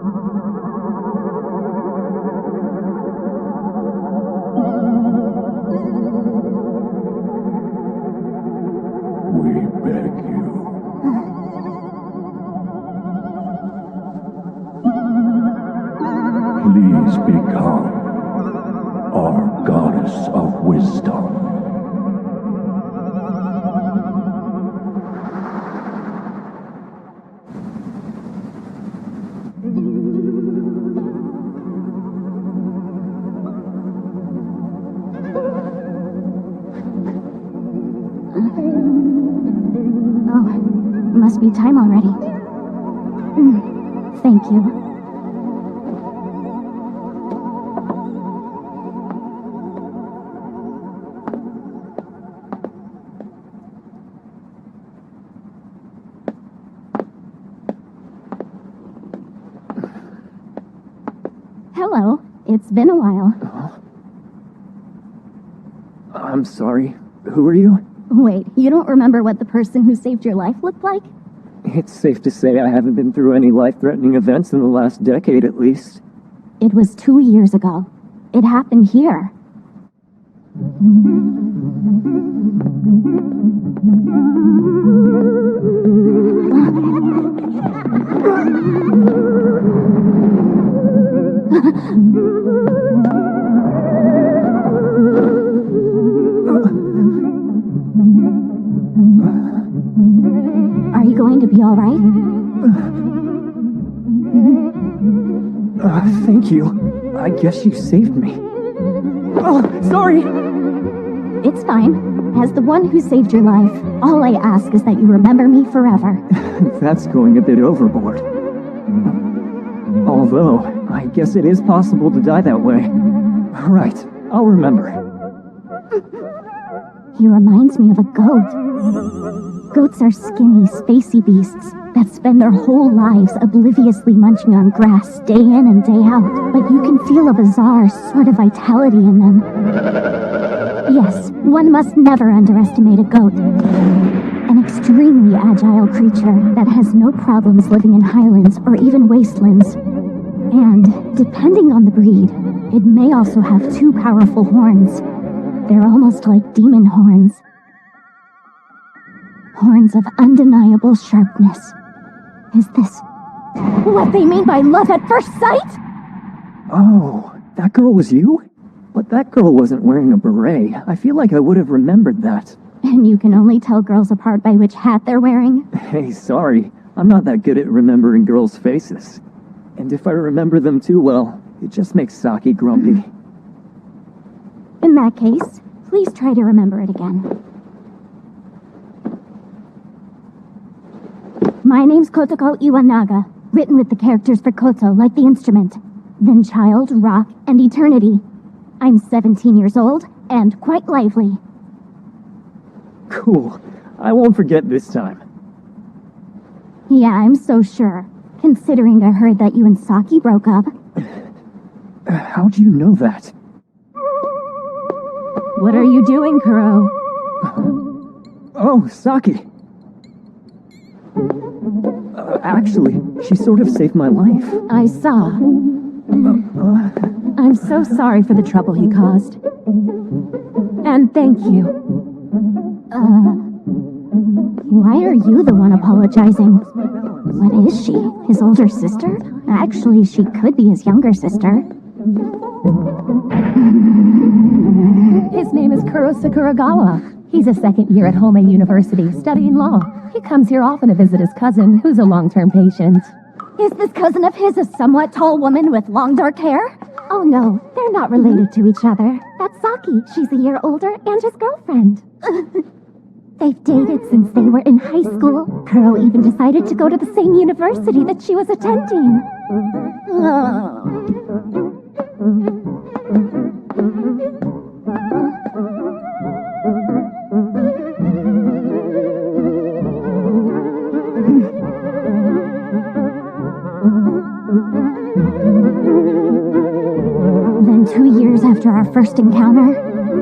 We beg you. Please become our goddess of wisdom. Must be time already. Thank you. Hello. It's been a while. I'm sorry. Who are you? Wait, you don't remember what the person who saved your life looked like? It's safe to say I haven't been through any life-threatening events in the last decade, at least. It was 2 years ago. It happened here. Are you going to be all right? Thank you. I guess you saved me. Oh, sorry! It's fine. As the one who saved your life, all I ask is that you remember me forever. That's going a bit overboard. Although, I guess it is possible to die that way. Right, I'll remember. He reminds me of a goat. Goats are skinny, spacey beasts that spend their whole lives obliviously munching on grass day in and day out, but you can feel a bizarre sort of vitality in them. Yes, one must never underestimate a goat. An extremely agile creature that has no problems living in highlands or even wastelands. And, depending on the breed, it may also have 2 powerful horns. They're almost like demon horns. Horns of undeniable sharpness. Is this what they mean by love at first sight? Oh, that girl was you? But that girl wasn't wearing a beret. I feel like I would have remembered that. And you can only tell girls apart by which hat they're wearing? Hey, sorry. I'm not that good at remembering girls' faces. And if I remember them too well, it just makes Saki grumpy. In that case, please try to remember it again. My name's Kotoko Iwanaga, written with the characters for Koto, like the instrument. Then Child, Rock, and Eternity. I'm 17 years old, and quite lively. Cool. I won't forget this time. Yeah, I'm so sure. Considering I heard that you and Saki broke up. How do you know that? What are you doing, Kuro? Oh, Saki. Actually, she sort of saved my life. I saw. I'm so sorry for the trouble he caused. And thank you. Why are you the one apologizing? What is she? His older sister? Actually, she could be his younger sister. His name is Kuro Sakuragawa. He's a second year at Homei University, studying law. He comes here often to visit his cousin, who's a long-term patient. Is this cousin of his a somewhat tall woman with long dark hair? Oh no, they're not related to each other. That's Saki. She's a year older and his girlfriend. They've dated since they were in high school. Kuro even decided to go to the same university that she was attending. Then 2 years after our first encounter,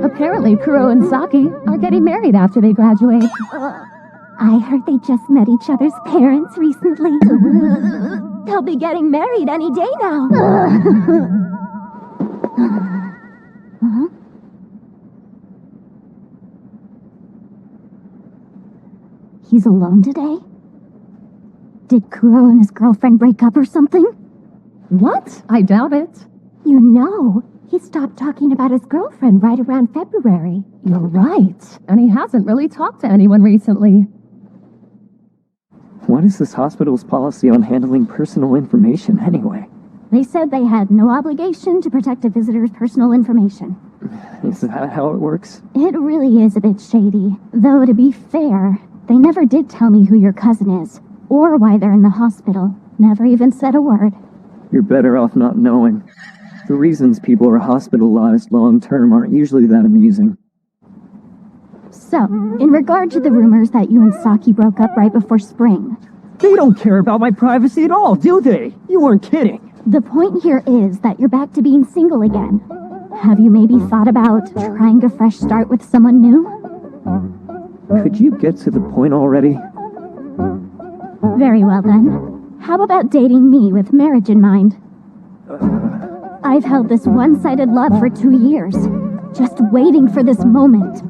Apparently, Kuro and Saki are getting married after they graduate. I heard they just met each other's parents recently. They'll be getting married any day now. Huh? He's alone today? Did Kuro and his girlfriend break up or something? What? I doubt it. You know, he stopped talking about his girlfriend right around February. You're right. And he hasn't really talked to anyone recently. What is this hospital's policy on handling personal information anyway? They said they had no obligation to protect a visitor's personal information. Is that how it works? It really is a bit shady. Though, to be fair, they never did tell me who your cousin is, or why they're in the hospital. Never even said a word. You're better off not knowing. The reasons people are hospitalized long-term aren't usually that amusing. So, in regard to the rumors that you and Saki broke up right before spring, They don't care about my privacy at all, do they? You weren't kidding. the point here is that you're back to being single again. Have you maybe thought about trying a fresh start with someone new? Could you get to the point already? Very well then. How about dating me with marriage in mind? I've held this one-sided love for 2 years, just waiting for this moment.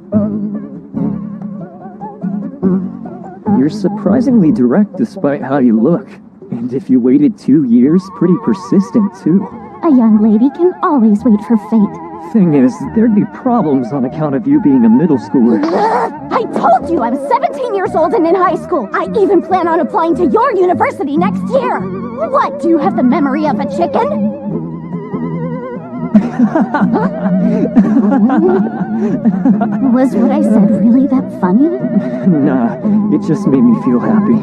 You're surprisingly direct despite how you look. And if you waited 2 years, pretty persistent too. A young lady can always wait for fate. Thing is, there'd be problems on account of you being a middle schooler. I told you I'm 17 years old and in high school. I even plan on applying to your university next year. What, do you have the memory of a chicken? Was what I said really that funny? Nah, it just made me feel happy.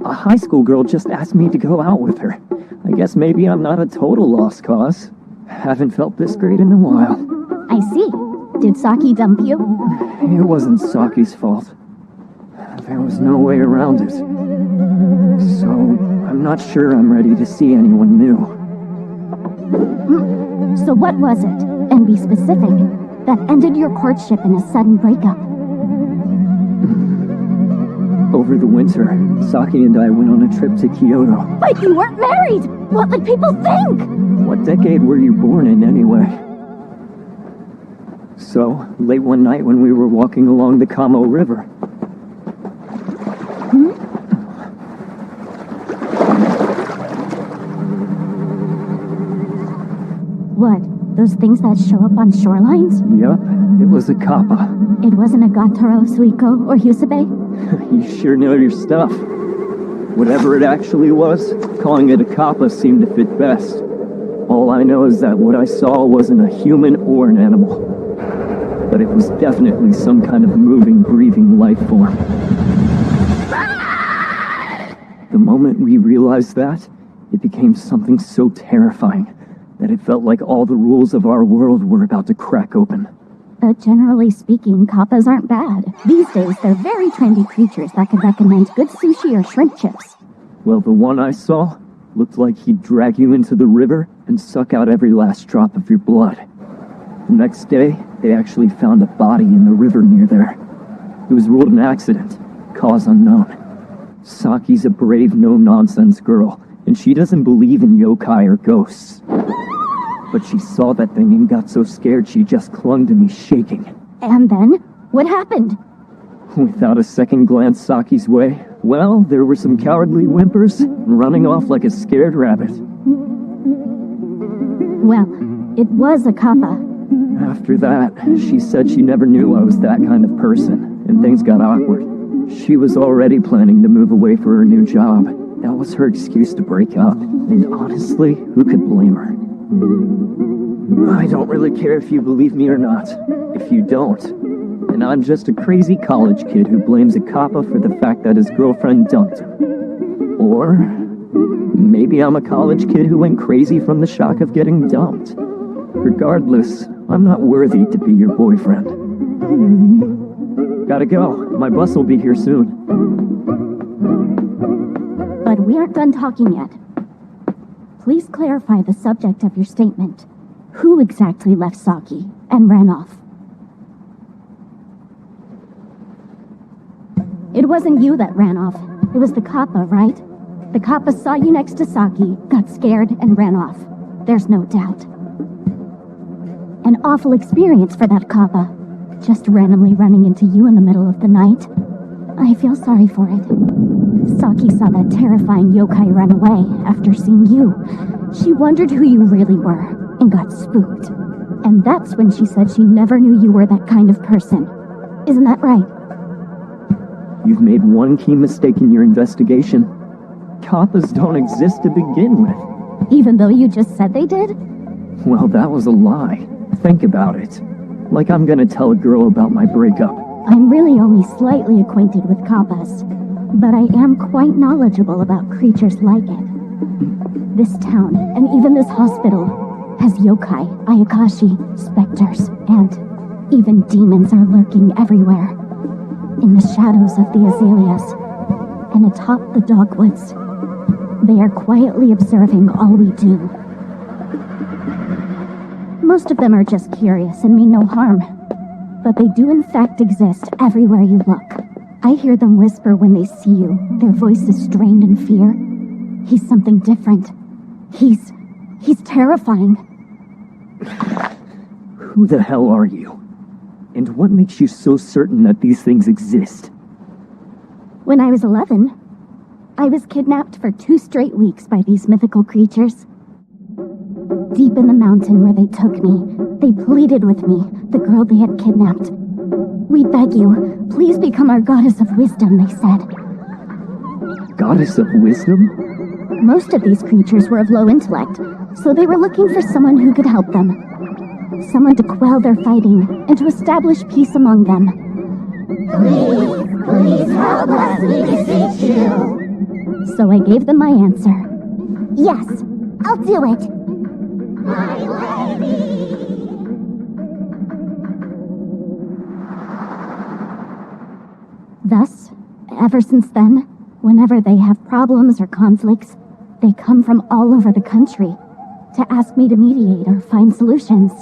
A high school girl just asked me to go out with her. I guess maybe I'm not a total lost cause. Haven't felt this great in a while. I see. Did Saki dump you? It wasn't Saki's fault. There was no way around it. So, I'm not sure I'm ready to see anyone new. So what was it, and be specific, that ended your courtship in a sudden breakup? Over the winter, Saki and I went on a trip to Kyoto. But you weren't married! What would people think? What decade were you born in anyway? So, late one night when we were walking along the Kamo River. What, those things that show up on shorelines? Yup, it was a kappa. It wasn't a Gataro, Suiko, or Hyusabe? You sure know your stuff. Whatever it actually was, calling it a kappa seemed to fit best. All I know is that what I saw wasn't a human or an animal. But it was definitely some kind of moving, breathing life form. The moment we realized that, it became something so terrifying that it felt like all the rules of our world were about to crack open. But generally speaking, kappas aren't bad. These days, they're very trendy creatures that could recommend good sushi or shrimp chips. Well, the one I saw looked like he'd drag you into the river and suck out every last drop of your blood. The next day, they actually found a body in the river near there. It was ruled an accident, cause unknown. Saki's a brave, no-nonsense girl, and she doesn't believe in yokai or ghosts. But she saw that thing and got so scared she just clung to me shaking. And then, what happened? Without a second glance Saki's way, well, there were some cowardly whimpers and running off like a scared rabbit. Well, it was a kappa. After that, she said she never knew I was that kind of person, and things got awkward. She was already planning to move away for her new job. That was her excuse to break up, and honestly, who could blame her? I don't really care if you believe me or not. If you don't, then I'm just a crazy college kid who blames a kappa for the fact that his girlfriend dumped him. Or maybe I'm a college kid who went crazy from the shock of getting dumped. Regardless, I'm not worthy to be your boyfriend. Gotta go. My bus will be here soon. But we aren't done talking yet. Please clarify the subject of your statement. Who exactly left Saki and ran off? It wasn't you that ran off. It was the kappa, right? The Kappa saw you next to Saki, got scared, and ran off. There's no doubt. An awful experience for that Kappa. Just randomly running into you in the middle of the night. I feel sorry for it. Saki saw that terrifying yokai run away after seeing you. She wondered who you really were, and got spooked. And that's when she said she never knew you were that kind of person. Isn't that right? You've made one key mistake in your investigation. Kappas don't exist to begin with. Even though you just said they did? Well, that was a lie. Think about it. Like I'm gonna tell a girl about my breakup. I'm really only slightly acquainted with Kappas, but I am quite knowledgeable about creatures like it. This town, and even this hospital, has yokai, ayakashi, specters, and even demons are lurking everywhere. In the shadows of the azaleas, and atop the dogwoods. They are quietly observing all we do. Most of them are just curious and mean no harm, but they do in fact exist everywhere you look. I hear them whisper when they see you, their voices strained in fear. He's something different. He's terrifying. Who the hell are you? And what makes you so certain that these things exist? When I was 11, I was kidnapped for 2 straight weeks by these mythical creatures. Deep in the mountain where they took me, they pleaded with me, the girl they had kidnapped. We beg you, please become our goddess of wisdom, they said. Goddess of wisdom? Most of these creatures were of low intellect, so they were looking for someone who could help them. Someone to quell their fighting and to establish peace among them. Please help us, we beseech you. So I gave them my answer. Yes, I'll do it. My lady. Thus, ever since then, whenever they have problems or conflicts, they come from all over the country to ask me to mediate or find solutions.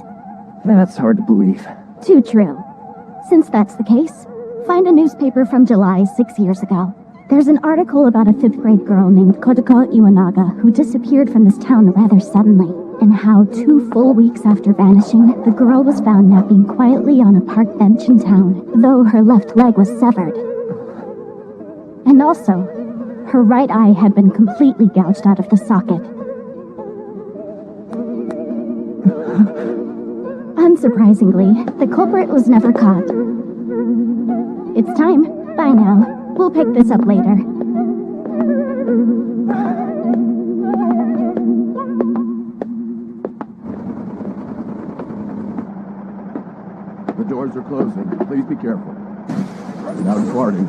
That's hard to believe. Too true. Since that's the case, find a newspaper from July 6 years ago. There's an article about a 5th grade girl named Kotoko Iwanaga who disappeared from this town rather suddenly, and how 2 full weeks after vanishing, the girl was found napping quietly on a park bench in town, though her left leg was severed. And also, her right eye had been completely gouged out of the socket. Unsurprisingly, the culprit was never caught. It's time. Bye now. We'll pick this up later. The doors are closing. Please be careful. Now departing.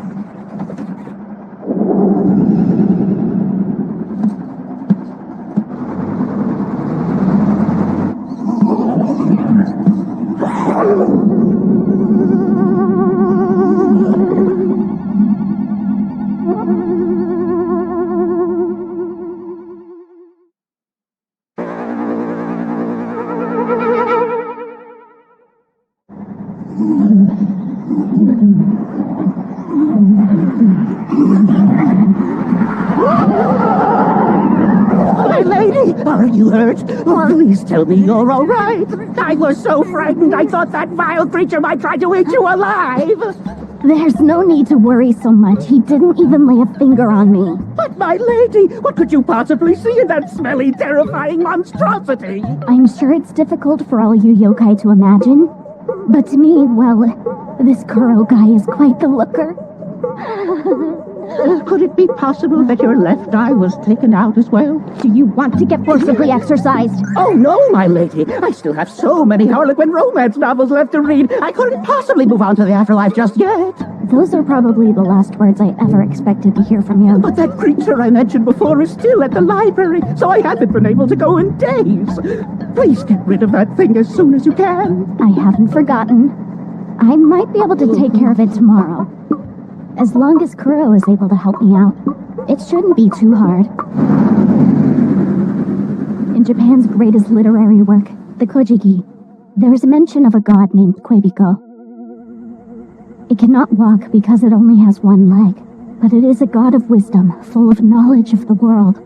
My lady, are you hurt? Please tell me you're all right. I was so frightened I thought that vile creature might try to eat you alive. There's no need to worry so much. He didn't even lay a finger on me. But my lady, what could you possibly see in that smelly, terrifying monstrosity? I'm sure it's difficult for all you yokai to imagine, but to me, well, this Kuro guy is quite the looker. Could it be possible that your left eye was taken out as well? Do you want to get forcibly exercised? Oh, no, my lady. I still have so many Harlequin romance novels left to read. I couldn't possibly move on to the afterlife just yet. Those are probably the last words I ever expected to hear from you. But that creature I mentioned before is still at the library, so I haven't been able to go in days. Please get rid of that thing as soon as you can. I haven't forgotten. I might be able to take care of it tomorrow. As long as Kuro is able to help me out, it shouldn't be too hard. In Japan's greatest literary work, the Kojiki, there is a mention of a god named Quebiko. It cannot walk because it only has one leg. but it is a god of wisdom, full of knowledge of the world.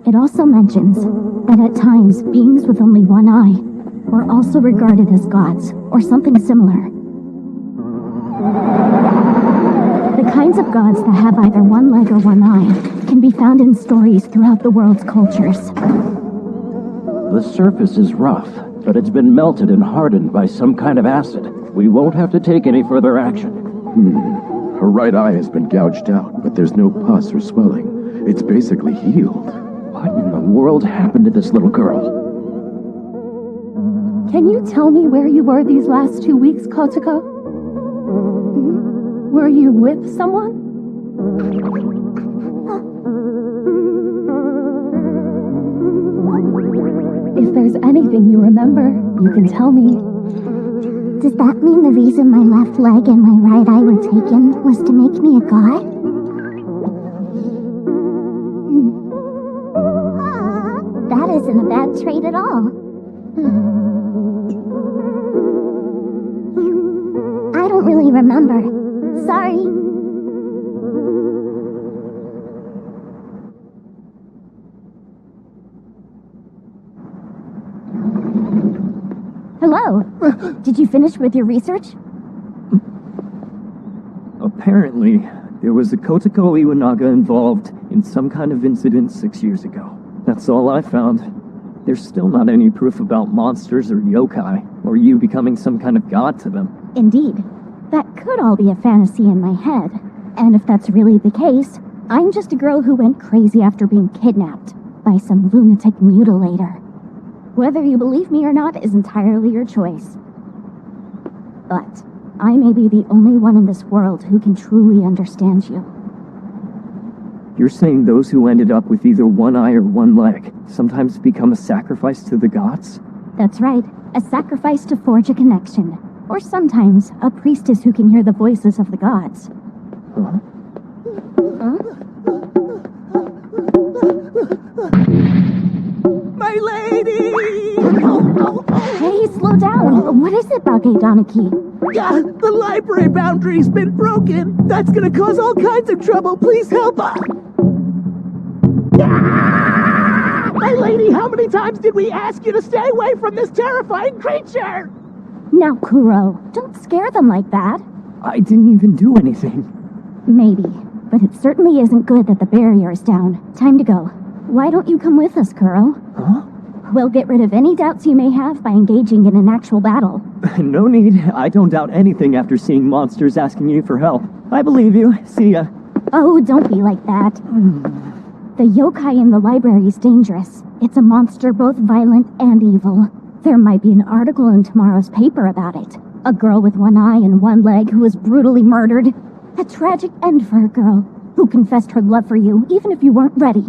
It also mentions that at times beings with only one eye were also regarded as gods, or something similar. The kinds of gods that have either one leg or one eye can be found in stories throughout the world's cultures. The surface is rough, but it's been melted and hardened by some kind of acid. We won't have to take any further action. Her right eye has been gouged out, but there's no pus or swelling. It's basically healed. What in the world happened to this little girl? Can you tell me where you were these last 2 weeks, Kotoko? Were you with someone? If there's anything you remember, you can tell me. Does that mean the reason my left leg and my right eye were taken was to make me a god? That isn't a bad trait at all. I don't really remember. Sorry. Hello. Did you finish with your research? Apparently, there was a Kotoko Iwanaga involved in some kind of incident 6 years ago. That's all I found. There's still not any proof about monsters or yokai, or you becoming some kind of god to them. Indeed. That could all be a fantasy in my head. And if that's really the case, I'm just a girl who went crazy after being kidnapped by some lunatic mutilator. Whether you believe me or not is entirely your choice. But I may be the only one in this world who can truly understand you. You're saying those who ended up with either one eye or one leg sometimes become a sacrifice to the gods? That's right, a sacrifice to forge a connection. Or sometimes a priestess who can hear the voices of the gods. Huh? My lady! Hey, slow down! What is it, Bage Donaki? The library boundary's been broken! That's gonna cause all kinds of trouble! Please help us! My lady, how many times did we ask you to stay away from this terrifying creature? Now, Kuro, don't scare them like that. I didn't even do anything. Maybe, but it certainly isn't good that the barrier is down. Time to go. Why don't you come with us, Kuro? Huh? We'll get rid of any doubts you may have by engaging in an actual battle. No need. I don't doubt anything after seeing monsters asking you for help. I believe you. See ya. Oh, don't be like that. The yokai in the library is dangerous. It's a monster both violent and evil. There might be an article in tomorrow's paper about it. A girl with one eye and one leg who was brutally murdered. A tragic end for a girl who confessed her love for you even if you weren't ready.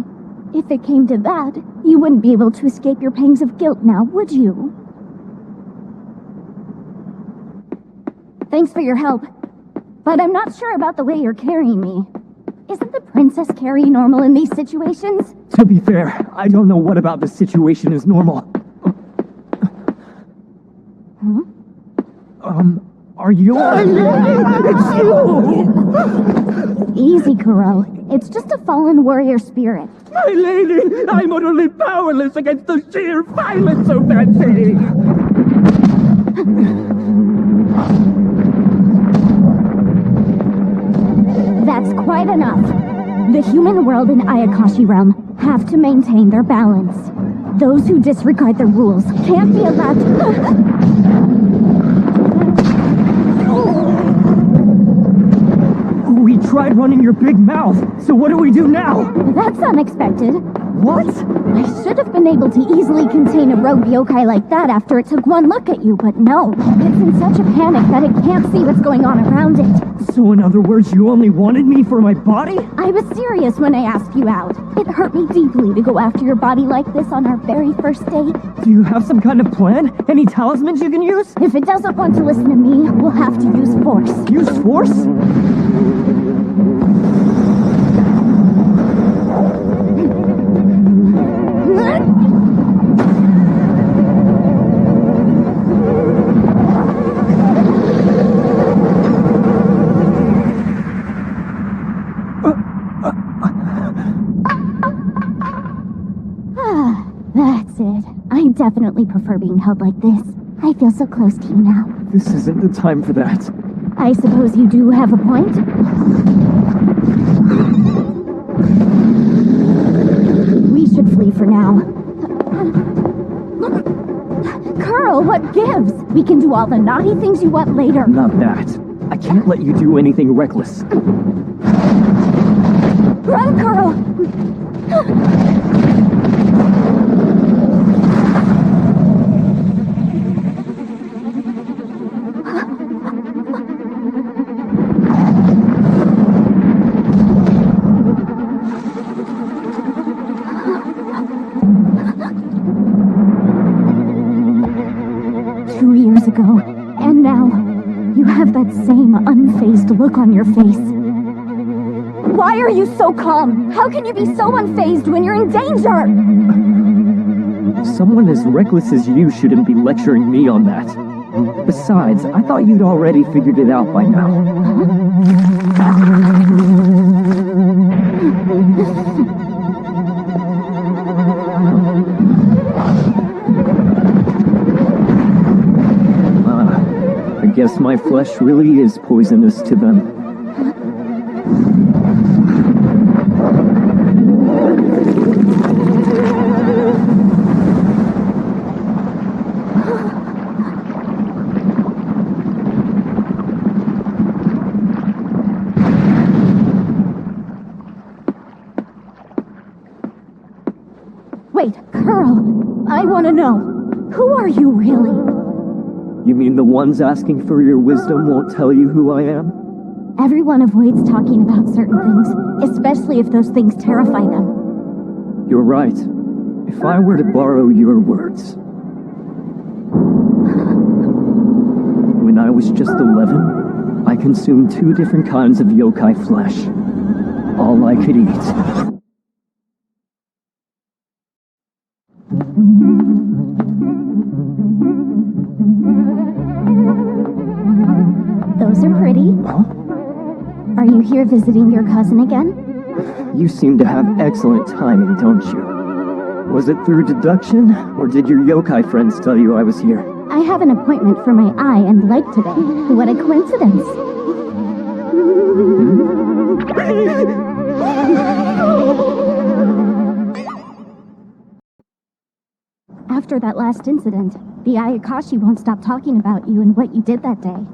If it came to that, you wouldn't be able to escape your pangs of guilt now, would you? Thanks for your help. But I'm not sure about the way you're carrying me. Isn't the Princess Carrie normal in these situations? To be fair, I don't know what about this situation is normal. Are you... It's you! Easy, Kuro. It's just a fallen warrior spirit. My lady, I'm utterly powerless against the sheer violence of that thing! That's quite enough. The human world and Ayakashi realm have to maintain their balance. Those who disregard the rules can't be allowed to... We tried running your big mouth, so what do we do now? That's unexpected. What? I should have been able to easily contain a rogue yokai like that after it took one look at you, but no. It's in such a panic that it can't see what's going on around it. So in other words, you only wanted me for my body? I was serious when I asked you out. It hurt me deeply to go after your body like this on our very first date. Do you have some kind of plan? Any talismans you can use? If it doesn't want to listen to me, we'll have to use force. Use force? That's it. I definitely prefer being held like this. I feel so close to you now. This isn't the time for that. I suppose you do have a point? We should flee for now. Curl, what gives? We can do all the naughty things you want later. Not that. I can't let you do anything reckless. Run, Curl! 2 years ago, and now, you have that same unfazed look on your face. Why are you so calm? How can you be so unfazed when you're in danger? Someone as reckless as you shouldn't be lecturing me on that. Besides, I thought you'd already figured it out by now. I guess my flesh really is poisonous to them. 'Wait, Curl, I want to know. Who are you really? You mean the ones asking for your wisdom won't tell you who I am? Everyone avoids talking about certain things, especially if those things terrify them. You're right. If I were to borrow your words. When I was just 11, I consumed 2 different kinds of yokai flesh. All I could eat. Those are pretty. Huh? Are you here visiting your cousin again? You seem to have excellent timing, don't you? Was it through deduction, or did your yokai friends tell you I was here? I have an appointment for my eye and leg today. What a coincidence. After that last incident, the Ayakashi won't stop talking about you and what you did that day.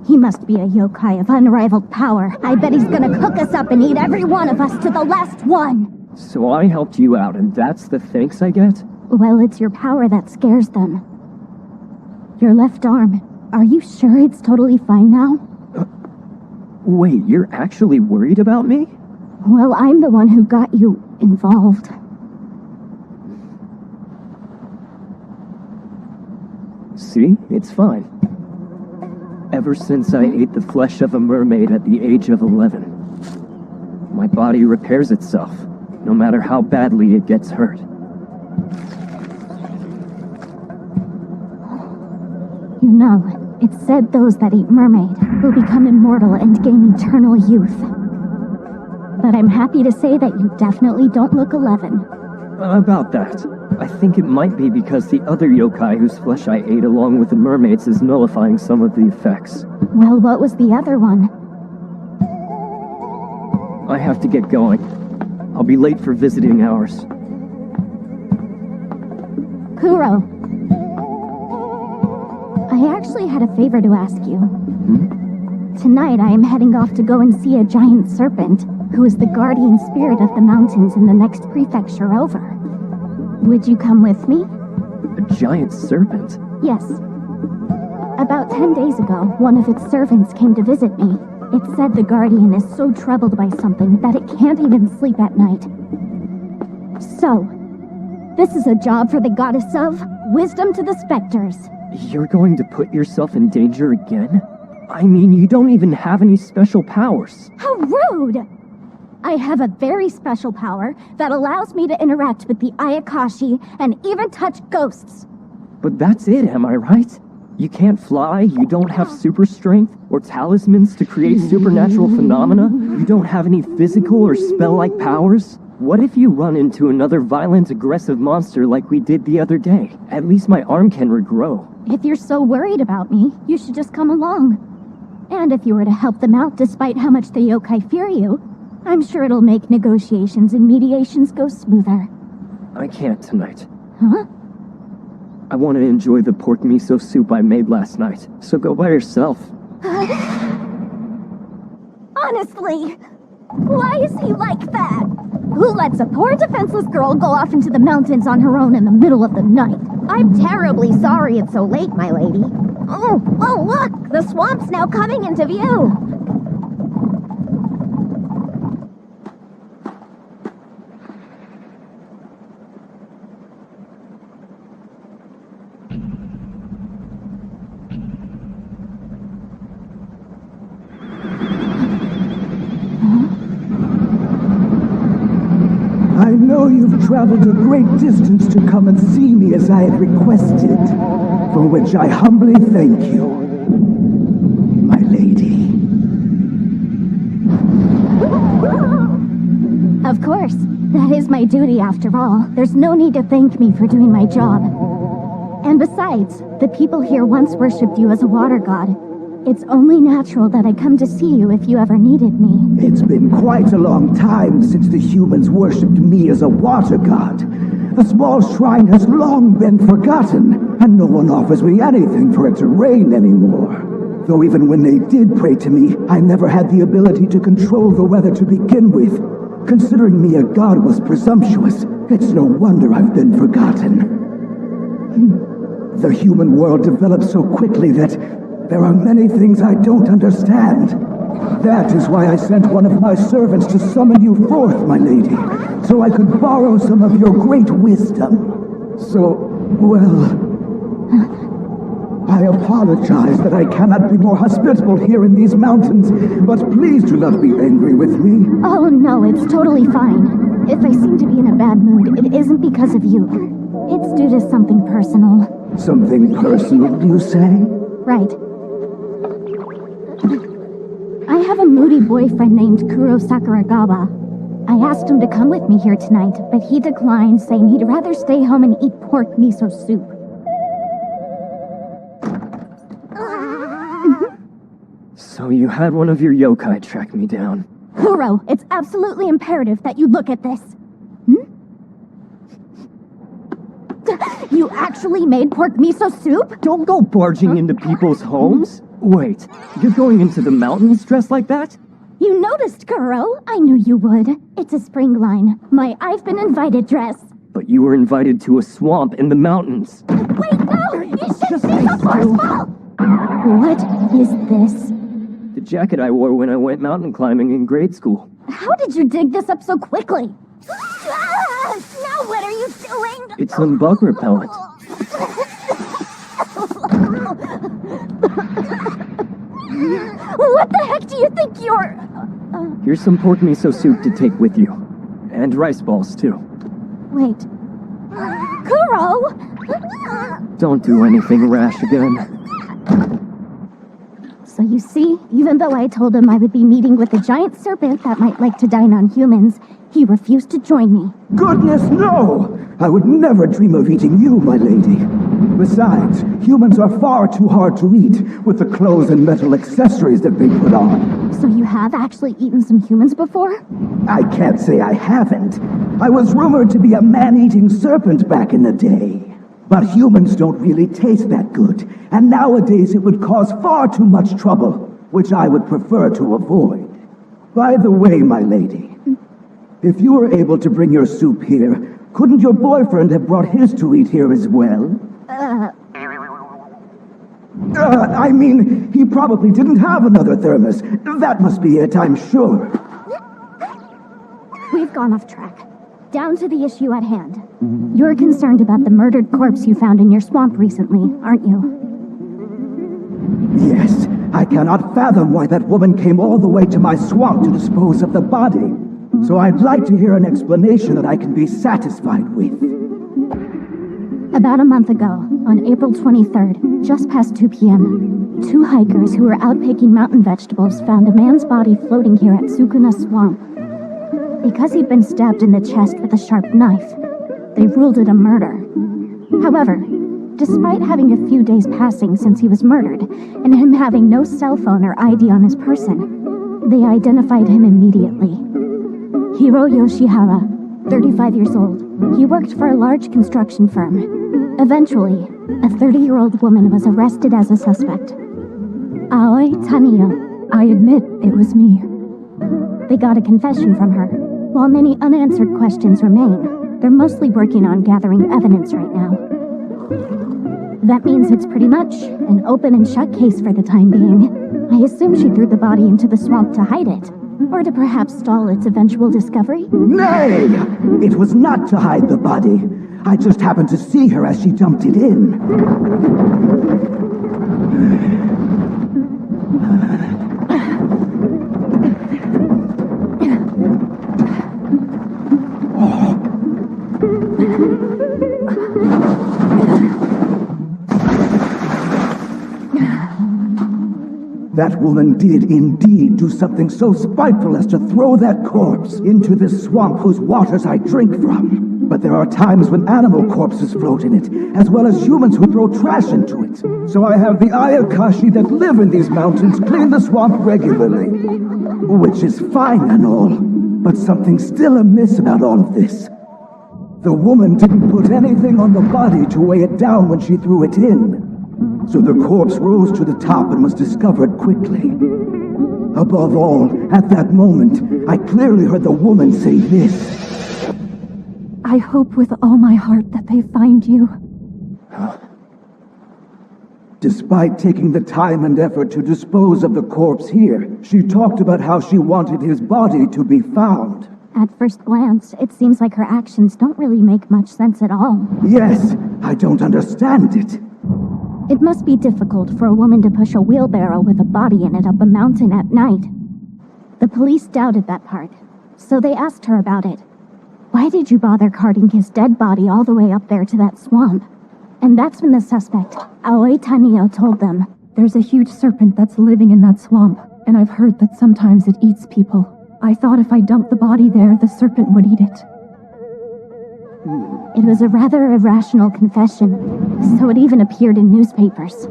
He must be a yokai of unrivaled power. I bet he's gonna cook us up and eat every one of us to the last one. So I helped you out, and that's the thanks I get? Well, it's your power that scares them. Your left arm. Are you sure it's totally fine now? Wait, you're actually worried about me? Well, I'm the one who got you involved. See? It's fine. Ever since I ate the flesh of a mermaid at the age of 11, my body repairs itself, no matter how badly it gets hurt. You know, it's said those that eat mermaid will become immortal and gain eternal youth. But I'm happy to say that you definitely don't look 11. About that, I think it might be because the other yokai whose flesh I ate along with the mermaids is nullifying some of the effects. Well, what was the other one? I have to get going. I'll be late for visiting hours. Kuro. I actually had a favor to ask you. Tonight I am heading off to go and see a giant serpent, who is the guardian spirit of the mountains in the next prefecture over. Would you come with me? A giant serpent? Yes. About 10 days ago, one of its servants came to visit me. It said the guardian is so troubled by something that it can't even sleep at night. So, this is a job for the goddess of wisdom to the specters. You're going to put yourself in danger again? I mean, you don't even have any special powers. How rude! I have a very special power that allows me to interact with the Ayakashi and even touch ghosts. But that's it, am I right? You can't fly, you don't have super strength, or talismans to create supernatural phenomena, you don't have any physical or spell-like powers? What if you run into another violent, aggressive monster like we did the other day? At least my arm can regrow. If you're so worried about me, you should just come along. And if you were to help them out despite how much the yokai fear you, I'm sure it'll make negotiations and mediations go smoother. I can't tonight. Huh? I want to enjoy the pork miso soup I made last night, so go by yourself. Honestly, why is he like that? Who lets a poor defenseless girl go off into the mountains on her own in the middle of the night? I'm terribly sorry it's so late, my lady. Oh, look! The swamp's now coming into view! I know you've traveled a great distance to come and see me as I had requested, for which I humbly thank you, my lady. Of course. That is my duty after all. There's no need to thank me for doing my job. And besides, the people here once worshipped you as a water god. It's only natural that I come to see you if you ever needed me. It's been quite a long time since the humans worshipped me as a water god. The small shrine has long been forgotten, and no one offers me anything for it to rain anymore. Though even when they did pray to me, I never had the ability to control the weather to begin with. Considering me a god was presumptuous, it's no wonder I've been forgotten. The human world developed so quickly that there are many things I don't understand. That is why I sent one of my servants to summon you forth, my lady, so I could borrow some of your great wisdom. I apologize that I cannot be more hospitable here in these mountains, but please do not be angry with me. Oh no, it's totally fine. If I seem to be in a bad mood, it isn't because of you. It's due to something personal. Something personal, you say? Right. I have a moody boyfriend named Kuro Sakuragawa. I asked him to come with me here tonight, but he declined, saying he'd rather stay home and eat pork miso soup. So you had one of your yokai track me down. Kuro, it's absolutely imperative that you look at this. You actually made pork miso soup? Don't go barging into people's homes. Wait, you're going into the mountains dressed like that? You noticed, Kuro. I knew you would. It's a spring line. My I've been invited dress. But you were invited to a swamp in the mountains. Wait, no! You should be so forceful! What is this? The jacket I wore when I went mountain climbing in grade school. How did you dig this up so quickly? Now what are you doing? It's some bug repellent. What the heck do you think you're... Here's some pork miso soup to take with you. And rice balls, too. Wait. Kuro! Don't do anything rash again. So you see, even though I told him I would be meeting with a giant serpent that might like to dine on humans, he refused to join me. Goodness, no! I would never dream of eating you, my lady. Besides, humans are far too hard to eat with the clothes and metal accessories that they put on. So you have actually eaten some humans before? I can't say I haven't. I was rumored to be a man-eating serpent back in the day. But humans don't really taste that good, and nowadays it would cause far too much trouble, which I would prefer to avoid. By the way, my lady, if you were able to bring your soup here, couldn't your boyfriend have brought his to eat here as well? I mean, he probably didn't have another thermos. That must be it, I'm sure. We've gone off track. Down to the issue at hand. You're concerned about the murdered corpse you found in your swamp recently, aren't you? Yes, I cannot fathom why that woman came all the way to my swamp to dispose of the body. So I'd like to hear an explanation that I can be satisfied with. About a month ago, on April 23rd, just past 2 p.m., 2 hikers who were out picking mountain vegetables found a man's body floating here at Sukuna Swamp. Because he'd been stabbed in the chest with a sharp knife, they ruled it a murder. However, despite having a few days passing since he was murdered, and him having no cell phone or ID on his person, they identified him immediately. Hiro Yoshihara, 35 years old. He worked for a large construction firm. Eventually, a 30-year-old woman was arrested as a suspect. Aoi Taniyo. I admit it was me. They got a confession from her. While many unanswered questions remain, they're mostly working on gathering evidence right now. That means it's pretty much an open and shut case for the time being. I assume she threw the body into the swamp to hide it, or to perhaps stall its eventual discovery. Nay! It was not to hide the body. I just happened to see her as she dumped it in. That woman did indeed do something so spiteful as to throw that corpse into this swamp whose waters I drink from. But there are times when animal corpses float in it, as well as humans who throw trash into it. So I have the Ayakashi that live in these mountains clean the swamp regularly. Which is fine and all, but something's still amiss about all of this. The woman didn't put anything on the body to weigh it down when she threw it in. So the corpse rose to the top and was discovered quickly. Above all, at that moment, I clearly heard the woman say this. I hope with all my heart that they find you. Despite taking the time and effort to dispose of the corpse here, she talked about how she wanted his body to be found. At first glance, it seems like her actions don't really make much sense at all. Yes, I don't understand it. It must be difficult for a woman to push a wheelbarrow with a body in it up a mountain at night. The police doubted that part, so they asked her about it. Why did you bother carting his dead body all the way up there to that swamp? And that's when the suspect, Aoi Taniyo, told them, there's a huge serpent that's living in that swamp, and I've heard that sometimes it eats people. I thought if I dumped the body there, the serpent would eat it. It was a rather irrational confession, so it even appeared in newspapers.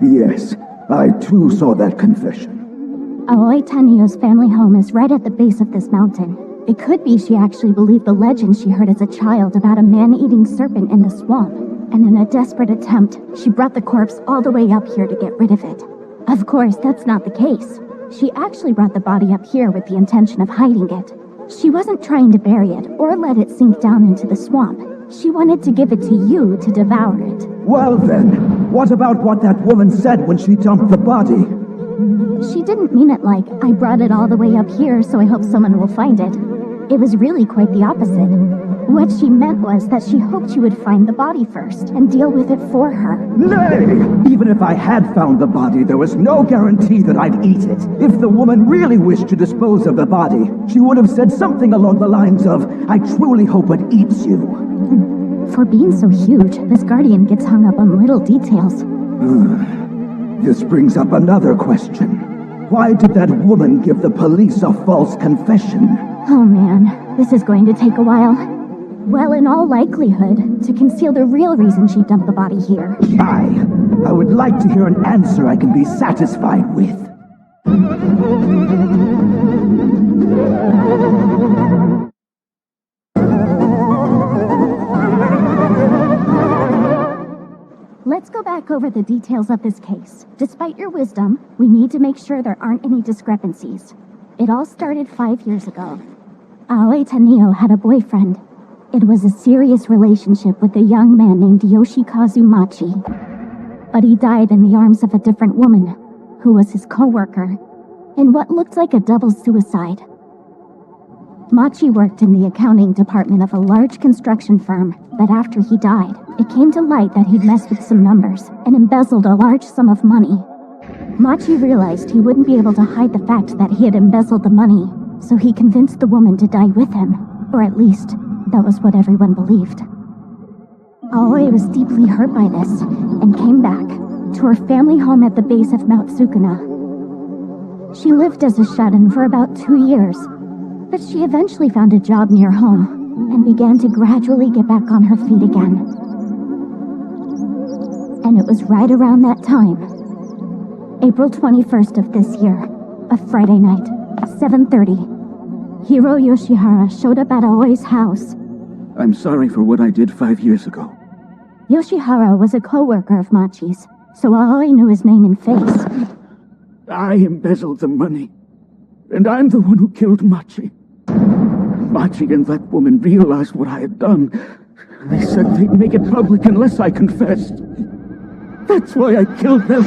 Yes, I too saw that confession. Aoi Taniyo's family home is right at the base of this mountain. It could be she actually believed the legend she heard as a child about a man-eating serpent in the swamp, and in a desperate attempt, she brought the corpse all the way up here to get rid of it. Of course, that's not the case. She actually brought the body up here with the intention of hiding it. She wasn't trying to bury it or let it sink down into the swamp. She wanted to give it to you to devour it. Well then, what about what that woman said when she dumped the body? She didn't mean it like, I brought it all the way up here so I hope someone will find it. It was really quite the opposite. What she meant was that she hoped you would find the body first and deal with it for her. Nay! Even if I had found the body, there was no guarantee that I'd eat it. If the woman really wished to dispose of the body, she would have said something along the lines of, I truly hope it eats you. For being so huge, this guardian gets hung up on little details. This brings up another question. Why did that woman give the police a false confession? Oh man, this is going to take a while. Well, in all likelihood, to conceal the real reason she dumped the body here. I would like to hear an answer I can be satisfied with. Let's go back over the details of this case. Despite your wisdom, we need to make sure there aren't any discrepancies. It all started 5 years ago. Aoi Taniyo had a boyfriend. It was a serious relationship with a young man named Yoshikazu Machi. But he died in the arms of a different woman, who was his co-worker, in what looked like a double suicide. Machi worked in the accounting department of a large construction firm, but after he died, it came to light that he'd messed with some numbers and embezzled a large sum of money. Machi realized he wouldn't be able to hide the fact that he had embezzled the money, so he convinced the woman to die with him, or at least, that was what everyone believed. Aoi was deeply hurt by this, and came back to her family home at the base of Mount Sukuna. She lived as a shut-in for about 2 years, But she eventually found a job near home and began to gradually get back on her feet again. And it was right around that time, April 21st of this year, a Friday night, 7:30, Hiro Yoshihara showed up at Aoi's house. I'm sorry for what I did 5 years ago. Yoshihara was a co-worker of Machi's, so Aoi knew his name and face. I embezzled the money, and I'm the one who killed Machi. Machi and that woman realized what I had done. They said they'd make it public unless I confessed. That's why I killed them.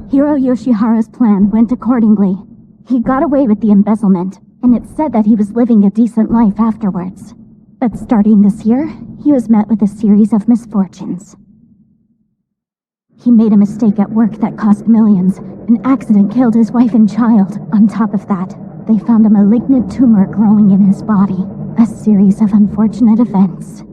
Hiro Yoshihara's plan went accordingly. He got away with the embezzlement, and it said that he was living a decent life afterwards. But starting this year, he was met with a series of misfortunes. He made a mistake at work that cost millions. An accident killed his wife and child. On top of that, they found a malignant tumor growing in his body. A series of unfortunate events.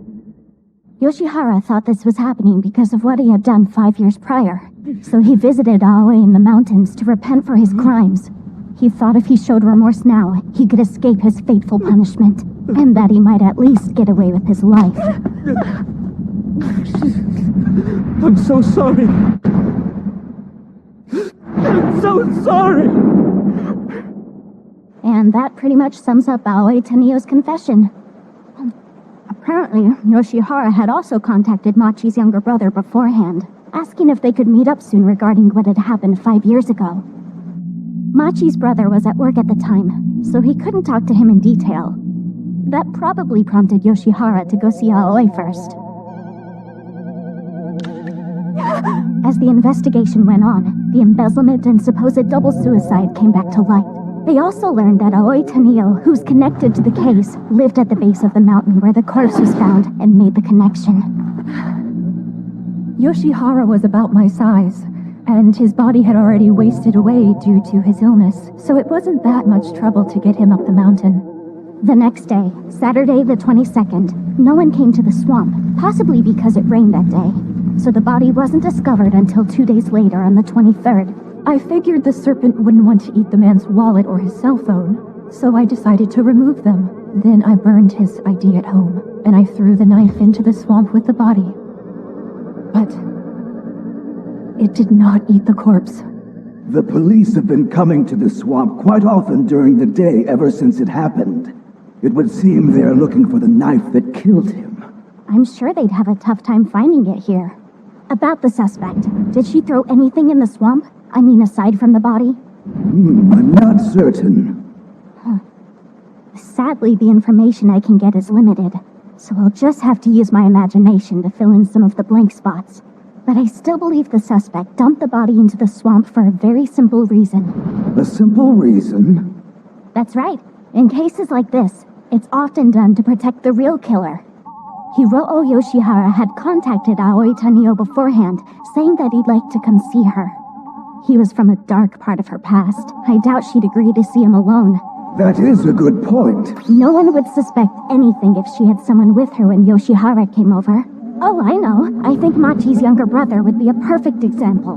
Yoshihara thought this was happening because of what he had done 5 years prior. So he visited Aoi in the mountains to repent for his crimes. He thought if he showed remorse now, he could escape his fateful punishment, and that he might at least get away with his life. I'm so sorry. I'm so sorry. And that pretty much sums up Aoi Tanio's confession. Apparently, Yoshihara had also contacted Machi's younger brother beforehand, asking if they could meet up soon regarding what had happened 5 years ago. Machi's brother was at work at the time, so he couldn't talk to him in detail. That probably prompted Yoshihara to go see Aoi first. As the investigation went on, the embezzlement and supposed double suicide came back to light. They also learned that Aoi Tanio, who's connected to the case, lived at the base of the mountain where the corpse was found and made the connection. Yoshihara was about my size, and his body had already wasted away due to his illness, so it wasn't that much trouble to get him up the mountain. The next day, Saturday the 22nd, no one came to the swamp, possibly because it rained that day. So the body wasn't discovered until 2 days later on the 23rd. I figured the serpent wouldn't want to eat the man's wallet or his cell phone, so I decided to remove them. Then I burned his ID at home, and I threw the knife into the swamp with the body. But it did not eat the corpse. The police have been coming to the swamp quite often during the day ever since it happened. It would seem they're looking for the knife that killed him. I'm sure they'd have a tough time finding it here. About the suspect, did she throw anything in the swamp? I mean, aside from the body? I'm not certain. Sadly, the information I can get is limited, so I'll just have to use my imagination to fill in some of the blank spots. But I still believe the suspect dumped the body into the swamp for a very simple reason. A simple reason? That's right. In cases like this, it's often done to protect the real killer. Hiroo Yoshihara had contacted Aoi Tanio beforehand, saying that he'd like to come see her. He was from a dark part of her past. I doubt she'd agree to see him alone. That is a good point. No one would suspect anything if she had someone with her when Yoshihara came over. Oh, I know. I think Machi's younger brother would be a perfect example.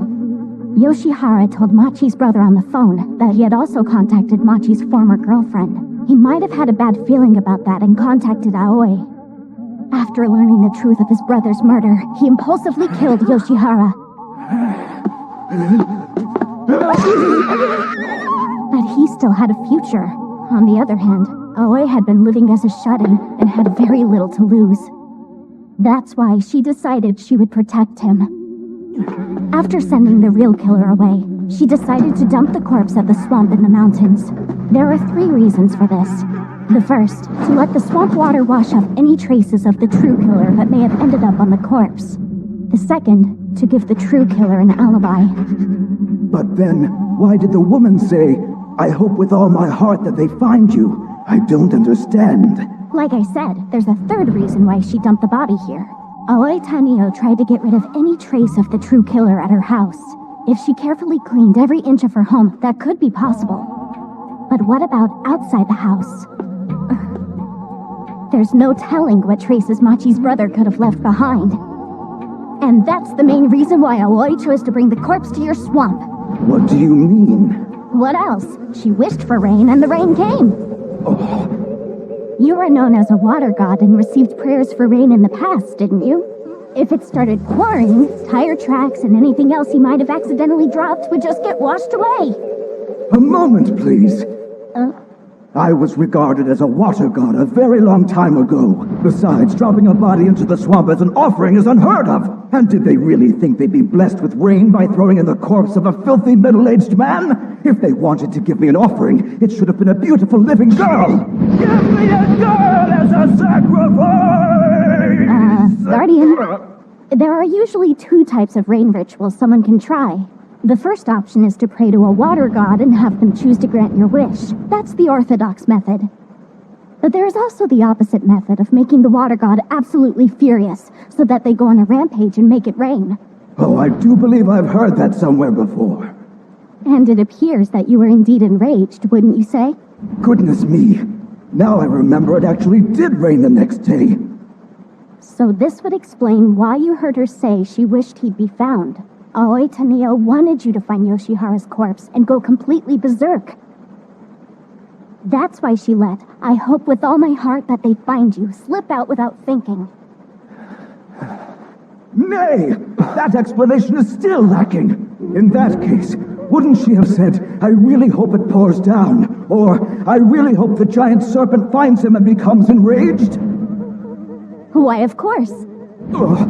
Yoshihara told Machi's brother on the phone that he had also contacted Machi's former girlfriend. He might have had a bad feeling about that and contacted Aoi. After learning the truth of his brother's murder, he impulsively killed Yoshihara. But he still had a future. On the other hand, Aoi had been living as a shut-in and had very little to lose. That's why she decided she would protect him. After sending the real killer away, she decided to dump the corpse at the swamp in the mountains. There are 3 reasons for this. The first, to let the swamp water wash off any traces of the true killer that may have ended up on the corpse. The second, to give the true killer an alibi. But then, why did the woman say, "I hope with all my heart that they find you"? I don't understand. Like I said, there's a third reason why she dumped the body here. Aoi Tanio tried to get rid of any trace of the true killer at her house. If she carefully cleaned every inch of her home, that could be possible. But what about outside the house? There's no telling what traces Machi's brother could have left behind. And that's the main reason why Aoi chose to bring the corpse to your swamp. What do you mean? What else? She wished for rain and the rain came. You were known as a water god and received prayers for rain in the past, didn't you? If it started pouring, tire tracks and anything else you might have accidentally dropped would just get washed away. A moment, please. I was regarded as a water god a very long time ago. Besides, dropping a body into the swamp as an offering is unheard of. And did they really think they'd be blessed with rain by throwing in the corpse of a filthy middle-aged man? If they wanted to give me an offering, it should have been a beautiful living girl. Give me a girl as a sacrifice! Guardian, there are usually 2 types of rain rituals someone can try. The first option is to pray to a water god and have them choose to grant your wish. That's the orthodox method. But there is also the opposite method of making the water god absolutely furious, so that they go on a rampage and make it rain. Oh, I do believe I've heard that somewhere before. And it appears that you were indeed enraged, wouldn't you say? Goodness me. Now I remember it actually did rain the next day. So this would explain why you heard her say she wished he'd be found. Aoi Tanio wanted you to find Yoshihara's corpse and go completely berserk. That's why she let, I hope with all my heart that they find you, slip out without thinking. Nay! That explanation is still lacking. In that case, wouldn't she have said, I really hope it pours down, or I really hope the giant serpent finds him and becomes enraged? Why, of course. Ugh.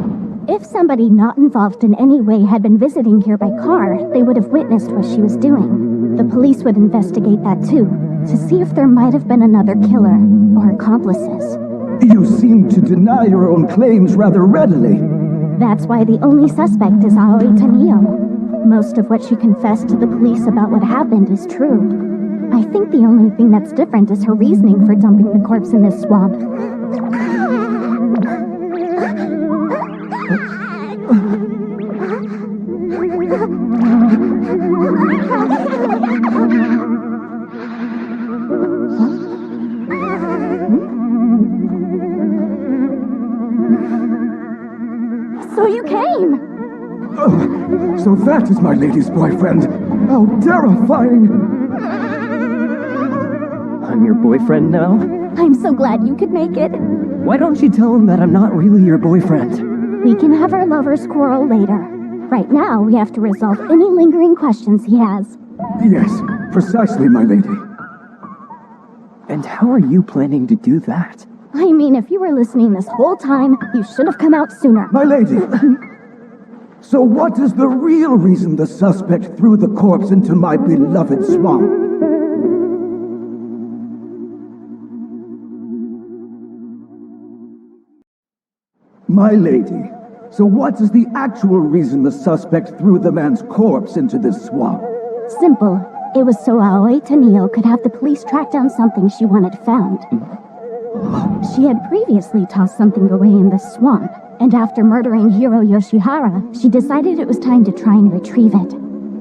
If somebody not involved in any way had been visiting here by car, they would have witnessed what she was doing. The police would investigate that too, to see if there might have been another killer, or accomplices. You seem to deny your own claims rather readily. That's why the only suspect is Aoi Tanio. Most of what she confessed to the police about what happened is true. I think the only thing that's different is her reasoning for dumping the corpse in this swamp. So you came! Oh, so that is my lady's boyfriend. How terrifying! I'm your boyfriend now? I'm so glad you could make it. Why don't you tell him that I'm not really your boyfriend? We can have our lovers' quarrel later. Right now, we have to resolve any lingering questions he has. Yes, precisely, my lady. And how are you planning to do that? I mean, if you were listening this whole time, you should have come out sooner. My lady! So what is the real reason the suspect threw the corpse into my beloved swamp? My lady, so what is the actual reason the suspect threw the man's corpse into this swamp? Simple. It was so Aoi Tanio could have the police track down something she wanted found. She had previously tossed something away in the swamp, and after murdering Hiro Yoshihara, she decided it was time to try and retrieve it.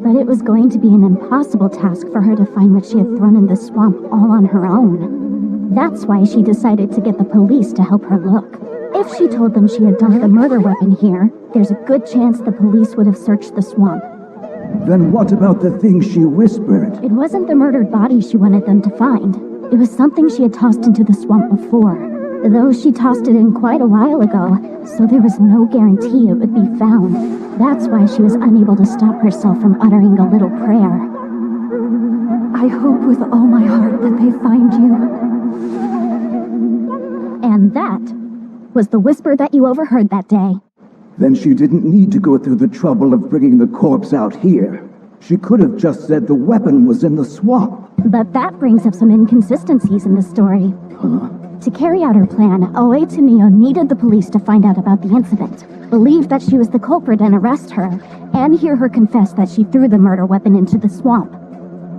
But it was going to be an impossible task for her to find what she had thrown in the swamp all on her own. That's why she decided to get the police to help her look. If she told them she had dumped the murder weapon here, there's a good chance the police would have searched the swamp. Then what about the thing she whispered? It wasn't the murdered body she wanted them to find. It was something she had tossed into the swamp before. Though she tossed it in quite a while ago, so there was no guarantee it would be found. That's why she was unable to stop herself from uttering a little prayer. I hope with all my heart that they find you. And that was the whisper that you overheard that day. Then she didn't need to go through the trouble of bringing the corpse out here. She could have just said the weapon was in the swamp. But that brings up some inconsistencies in the story. To carry out her plan, Aoi Tanio needed the police to find out about the incident, believe that she was the culprit and arrest her, and hear her confess that she threw the murder weapon into the swamp.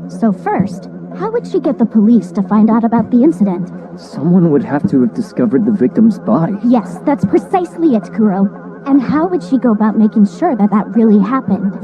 So first, how would she get the police to find out about the incident? Someone would have to have discovered the victim's body. Yes, that's precisely it, Kuro. And how would she go about making sure that that really happened?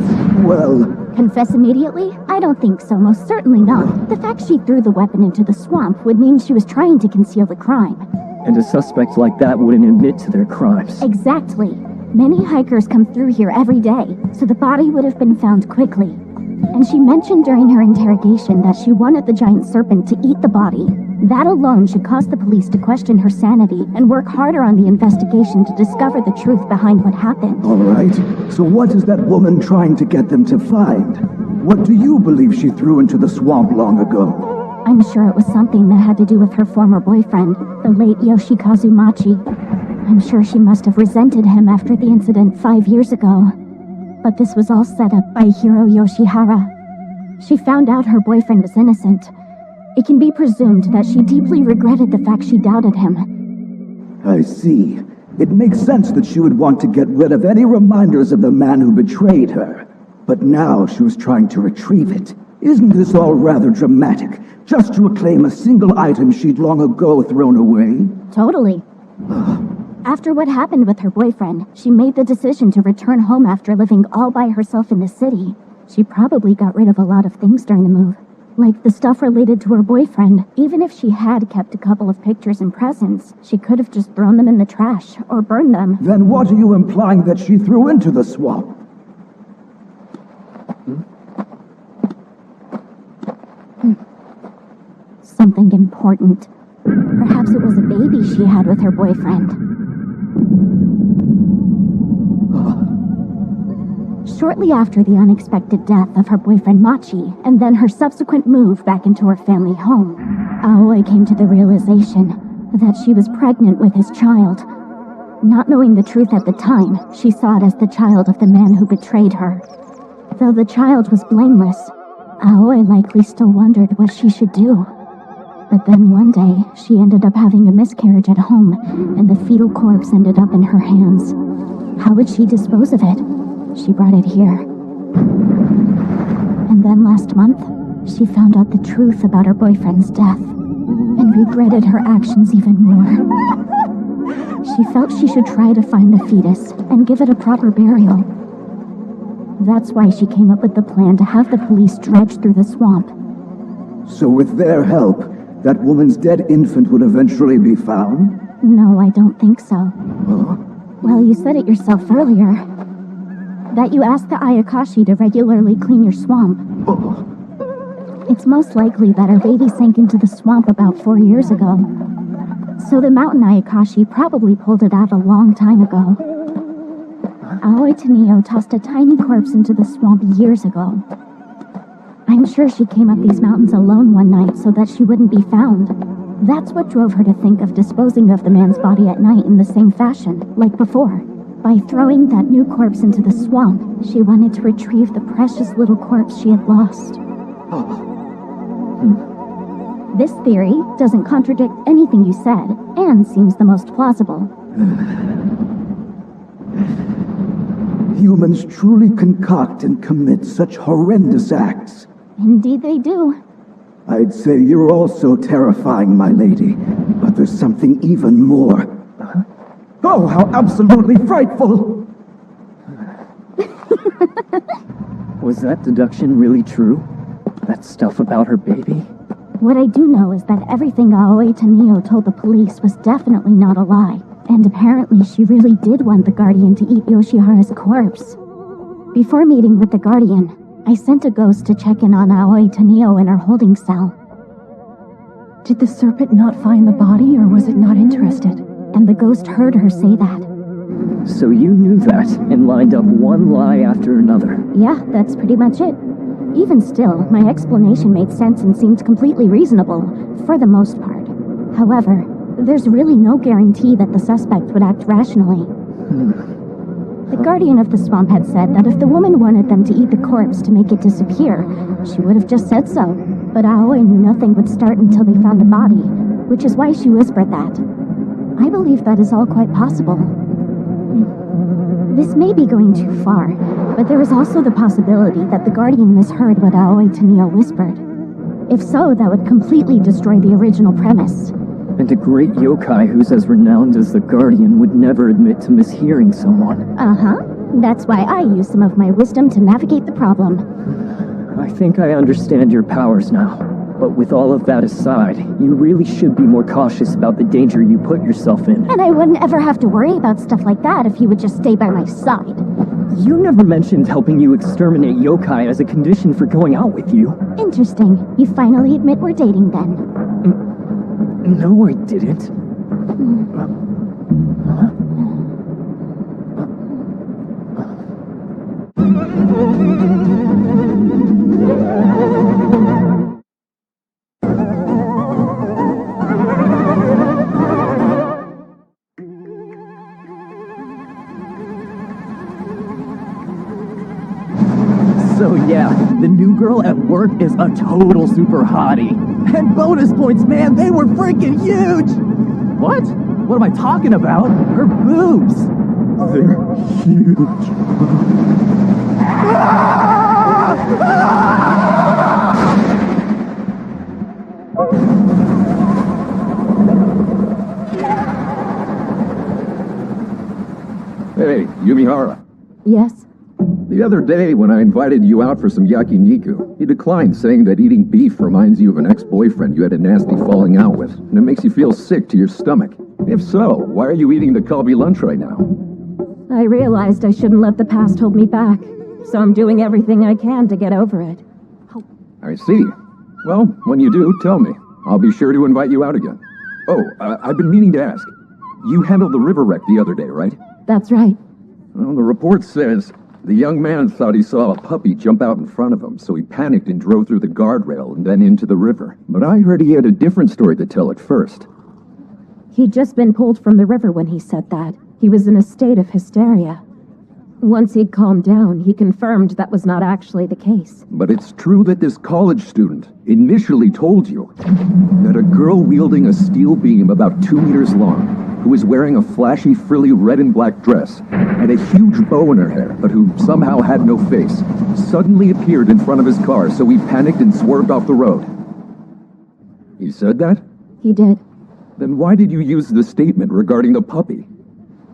Well... Confess immediately? I don't think so, most certainly not. The fact she threw the weapon into the swamp would mean she was trying to conceal the crime. And a suspect like that wouldn't admit to their crimes. Exactly. Many hikers come through here every day, so the body would have been found quickly. And she mentioned during her interrogation that she wanted the giant serpent to eat the body. That alone should cause the police to question her sanity and work harder on the investigation to discover the truth behind what happened. All right, so what is that woman trying to get them to find? What do you believe she threw into the swamp long ago? I'm sure it was something that had to do with her former boyfriend, the late Yoshikazu Machi. I'm sure she must have resented him after the incident 5 years ago. But this was all set up by Hiro Yoshihara. She found out her boyfriend was innocent. It can be presumed that she deeply regretted the fact she doubted him. I see. It makes sense that she would want to get rid of any reminders of the man who betrayed her. But now she was trying to retrieve it. Isn't this all rather dramatic? Just to reclaim a single item she'd long ago thrown away? Totally. After what happened with her boyfriend, she made the decision to return home after living all by herself in the city. She probably got rid of a lot of things during the move. Like the stuff related to her boyfriend. Even if she had kept a couple of pictures and presents, she could have just thrown them in the trash or burned them. Then what are you implying that she threw into the swamp? Something important. Perhaps it was a baby she had with her boyfriend. Shortly after the unexpected death of her boyfriend Machi, and then her subsequent move back into her family home, Aoi came to the realization that she was pregnant with his child. Not knowing the truth at the time, she saw it as the child of the man who betrayed her. Though the child was blameless, Aoi likely still wondered what she should do. But then one day, she ended up having a miscarriage at home, and the fetal corpse ended up in her hands. How would she dispose of it? She brought it here. And then last month, she found out the truth about her boyfriend's death, and regretted her actions even more. She felt she should try to find the fetus, and give it a proper burial. That's why she came up with the plan to have the police dredge through the swamp. So with their help, that woman's dead infant would eventually be found? No, I don't think so. Well, you said it yourself earlier. That you asked the Ayakashi to regularly clean your swamp. It's most likely that our baby sank into the swamp about 4 years ago. So the mountain Ayakashi probably pulled it out a long time ago. Aoi Tanio tossed a tiny corpse into the swamp years ago. I'm sure she came up these mountains alone one night so that she wouldn't be found. That's what drove her to think of disposing of the man's body at night in the same fashion, like before. By throwing that new corpse into the swamp, she wanted to retrieve the precious little corpse she had lost. This theory doesn't contradict anything you said, and seems the most plausible. Humans truly concoct and commit such horrendous acts. Indeed they do. I'd say you're also terrifying, my lady, but there's something even more. Oh, how absolutely frightful! Was that deduction really true? That stuff about her baby? What I do know is that everything Aoi Tanio told the police was definitely not a lie. And apparently she really did want the Guardian to eat Yoshihara's corpse. Before meeting with the Guardian, I sent a ghost to check in on Aoi Tanio in her holding cell. Did the serpent not find the body, or was it not interested? And the ghost heard her say that. So you knew that, and lined up one lie after another. Yeah, that's pretty much it. Even still, my explanation made sense and seemed completely reasonable, for the most part. However, there's really no guarantee that the suspect would act rationally. The Guardian of the Swamp had said that if the woman wanted them to eat the corpse to make it disappear, she would have just said so. But Aoi knew nothing would start until they found the body, which is why she whispered that. I believe that is all quite possible. This may be going too far, but there is also the possibility that the Guardian misheard what Aoi Tanio whispered. If so, that would completely destroy the original premise. And a great yokai who's as renowned as the Guardian would never admit to mishearing someone. Uh-huh. That's why I use some of my wisdom to navigate the problem. I think I understand your powers now. But with all of that aside, you really should be more cautious about the danger you put yourself in. And I wouldn't ever have to worry about stuff like that if you would just stay by my side. You never mentioned helping you exterminate yokai as a condition for going out with you. Interesting. You finally admit we're dating then. No, I didn't. So yeah, the new girl at work is a total super hottie. And bonus points, man, they were freaking huge! What? What am I talking about? Her boobs! They're huge. Hey, Yumihara. Yes? The other day, when I invited you out for some yakiniku, you declined, saying that eating beef reminds you of an ex-boyfriend you had a nasty falling out with, and it makes you feel sick to your stomach. If so, why are you eating the Kalbi lunch right now? I realized I shouldn't let the past hold me back, so I'm doing everything I can to get over it. I see. Well, when you do, tell me. I'll be sure to invite you out again. Oh, I've been meaning to ask. You handled the river wreck the other day, right? That's right. Well, the report says the young man thought he saw a puppy jump out in front of him, so he panicked and drove through the guardrail and then into the river. But I heard he had a different story to tell at first. He'd just been pulled from the river when he said that. He was in a state of hysteria. Once he'd calmed down, he confirmed that was not actually the case. But it's true that this college student initially told you that a girl wielding a steel beam about 2 meters long, who was wearing a flashy, frilly red and black dress, and a huge bow in her hair, but who somehow had no face, suddenly appeared in front of his car, so he panicked and swerved off the road. He said that? He did. Then why did you use the statement regarding the puppy?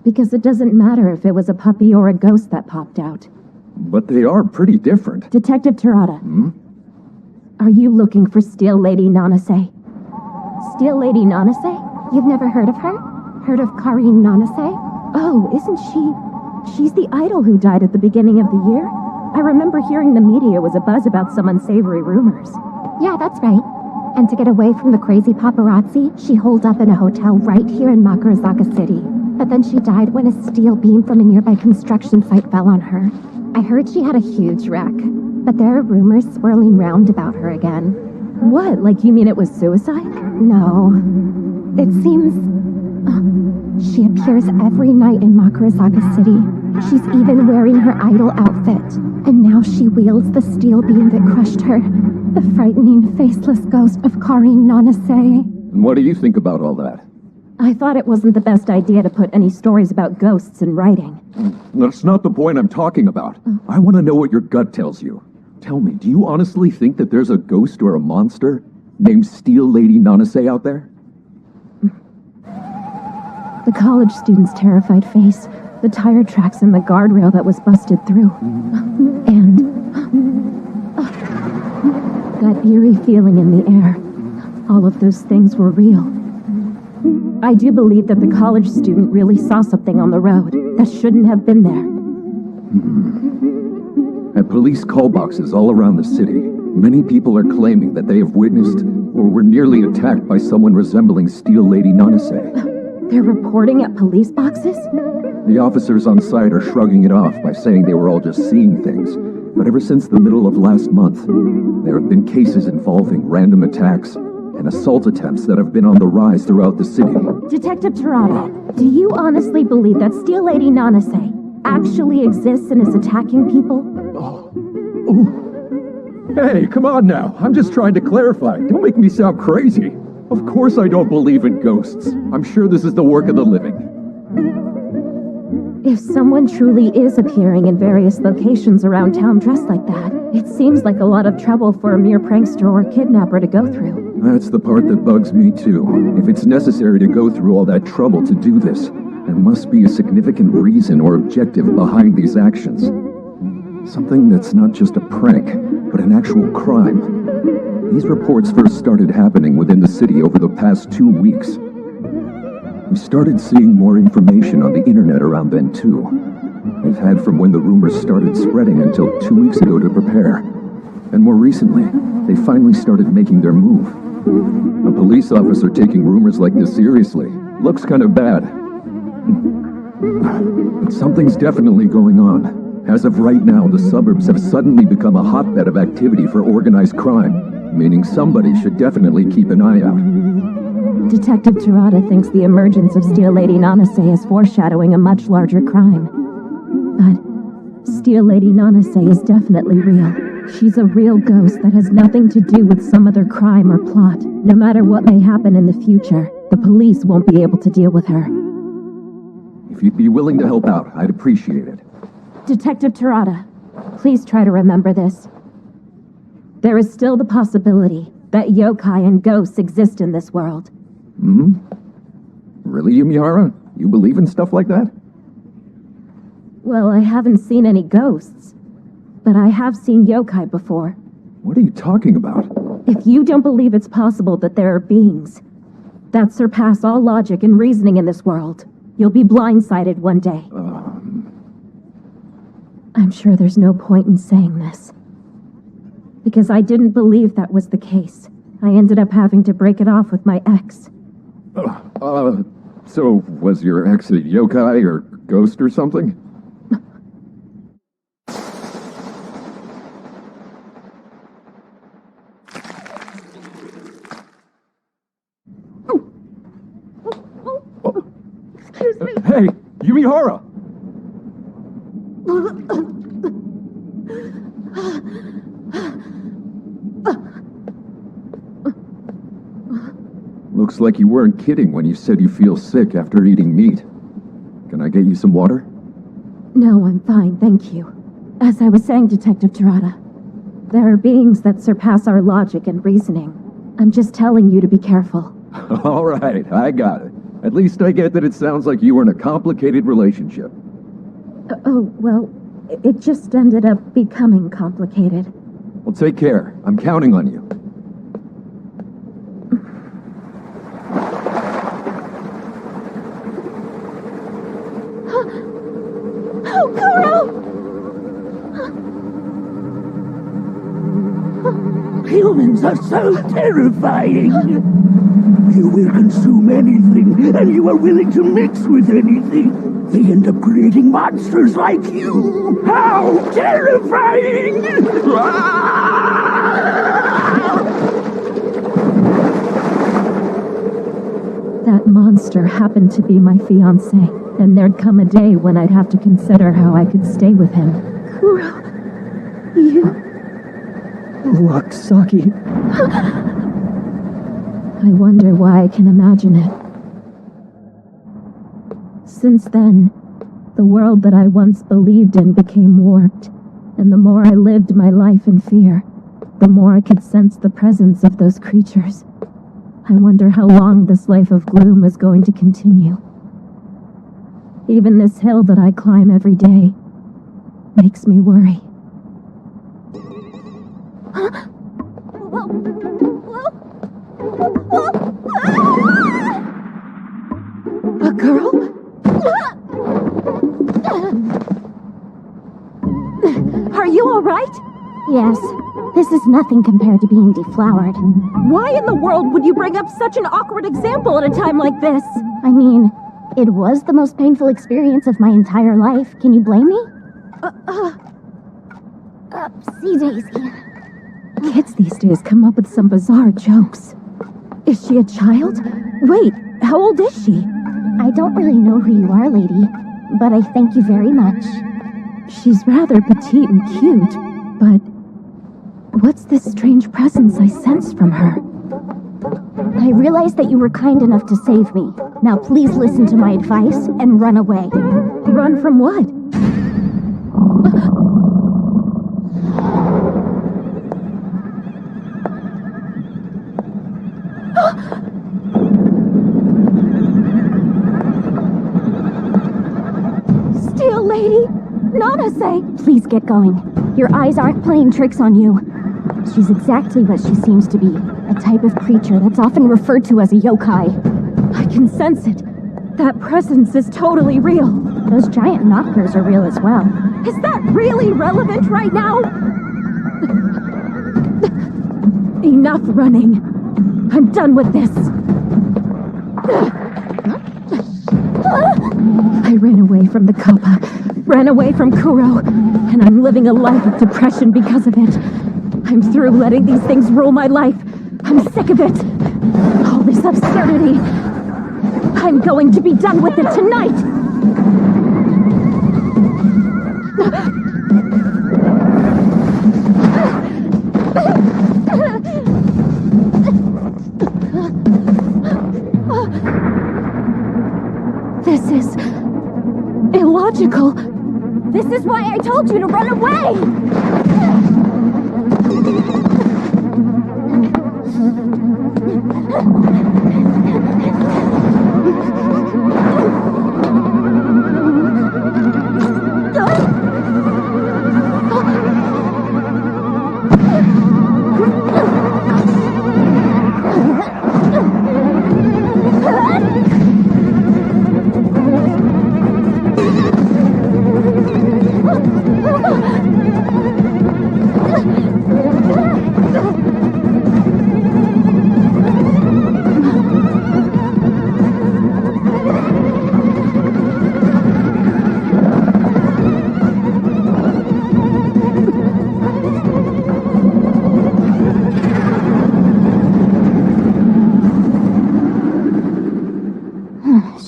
Because it doesn't matter if it was a puppy or a ghost that popped out. But they are pretty different. Detective Terada. Are you looking for Steel Lady Nanase? Steel Lady Nanase? You've never heard of her? Heard of Karine Nanase? Oh, isn't she? She's the idol who died at the beginning of the year. I remember hearing the media was abuzz about some unsavory rumors. Yeah, that's right. And to get away from the crazy paparazzi, she holed up in a hotel right here in Makurazaka City. But then she died when a steel beam from a nearby construction site fell on her. I heard she had a huge wreck, but there are rumors swirling round about her again. What? Like you mean it was suicide? No. It seems... she appears every night in Makurazaka City. She's even wearing her idol outfit. And now she wields the steel beam that crushed her. The frightening, faceless ghost of Karine Nanase. And what do you think about all that? I thought it wasn't the best idea to put any stories about ghosts in writing. That's not the point I'm talking about. I want to know what your gut tells you. Tell me, do you honestly think that there's a ghost or a monster named Steel Lady Nanase out there? The college student's terrified face, the tire tracks and the guardrail that was busted through. And that eerie feeling in the air. All of those things were real. I do believe that the college student really saw something on the road that shouldn't have been there. At police call boxes all around the city, many people are claiming that they have witnessed or were nearly attacked by someone resembling Steel Lady Nanase. They're reporting at police boxes? The officers on site are shrugging it off by saying they were all just seeing things. But ever since the middle of last month, there have been cases involving random attacks and assault attempts that have been on the rise throughout the city. Detective Terada, do you honestly believe that Steel Lady Nanase actually exists and is attacking people? Hey, come on now. I'm just trying to clarify. Don't make me sound crazy. Of course I don't believe in ghosts. I'm sure this is the work of the living. If someone truly is appearing in various locations around town dressed like that, it seems like a lot of trouble for a mere prankster or kidnapper to go through. That's the part that bugs me too. If it's necessary to go through all that trouble to do this, there must be a significant reason or objective behind these actions. Something that's not just a prank, but an actual crime. These reports first started happening within the city over the past 2 weeks. We started seeing more information on the internet around then too. We've had from when the rumors started spreading until 2 weeks ago to prepare. And more recently, they finally started making their move. A police officer taking rumors like this seriously looks kind of bad. But something's definitely going on. As of right now, the suburbs have suddenly become a hotbed of activity for organized crime, meaning somebody should definitely keep an eye out. Detective Terada thinks the emergence of Steel Lady Nanase is foreshadowing a much larger crime. But Steel Lady Nanase is definitely real. She's a real ghost that has nothing to do with some other crime or plot. No matter what may happen in the future, the police won't be able to deal with her. If you'd be willing to help out, I'd appreciate it. Detective Terada, please try to remember this. There is still the possibility that yokai and ghosts exist in this world. Really, Yumihara? You believe in stuff like that? Well, I haven't seen any ghosts, but I have seen yokai before. What are you talking about? If you don't believe it's possible that there are beings that surpass all logic and reasoning in this world, you'll be blindsided one day. I'm sure there's no point in saying this. Because I didn't believe that was the case. I ended up having to break it off with my ex. So was your ex a yokai or ghost or something? Excuse me. Hey, Yumihara! Looks like you weren't kidding when you said you feel sick after eating meat. Can I get you some water? No, I'm fine, thank you. As I was saying, Detective Terada, there are beings that surpass our logic and reasoning. I'm just telling you to be careful. All right, I got it. At least I get that it sounds like you were in a complicated relationship. Well, it just ended up becoming complicated. Well, take care. I'm counting on you. Oh, Kuro! Humans are so terrifying. You will consume anything, and you are willing to mix with anything. They end up creating monsters like you. How terrifying! That monster happened to be my fiancé, and there'd come a day when I'd have to consider how I could stay with him. Kuro, you... Roxaki. I wonder why I can imagine it. Since then, the world that I once believed in became warped, and the more I lived my life in fear, the more I could sense the presence of those creatures. I wonder how long this life of gloom is going to continue. Even this hill that I climb every day makes me worry. A girl? Are you all right? Yes, this is nothing compared to being deflowered. Why in the world would you bring up such an awkward example at a time like this? I mean, it was the most painful experience of my entire life. Can you blame me? See, Daisy. Kids these days come up with some bizarre jokes. Is she a child? Wait, how old is she? I don't really know who you are, lady, but I thank you very much. She's rather petite and cute, but what's this strange presence I sense from her? I realize that you were kind enough to save me. Now please listen to my advice and run away. Run from what? Steel Lady! Nanase! Please get going. Your eyes aren't playing tricks on you. She's exactly what she seems to be. A type of creature that's often referred to as a yokai. I can sense it. That presence is totally real. Those giant knockers are real as well. Is that really relevant right now? Enough running. I'm done with this. I ran away from the Kappa, ran away from Kuro, and I'm living a life of depression because of it. I'm through letting these things rule my life. I'm sick of it. All this absurdity. I'm going to be done with it tonight! This is illogical. This is why I told you to run away!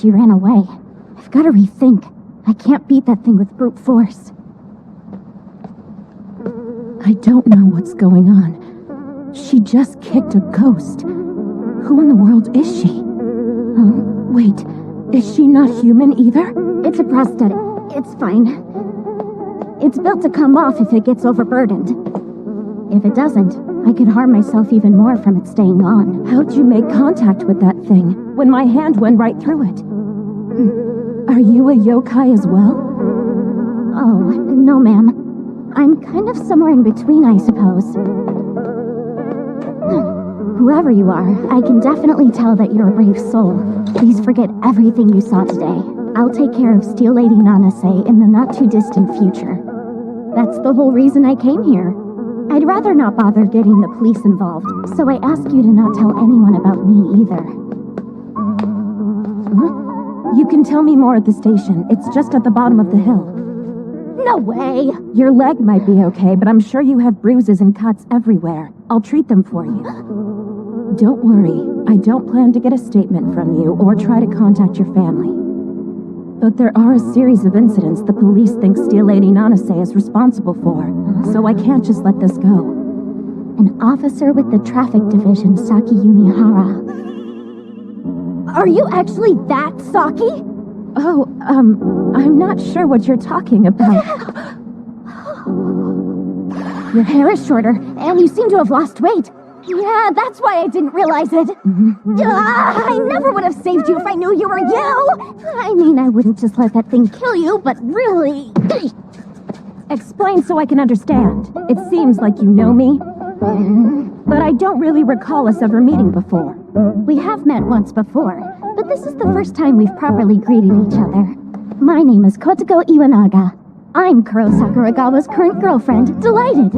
She ran away. I've got to rethink. I can't beat that thing with brute force. I don't know what's going on. She just kicked a ghost. Who in the world is she? Wait, is she not human either? It's a prosthetic. It's fine. It's built to come off if it gets overburdened. If it doesn't, I could harm myself even more from it staying on. How'd you make contact with that thing when my hand went right through it? Are you a yokai as well? Oh, no, ma'am. I'm kind of somewhere in between, I suppose. Whoever you are, I can definitely tell that you're a brave soul. Please forget everything you saw today. I'll take care of Steel Lady Nanase in the not-too-distant future. That's the whole reason I came here. I'd rather not bother getting the police involved, so I ask you to not tell anyone about me either. You can tell me more at the station. It's just at the bottom of the hill. No way! Your leg might be okay, but I'm sure you have bruises and cuts everywhere. I'll treat them for you. Don't worry, I don't plan to get a statement from you or try to contact your family. But there are a series of incidents the police think Steel Lady Nanase is responsible for, so I can't just let this go. An officer with the traffic division, Saki Yumihara. Are you actually that Saki? Oh, I'm not sure what you're talking about. Your hair is shorter, and you seem to have lost weight. Yeah, that's why I didn't realize it. I never would have saved you if I knew you were you! I mean, I wouldn't just let that thing kill you, but really... Explain so I can understand. It seems like you know me, but I don't really recall us ever meeting before. We have met once before, but this is the first time we've properly greeted each other. My name is Kotoko Iwanaga. I'm Kuro Sakuragawa's current girlfriend. Delighted!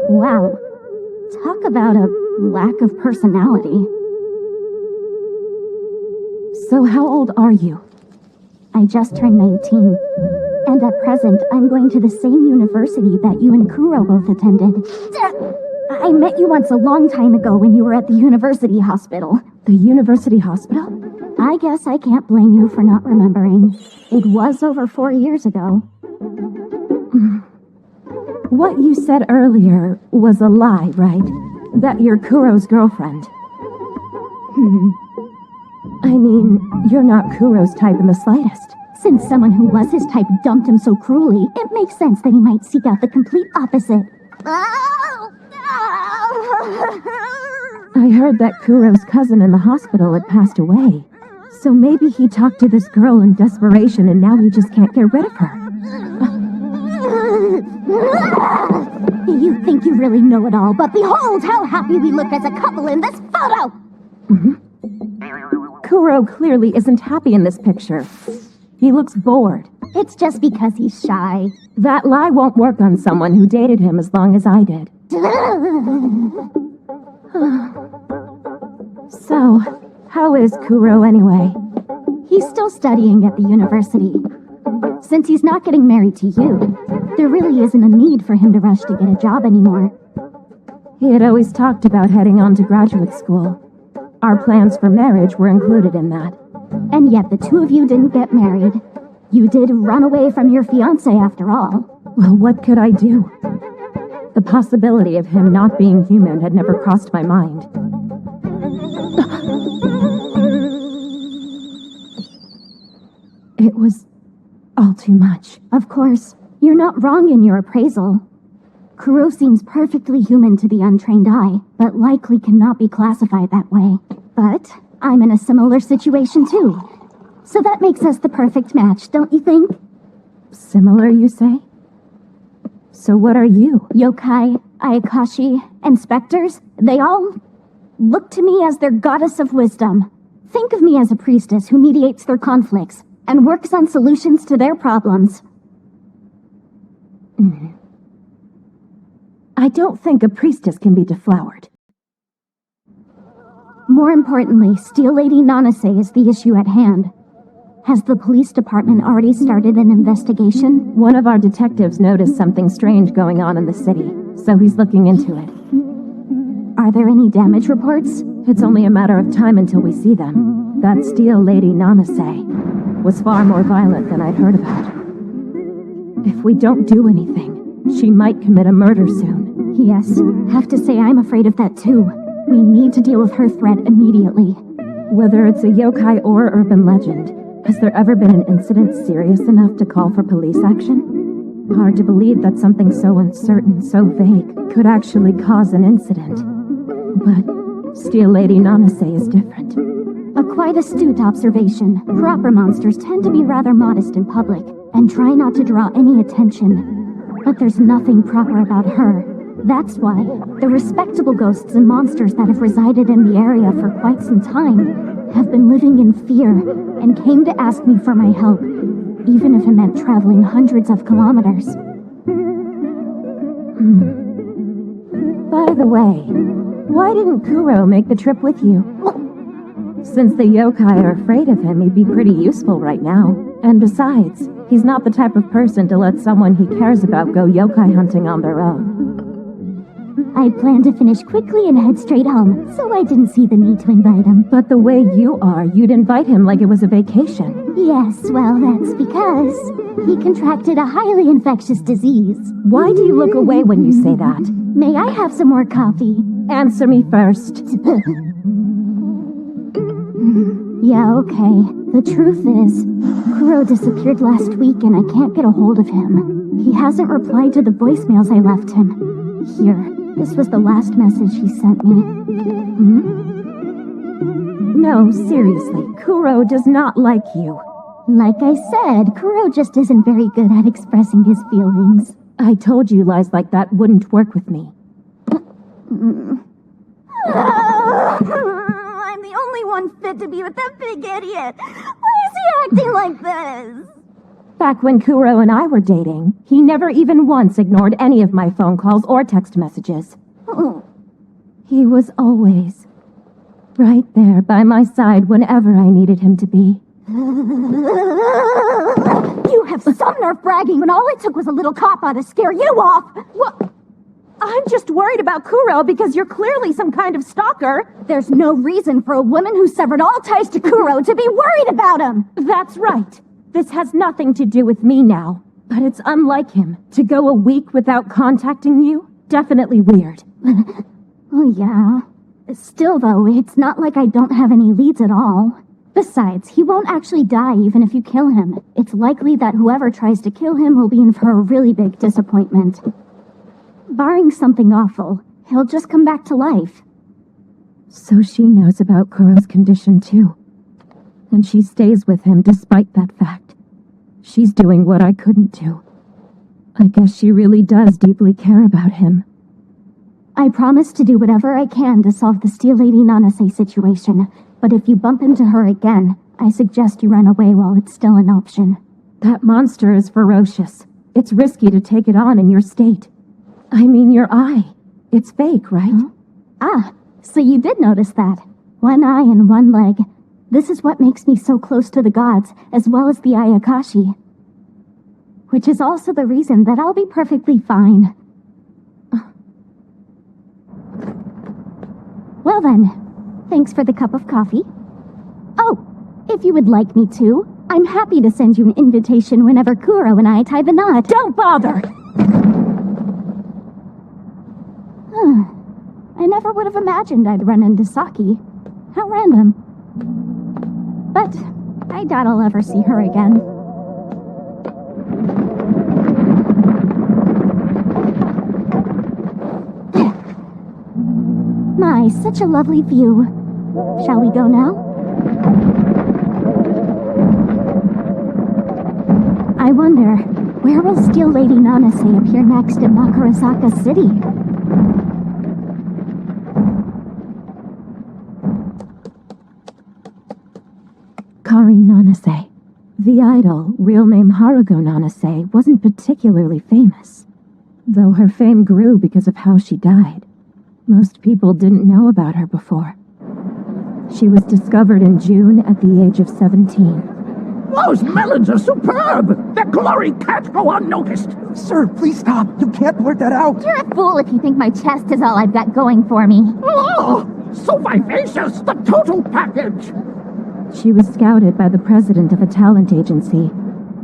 Wow. Talk about a lack of personality. So how old are you? I just turned 19. And at present, I'm going to the same university that you and Kuro both attended. I met you once a long time ago when you were at the university hospital. The university hospital? I guess I can't blame you for not remembering. It was over 4 years ago. What you said earlier was a lie, right? That you're Kuro's girlfriend. I mean, you're not Kuro's type in the slightest. Since someone who was his type dumped him so cruelly, it makes sense that he might seek out the complete opposite. I heard that Kuro's cousin in the hospital had passed away. So maybe he talked to this girl in desperation and now he just can't get rid of her. You think you really know it all, but behold how happy we look as a couple in this photo! Kuro clearly isn't happy in this picture. He looks bored. It's just because he's shy. That lie won't work on someone who dated him as long as I did. So, how is Kuro anyway? He's still studying at the university. Since he's not getting married to you, there really isn't a need for him to rush to get a job anymore. He had always talked about heading on to graduate school. Our plans for marriage were included in that. And yet the two of you didn't get married. You did run away from your fiancé after all. Well, what could I do? The possibility of him not being human had never crossed my mind. It was all too much. Of course, you're not wrong in your appraisal. Kuro seems perfectly human to the untrained eye, but likely cannot be classified that way. But I'm in a similar situation too. So that makes us the perfect match, don't you think? Similar, you say? So what are you? Yokai, Ayakashi, and specters, they all look to me as their goddess of wisdom. Think of me as a priestess who mediates their conflicts and works on solutions to their problems. I don't think a priestess can be deflowered. More importantly, Steel Lady Nanase is the issue at hand. Has the police department already started an investigation? One of our detectives noticed something strange going on in the city, so he's looking into it. Are there any damage reports? It's only a matter of time until we see them. That Steel Lady Nanase was far more violent than I'd heard about. If we don't do anything, she might commit a murder soon. Yes, have to say I'm afraid of that too. We need to deal with her threat immediately. Whether it's a yokai or urban legend, has there ever been an incident serious enough to call for police action? Hard to believe that something so uncertain, so vague, could actually cause an incident. But Steel Lady Nanase is different. A quite astute observation. Proper monsters tend to be rather modest in public and try not to draw any attention. But there's nothing proper about her. That's why the respectable ghosts and monsters that have resided in the area for quite some time have been living in fear and came to ask me for my help, even if it meant traveling hundreds of kilometers. By the way, why didn't Kuro make the trip with you? Since the yokai are afraid of him, he'd be pretty useful right now. And besides, he's not the type of person to let someone he cares about go yokai hunting on their own. I planned to finish quickly and head straight home, so I didn't see the need to invite him. But the way you are, you'd invite him like it was a vacation. Yes, well, that's because he contracted a highly infectious disease. Why do you look away when you say that? May I have some more coffee? Answer me first. Yeah, okay. The truth is, Kuro disappeared last week and I can't get a hold of him. He hasn't replied to the voicemails I left him. Here, this was the last message he sent me. No, seriously, Kuro does not like you. Like I said, Kuro just isn't very good at expressing his feelings. I told you lies like that wouldn't work with me. I'm the only one fit to be with that big idiot. Why is he acting like this? Back when Kuro and I were dating, he never even once ignored any of my phone calls or text messages. He was always right there by my side whenever I needed him to be. You have some nerve bragging when all it took was a little cop-out to scare you off. What? I'm just worried about Kuro because you're clearly some kind of stalker. There's no reason for a woman who severed all ties to Kuro to be worried about him. That's right. This has nothing to do with me now. But it's unlike him. To go a week without contacting you? Definitely weird. Oh, yeah. Still, though, it's not like I don't have any leads at all. Besides, he won't actually die even if you kill him. It's likely that whoever tries to kill him will be in for a really big disappointment. Barring something awful, he'll just come back to life. So she knows about Kuro's condition too. And she stays with him despite that fact. She's doing what I couldn't do. I guess she really does deeply care about him. I promise to do whatever I can to solve the Steel Lady Nanase situation, but if you bump into her again, I suggest you run away while it's still an option. That monster is ferocious. It's risky to take it on in your state. I mean, your eye. It's fake, right? Huh? Ah, so you did notice that. One eye and one leg. This is what makes me so close to the gods, as well as the Ayakashi. Which is also the reason that I'll be perfectly fine. Well then, thanks for the cup of coffee. Oh, if you would like me to, I'm happy to send you an invitation whenever Kuro and I tie the knot. Don't bother! I never would have imagined I'd run into Saki. How random. But I doubt I'll ever see her again. My, such a lovely view. Shall we go now? I wonder, where will Steel Lady Nanase appear next in Makurazaka City? Kari Nanase. The idol, real name Harugo Nanase, wasn't particularly famous. Though her fame grew because of how she died. Most people didn't know about her before. She was discovered in June at the age of 17. Those melons are superb! Their glory can't go unnoticed! Sir, please stop. You can't blurt that out. You're a fool if you think my chest is all I've got going for me. Oh, so vivacious! The total package! She was scouted by the president of a talent agency.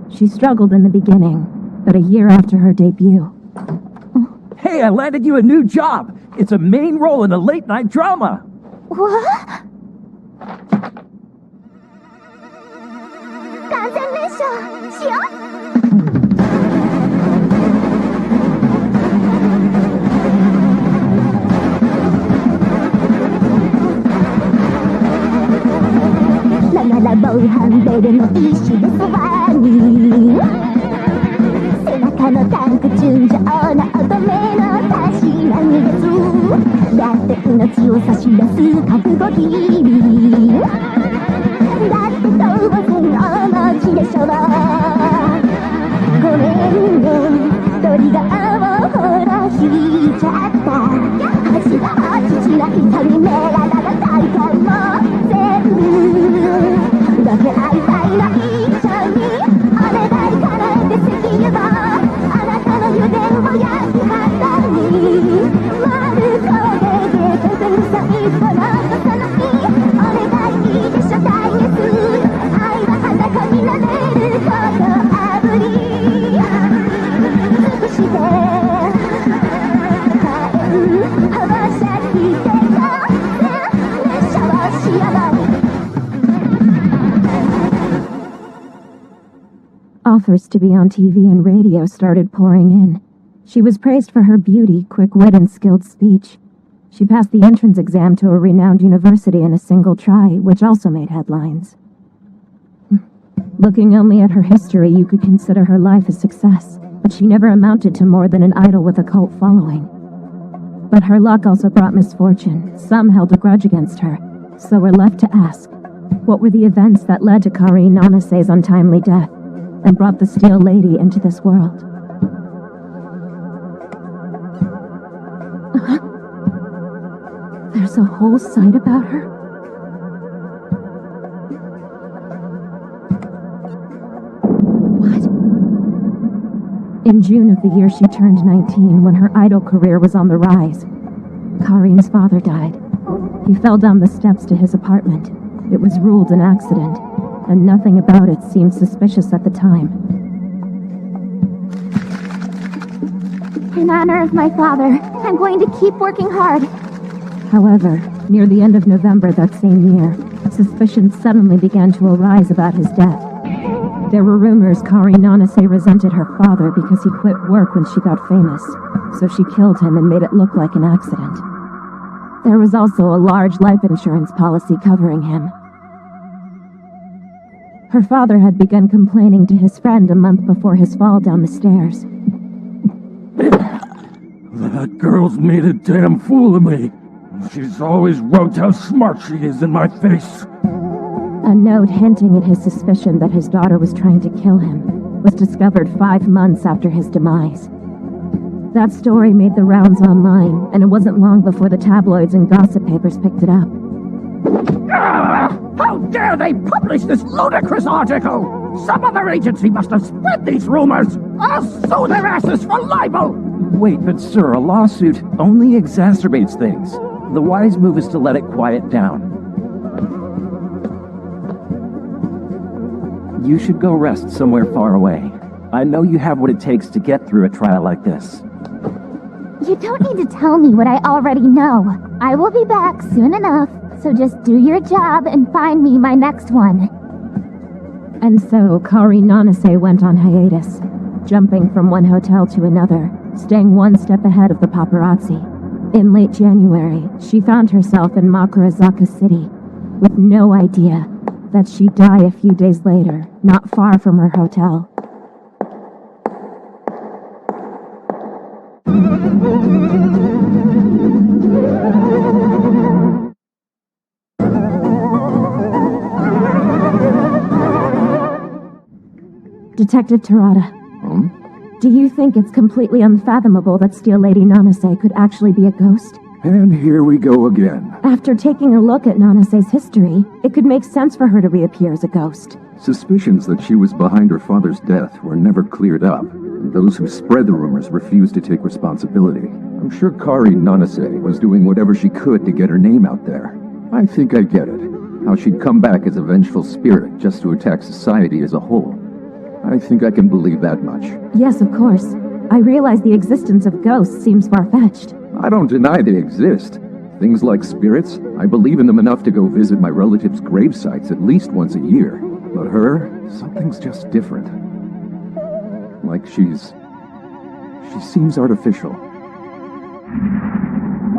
She struggled in the beginning, but a year after her debut. Hey, I landed you a new job! It's a main role in a late-night drama! What? 完全燃焼しよう ながら防犯ベルの意志でそばに背中のタンク純情な乙女のたしなみですだって命を差し出す覚悟日々だって当然の気でしょごめんねトリガーをほら引いちゃった父の痛みメララが大会も全部だけ会いたいな一緒にお願い叶えて石油をあなたの油田を焼き畑に丸焦げで全然最後の重なりお願いいいでしょ大熱愛は裸になれることあぶり尽くして羽ばしゃぎてた熱射をしやがる Offers to be on TV and radio started pouring in. She was praised for her beauty, quick wit, and skilled speech. She passed the entrance exam to a renowned university in a single try, which also made headlines. Looking only at her history, you could consider her life a success, but she never amounted to more than an idol with a cult following. But her luck also brought misfortune. Some held a grudge against her, so we're left to ask, what were the events that led to Kari Nanase's untimely death, and brought the Steel Lady into this world? There's a whole site about her? What? In June of the year she turned 19, when her idol career was on the rise, Karin's father died. He fell down the steps to his apartment. It was ruled an accident, and nothing about it seemed suspicious at the time. In honor of my father, I'm going to keep working hard. However, near the end of November that same year, suspicions suddenly began to arise about his death. There were rumors Kari Nanase resented her father because he quit work when she got famous, so she killed him and made it look like an accident. There was also a large life insurance policy covering him. Her father had begun complaining to his friend a month before his fall down the stairs. That girl's made a damn fool of me. She's always wrote how smart she is in my face. A note hinting at his suspicion that his daughter was trying to kill him was discovered 5 months after his demise. That story made the rounds online, and it wasn't long before the tabloids and gossip papers picked it up. How dare they publish this ludicrous article? Some other agency must have spread these rumors. I'll sue their asses for libel. Wait, but sir, a lawsuit only exacerbates things. The wise move is to let it quiet down. You should go rest somewhere far away. I know you have what it takes to get through a trial like this. You don't need to tell me what I already know. I will be back soon enough, so just do your job and find me my next one. And so Kari Nanase went on hiatus, jumping from one hotel to another, staying one step ahead of the paparazzi. In late January, she found herself in Makurazaka City, with no idea that she'd die a few days later, not far from her hotel. Detective Terada. Do you think it's completely unfathomable that Steel Lady Nanase could actually be a ghost? And here we go again. After taking a look at Nanase's history, it could make sense for her to reappear as a ghost. Suspicions that she was behind her father's death were never cleared up, and those who spread the rumors refused to take responsibility. I'm sure Kari Nanase was doing whatever she could to get her name out there. I think I get it. How she'd come back as a vengeful spirit just to attack society as a whole. I think I can believe that much. Yes, of course. I realize the existence of ghosts seems far-fetched. I don't deny they exist. Things like spirits, I believe in them enough to go visit my relatives' grave sites at least once a year. But her, something's just different. Like she seems artificial.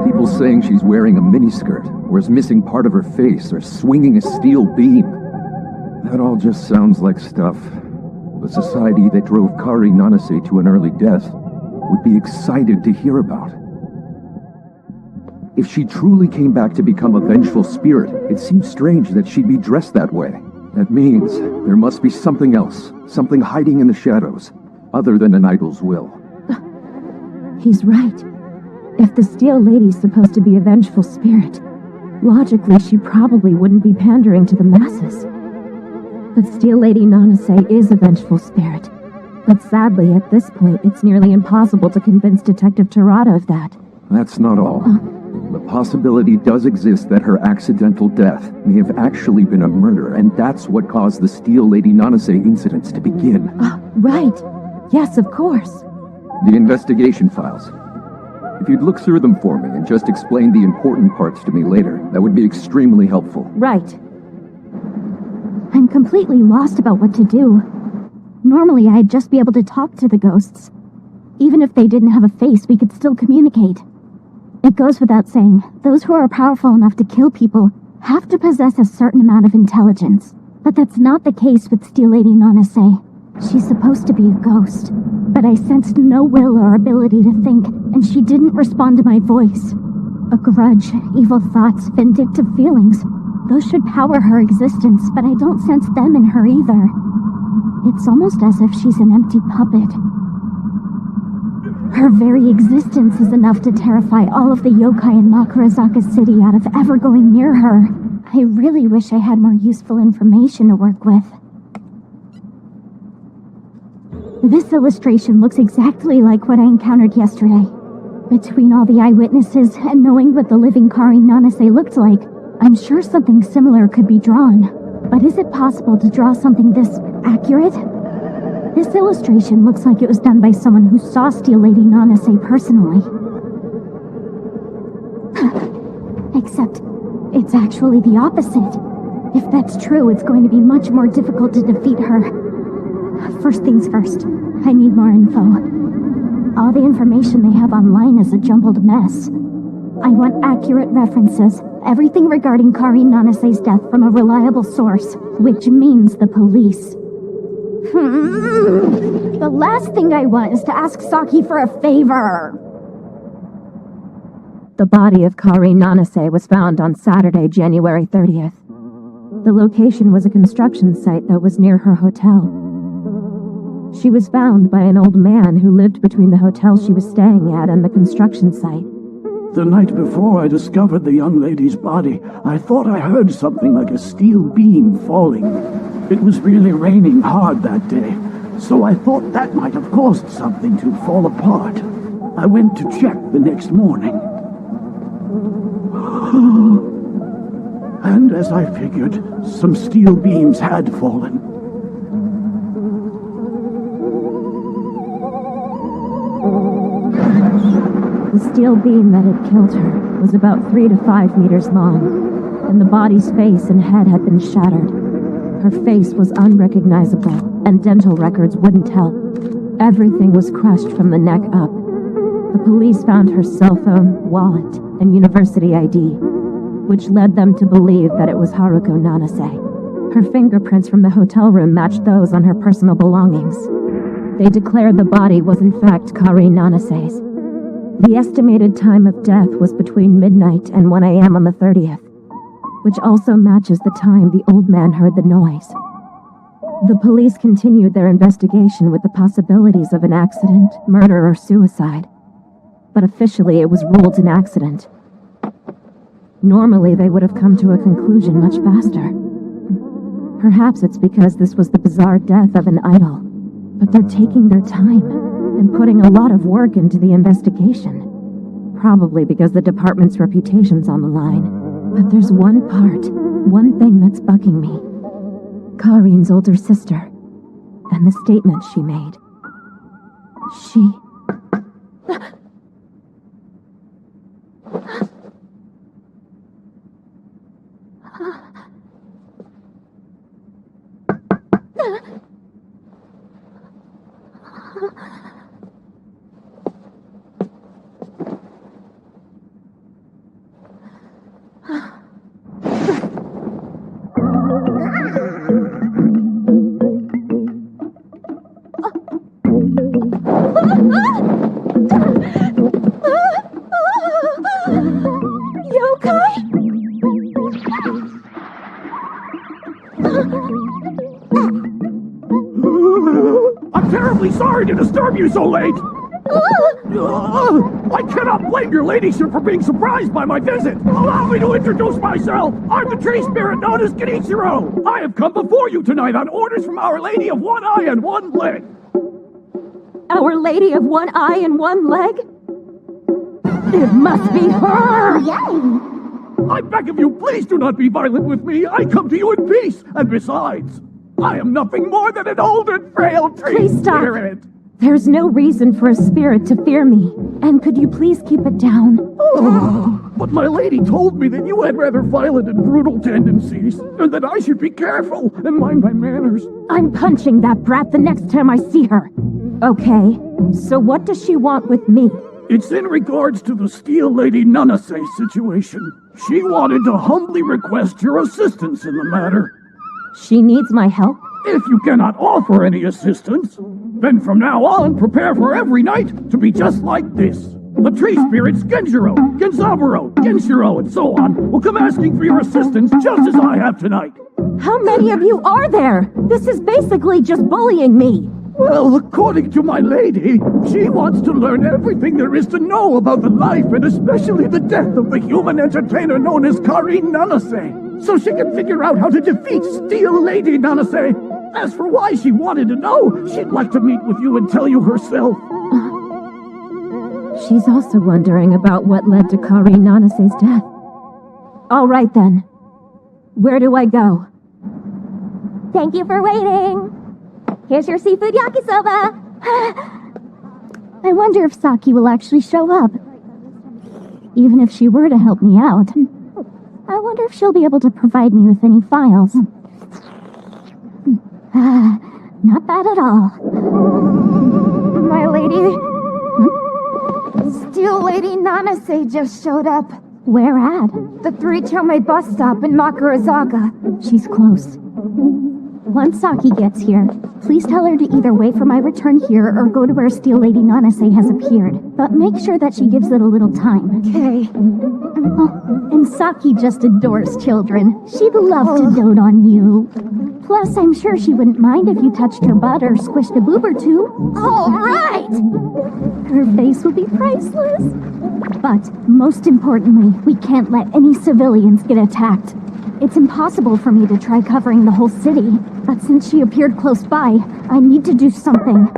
People saying she's wearing a miniskirt, or is missing part of her face, or swinging a steel beam. That all just sounds like stuff the society that drove Kari Nanase to an early death would be excited to hear about. If she truly came back to become a vengeful spirit, it seems strange that she'd be dressed that way. That means there must be something else, something hiding in the shadows, other than an idol's will. He's right. If the Steel Lady's supposed to be a vengeful spirit, logically she probably wouldn't be pandering to the masses. But Steel Lady Nanase is a vengeful spirit. But sadly, at this point, it's nearly impossible to convince Detective Terada of that. That's not all. The possibility does exist that her accidental death may have actually been a murder, and that's what caused the Steel Lady Nanase incidents to begin. Right. Yes, of course. The investigation files. If you'd look through them for me and just explain the important parts to me later, that would be extremely helpful. Right. I'm completely lost about what to do. Normally, I'd just be able to talk to the ghosts. Even if they didn't have a face, we could still communicate. It goes without saying, those who are powerful enough to kill people have to possess a certain amount of intelligence. But that's not the case with Steel Lady Nanase. She's supposed to be a ghost, but I sensed no will or ability to think, and she didn't respond to my voice. A grudge, evil thoughts, vindictive feelings. Those should power her existence, but I don't sense them in her either. It's almost as if she's an empty puppet. Her very existence is enough to terrify all of the yokai in Makurazaka City out of ever going near her. I really wish I had more useful information to work with. This illustration looks exactly like what I encountered yesterday. Between all the eyewitnesses and knowing what the living Kari Nanase looked like, I'm sure something similar could be drawn. But is it possible to draw something this accurate? This illustration looks like it was done by someone who saw Steel Lady Nanase personally. Except, it's actually the opposite. If that's true, it's going to be much more difficult to defeat her. First things first, I need more info. All the information they have online is a jumbled mess. I want accurate references, everything regarding Kari Nanase's death from a reliable source, which means the police. The last thing I want is to ask Saki for a favor. The body of Kari Nanase was found on Saturday, January 30th. The location was a construction site that was near her hotel. She was found by an old man who lived between the hotel she was staying at and the construction site. The night before I discovered the young lady's body, I thought I heard something like a steel beam falling. It was really raining hard that day, so I thought that might have caused something to fall apart. I went to check the next morning. And as I figured, some steel beams had fallen. The steel beam that had killed her was about 3 to 5 meters long, and the body's face and head had been shattered. Her face was unrecognizable, and dental records wouldn't help. Everything was crushed from the neck up. The police found her cell phone, wallet, and university ID, which led them to believe that it was Haruko Nanase. Her fingerprints from the hotel room matched those on her personal belongings. They declared the body was in fact Kari Nanase's. The estimated time of death was between midnight and 1 a.m. on the 30th, which also matches the time the old man heard the noise. The police continued their investigation with the possibilities of an accident, murder, or suicide, but officially it was ruled an accident. Normally they would have come to a conclusion much faster. Perhaps it's because this was the bizarre death of an idol, but they're taking their time and putting a lot of work into the investigation. Probably because the department's reputation's on the line. But there's one thing that's bugging me. Karin's older sister, and the statement she made. She... I'm terribly sorry to disturb you so late! I cannot blame your ladyship for being surprised by my visit! Allow me to introduce myself! I'm the tree spirit known as Genichiro! I have come before you tonight on orders from Our Lady of One Eye and One Leg! Our Lady of One Eye and One Leg? It must be her! Yay! I beg of you, please do not be violent with me! I come to you in peace! And besides, I am nothing more than an old and frail tree Please stop. spirit! There's no reason for a spirit to fear me. And could you please keep it down? Oh, but my lady told me that you had rather violent and brutal tendencies, and that I should be careful and mind my manners. I'm punching that brat the next time I see her. Okay, so what does she want with me? It's in regards to the Steel Lady Nanase situation. She wanted to humbly request your assistance in the matter. She needs my help? If you cannot offer any assistance, then from now on prepare for every night to be just like this. The tree spirits Genjiro, Genzaburo, Genshiro, and so on will come asking for your assistance just as I have tonight. How many of you are there? This is basically just bullying me. Well, according to my lady, she wants to learn everything there is to know about the life and especially the death of the human entertainer known as Kari Nanase, so she can figure out how to defeat Steel Lady Nanase. As for why she wanted to know, she'd like to meet with you and tell you herself. She's also wondering about what led to Kari Nanase's death. All right then. Where do I go? Thank you for waiting. Here's your seafood yakisoba. I wonder if Saki will actually show up. Even if she were to help me out, I wonder if she'll be able to provide me with any files. Not bad at all. My lady. Steel Lady Nanase just showed up. Where at? The 3 Chome bus stop in Makurazaka. She's close. Once Saki gets here, please tell her to either wait for my return here or go to where Steel Lady Nanase has appeared. But make sure that she gives it a little time. Okay. Oh, and Saki just adores children. She'd love to dote on you. Plus, I'm sure she wouldn't mind if you touched her butt or squished a boob or two. All right! Her face will be priceless. But, most importantly, we can't let any civilians get attacked. It's impossible for me to try covering the whole city, but since she appeared close by, I need to do something.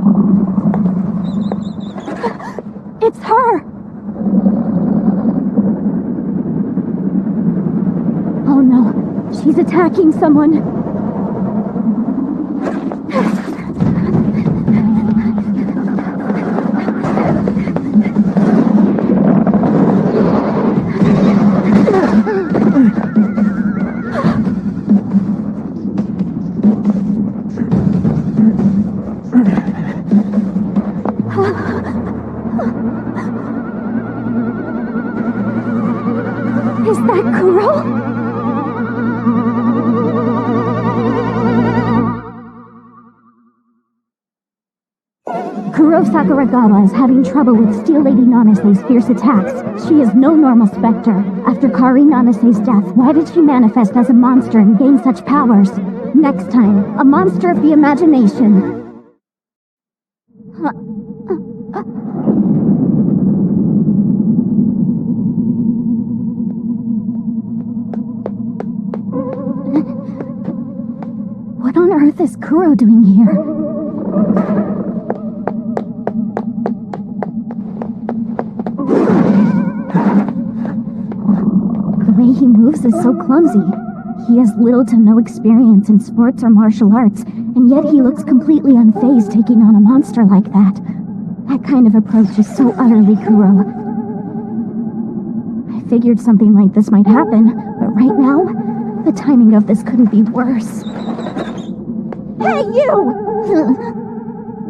It's her! Oh no, she's attacking someone. Is that Kuro? Kuro Sakuragawa is having trouble with Steel Lady Nanase's fierce attacks. She is no normal specter. After Kari Nanase's death, why did she manifest as a monster and gain such powers? Next time, a monster of the imagination. What on earth is Kuro doing here? The way he moves is so clumsy. He has little to no experience in sports or martial arts, and yet he looks completely unfazed taking on a monster like that. That kind of approach is so utterly Kuro. I figured something like this might happen, but right now, the timing of this couldn't be worse. Hey, you!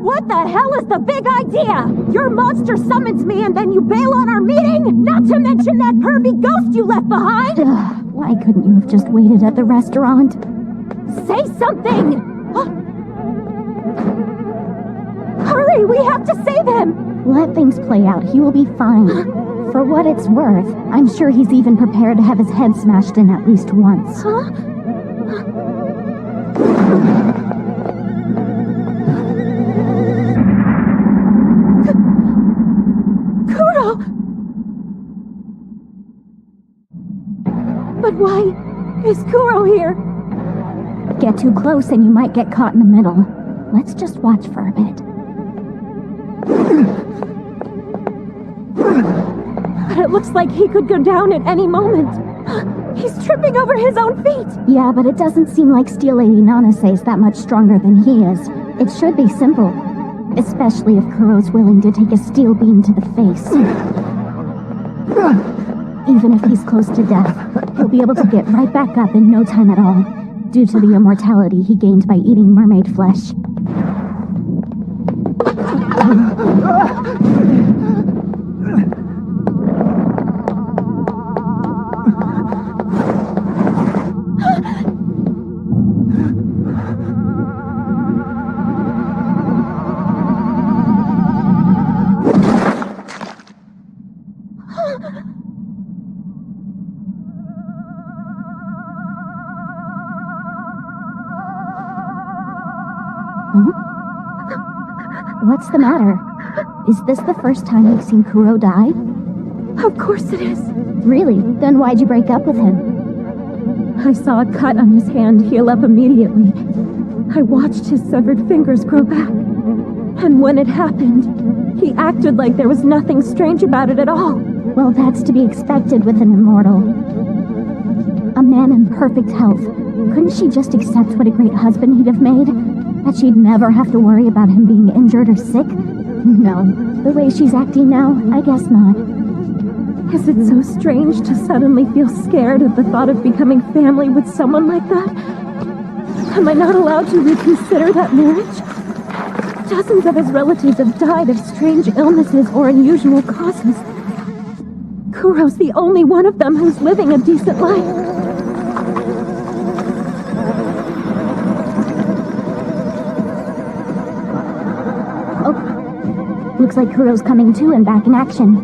What the hell is the big idea? Your monster summons me and then you bail on our meeting? Not to mention that pervy ghost you left behind? Why couldn't you have just waited at the restaurant? Say something! Hurry, we have to save him! Let things play out. He will be fine. For what it's worth, I'm sure he's even prepared to have his head smashed in at least once. Huh? Kuro! But why is Kuro here? Get too close and you might get caught in the middle. Let's just watch for a bit. But it looks like he could go down at any moment. He's tripping over his own feet. Yeah, but it doesn't seem like Steel Lady Nanase is that much stronger than he is. It should be simple. Especially if Kuro's willing to take a steel beam to the face. Even if he's close to death, he'll be able to get right back up in no time at all, due to the immortality he gained by eating mermaid flesh. What's the matter? Is this the first time you've seen Kuro die? Of course it is. Really? Then why'd you break up with him? I saw a cut on his hand heal up immediately. I watched his severed fingers grow back. And when it happened, he acted like there was nothing strange about it at all. Well, that's to be expected with an immortal. A man in perfect health. Couldn't she just accept what a great husband he'd have made? That she'd never have to worry about him being injured or sick? No. The way she's acting now, I guess not. Is it so strange to suddenly feel scared at the thought of becoming family with someone like that? Am I not allowed to reconsider that marriage? Dozens of his relatives have died of strange illnesses or unusual causes. Kuro's the only one of them who's living a decent life. Looks like Kuro's coming to and back in action.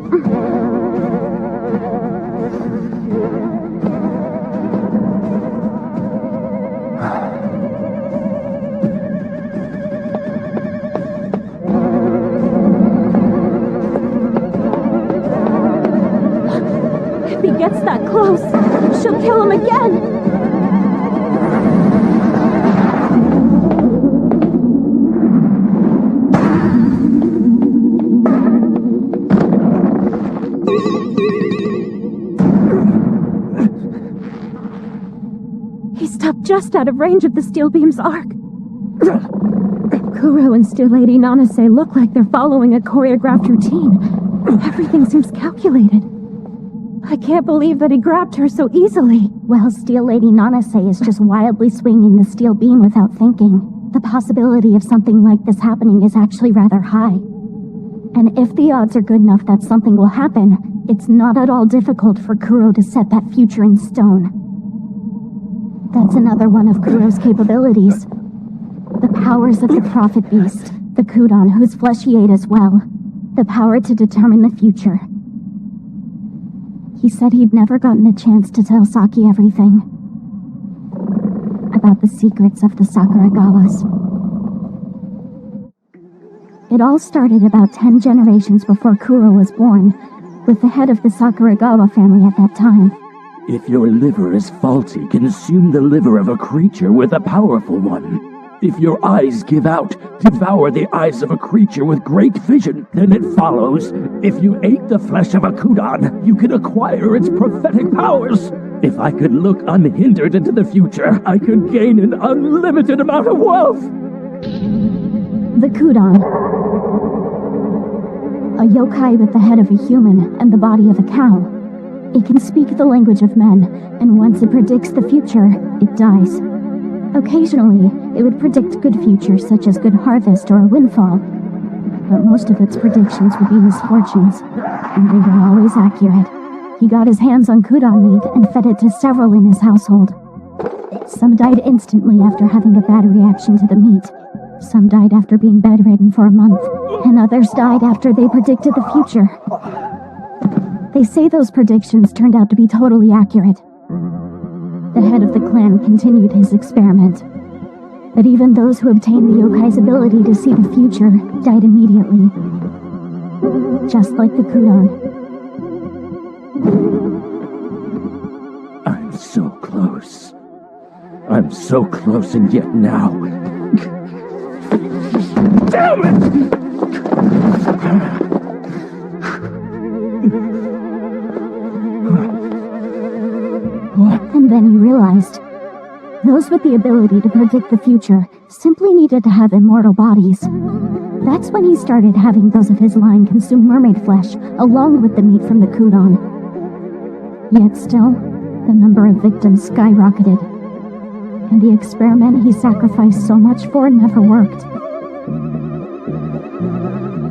If he gets that close, she'll kill him again! He stopped just out of range of the steel beam's arc. Kuro and Steel Lady Nanase look like they're following a choreographed routine. Everything seems calculated. I can't believe that he grabbed her so easily. Well, Steel Lady Nanase is just wildly swinging the steel beam without thinking. The possibility of something like this happening is actually rather high. And if the odds are good enough that something will happen, it's not at all difficult for Kuro to set that future in stone. That's another one of Kuro's capabilities. The powers of the Prophet Beast, the Kudon, whose flesh he ate as well. The power to determine the future. He said he'd never gotten the chance to tell Saki everything. About the secrets of the Sakuragawas. It all started about 10 generations before Kuro was born, with the head of the Sakuragawa family at that time. If your liver is faulty, consume the liver of a creature with a powerful one. If your eyes give out, devour the eyes of a creature with great vision. Then it follows, if you ate the flesh of a Kudon, you can acquire its prophetic powers. If I could look unhindered into the future, I could gain an unlimited amount of wealth. The Kudon. A yokai with the head of a human and the body of a cow. It can speak the language of men, and once it predicts the future, it dies. Occasionally, it would predict good futures such as good harvest or a windfall, but most of its predictions would be misfortunes, and they were always accurate. He got his hands on Kudon meat and fed it to several in his household. Some died instantly after having a bad reaction to the meat. Some died after being bedridden for a month, and others died after they predicted the future. They say those predictions turned out to be totally accurate. The head of the clan continued his experiment. But even those who obtained the yokai's ability to see the future died immediately. Just like the Kudon. I'm so close. I'm so close, and yet now... Damn it! And then he realized, those with the ability to predict the future simply needed to have immortal bodies. That's when he started having those of his line consume mermaid flesh, along with the meat from the Kudon. Yet still, the number of victims skyrocketed, and the experiment he sacrificed so much for never worked.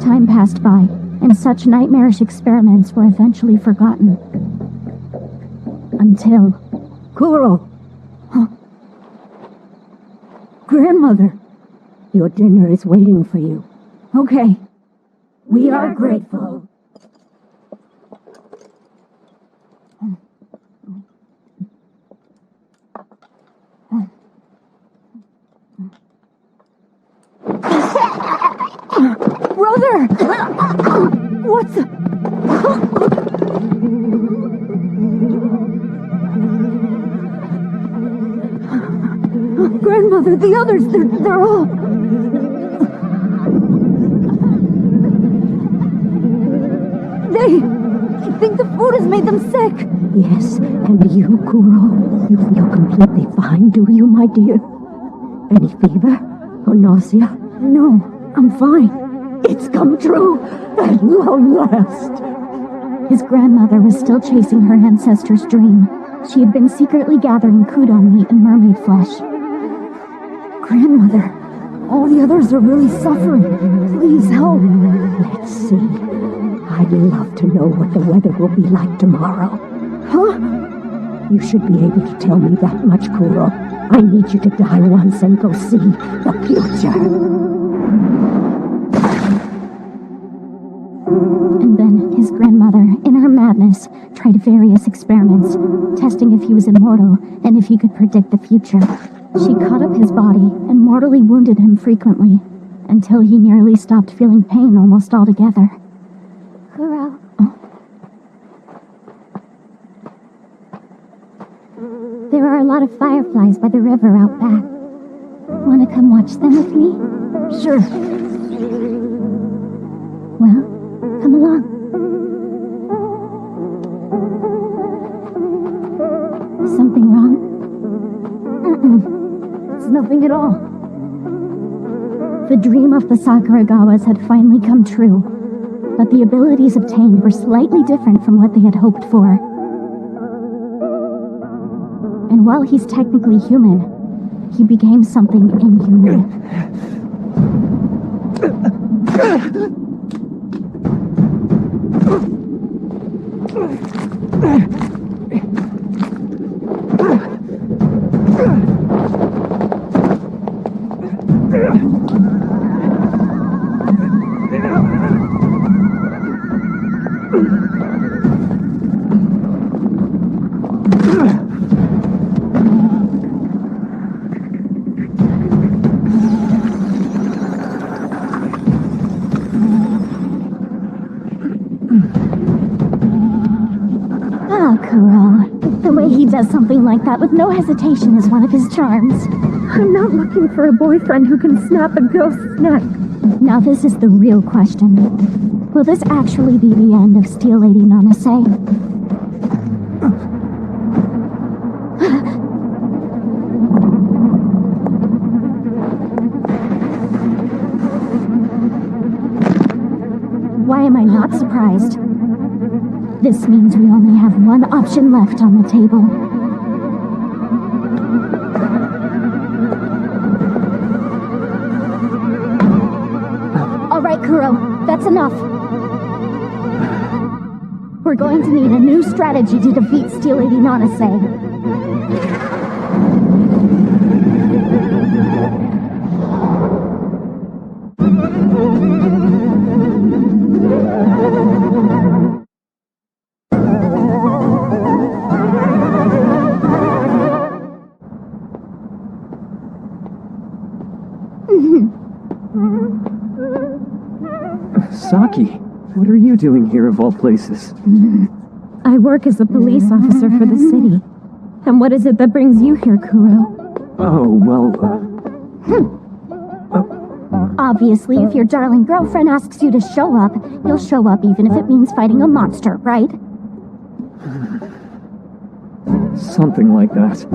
Time passed by, and such nightmarish experiments were eventually forgotten. Until... Kuro! Huh? Grandmother! Your dinner is waiting for you. Okay. We are grateful. Brother! What's the... Grandmother, the others, they're all... They think the food has made them sick. Yes, and you, Kuro, you feel completely fine, do you, my dear? Any fever or nausea? No, I'm fine. It's come true at long last. His grandmother was still chasing her ancestor's dream. She had been secretly gathering Kudon meat and mermaid flesh. Grandmother, all the others are really suffering. Please help. Let's see. I'd love to know what the weather will be like tomorrow. Huh? You should be able to tell me that much, Kuro. I need you to die once and go see the future. And then his grandmother, in her madness, tried various experiments, testing if he was immortal and if he could predict the future. She cut up his body and mortally wounded him frequently, until he nearly stopped feeling pain almost altogether. Kuro. There are a lot of fireflies by the river out back. Want to come watch them with me? Sure. Well, come along. Something wrong? It's nothing at all. The dream of the Sakuragawas had finally come true, but the abilities obtained were slightly different from what they had hoped for. And while he's technically human, he became something inhuman. The way he does something like that with no hesitation is one of his charms. I'm not looking for a boyfriend who can snap a ghost's neck. Now this is the real question. Will this actually be the end of Steel Lady Nanase? Why am I not surprised? This means we only have one option left on the table. All right, Kuro, that's enough. We're going to need a new strategy to defeat Steel Lady Nanase. Saki, what are you doing here of all places? I work as a police officer for the city. And what is it that brings you here, Kuro? Oh, well, Obviously, if your darling girlfriend asks you to show up, you'll show up even if it means fighting a monster, right? something like that.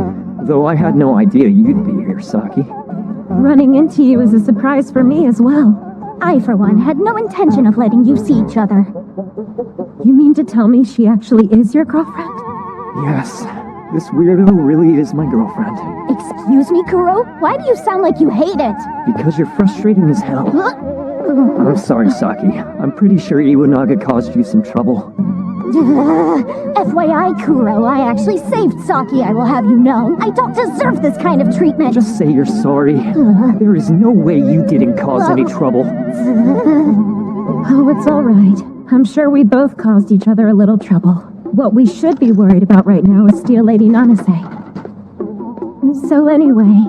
Though I had no idea you'd be here, Saki. Running into you is a surprise for me as well. I, for one, had no intention of letting you see each other. You mean to tell me she actually is your girlfriend? Yes, this weirdo really is my girlfriend. Excuse me, Kuro? Why do you sound like you hate it? Because you're frustrating as hell. I'm sorry, Saki. I'm pretty sure Iwanaga caused you some trouble. FYI, Kuro, I actually saved Saki, I will have you know. I don't deserve this kind of treatment. Just say you're sorry. There is no way you didn't cause any trouble. Oh, it's all right. I'm sure we both caused each other a little trouble. What we should be worried about right now is Steel Lady Nanase. So anyway,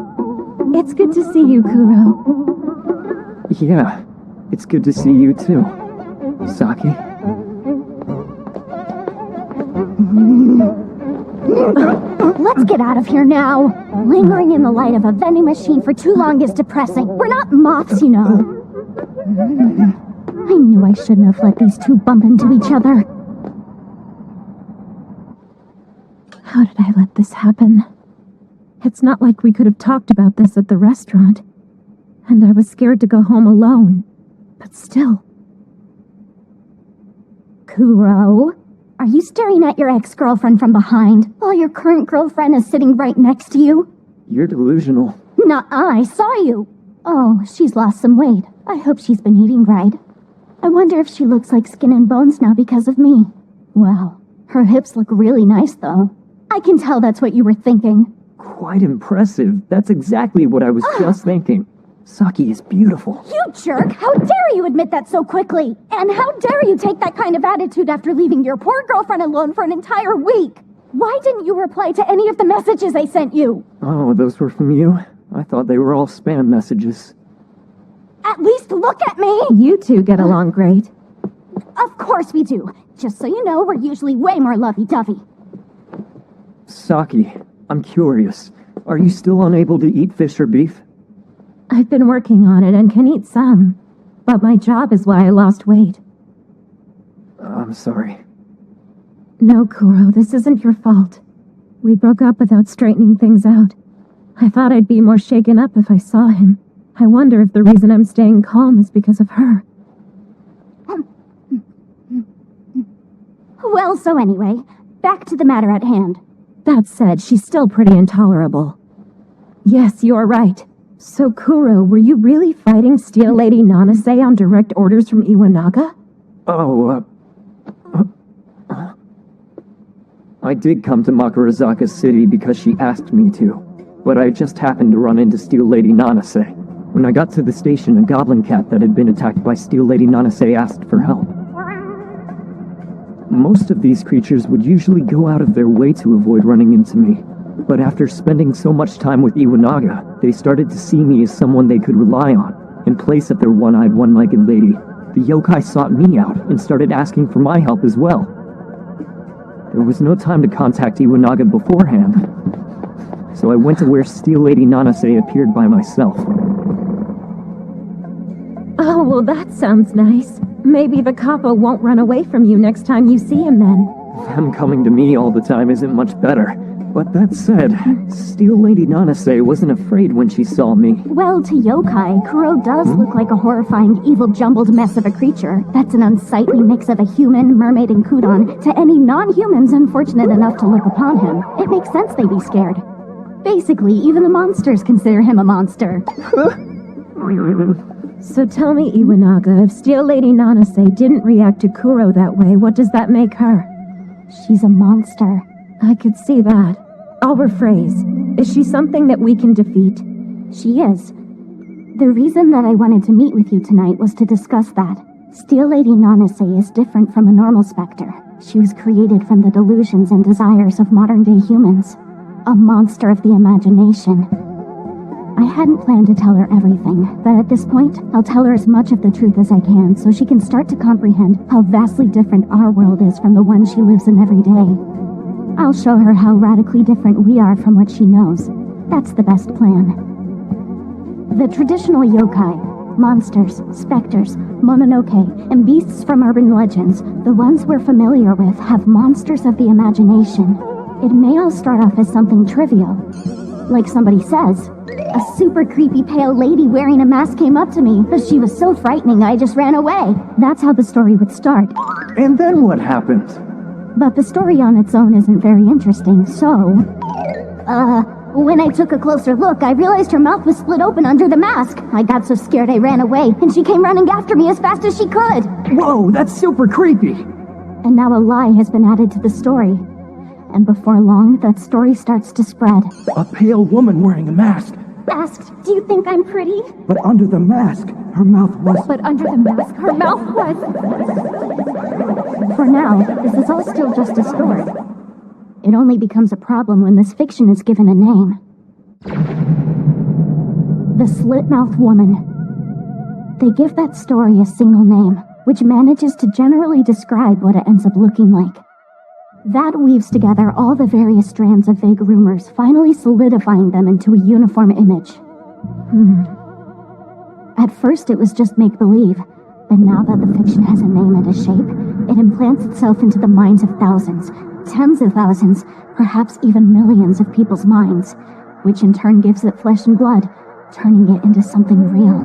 it's good to see you, Kuro. Yeah, it's good to see you too, Saki. Let's get out of here now. Lingering in the light of a vending machine for too long is depressing. We're not moths, you know. I knew I shouldn't have let these two bump into each other. How did I let this happen? It's not like we could have talked about this at the restaurant. And I was scared to go home alone. But still. Kuro, are you staring at your ex-girlfriend from behind while your current girlfriend is sitting right next to you? You're delusional. Not I saw you. Oh, she's lost some weight. I hope she's been eating right. I wonder if she looks like skin and bones now because of me. Wow, her hips look really nice though. I can tell that's what you were thinking. Quite impressive. That's exactly what I was just thinking. Saki is beautiful. You jerk! How dare you admit that so quickly? And how dare you take that kind of attitude after leaving your poor girlfriend alone for an entire week? Why didn't you reply to any of the messages I sent you? Oh, those were from you? I thought they were all spam messages. At least look at me! You two get along great. Of course we do. Just so you know, we're usually way more lovey-dovey. Saki, I'm curious. Are you still unable to eat fish or beef? I've been working on it and can eat some. But my job is why I lost weight. I'm sorry. No, Kuro, this isn't your fault. We broke up without straightening things out. I thought I'd be more shaken up if I saw him. I wonder if the reason I'm staying calm is because of her. Well, so anyway, back to the matter at hand. That said, she's still pretty intolerable. Yes, you're right. So, Kuro, were you really fighting Steel Lady Nanase on direct orders from Iwanaga? Oh, I did come to Makurazaka City because she asked me to, but I just happened to run into Steel Lady Nanase. When I got to the station, a goblin cat that had been attacked by Steel Lady Nanase asked for help. Most of these creatures would usually go out of their way to avoid running into me, but after spending so much time with Iwanaga, they started to see me as someone they could rely on, in place of their one-eyed, one-legged lady. The yokai sought me out and started asking for my help as well. There was no time to contact Iwanaga beforehand, so I went to where Steel Lady Nanase appeared by myself. Oh, well, that sounds nice. Maybe the capo won't run away from you next time you see him then. Them coming to me all the time isn't much better. But that said, Steel Lady Nanase wasn't afraid when she saw me. Well, to yokai, Kuro does look like a horrifying, evil, jumbled mess of a creature. That's an unsightly mix of a human, mermaid, and kudon to any non-humans unfortunate enough to look upon him. It makes sense they'd be scared. Basically, even the monsters consider him a monster. So tell me, Iwanaga, if Steel Lady Nanase didn't react to Kuro that way, what does that make her? She's a monster. I could see that. I'll rephrase. Is she something that we can defeat? She is. The reason that I wanted to meet with you tonight was to discuss that. Steel Lady Nanase is different from a normal specter. She was created from the delusions and desires of modern-day humans. A monster of the imagination. I hadn't planned to tell her everything, but at this point, I'll tell her as much of the truth as I can so she can start to comprehend how vastly different our world is from the one she lives in every day. I'll show her how radically different we are from what she knows. That's the best plan. The traditional yokai, monsters, specters, mononoke, and beasts from urban legends, the ones we're familiar with, have monsters of the imagination. It may all start off as something trivial. Like somebody says, a super creepy pale lady wearing a mask came up to me, but she was so frightening I just ran away. That's how the story would start. And then what happened? But the story on its own isn't very interesting, so... when I took a closer look, I realized her mouth was split open under the mask. I got so scared I ran away, and she came running after me as fast as she could. Whoa, that's super creepy! And now a lie has been added to the story. And before long, that story starts to spread. A pale woman wearing a mask. Asked, do you think I'm pretty? But under the mask, her mouth was... But under the mask, her mouth was... For now, this is all still just a story. It only becomes a problem when this fiction is given a name. The Slit-Mouth Woman. They give that story a single name, which manages to generally describe what it ends up looking like. That weaves together all the various strands of vague rumors, finally solidifying them into a uniform image. At first it was just make-believe, but now that the fiction has a name and a shape, it implants itself into the minds of thousands, tens of thousands, perhaps even millions of people's minds, which in turn gives it flesh and blood, turning it into something real.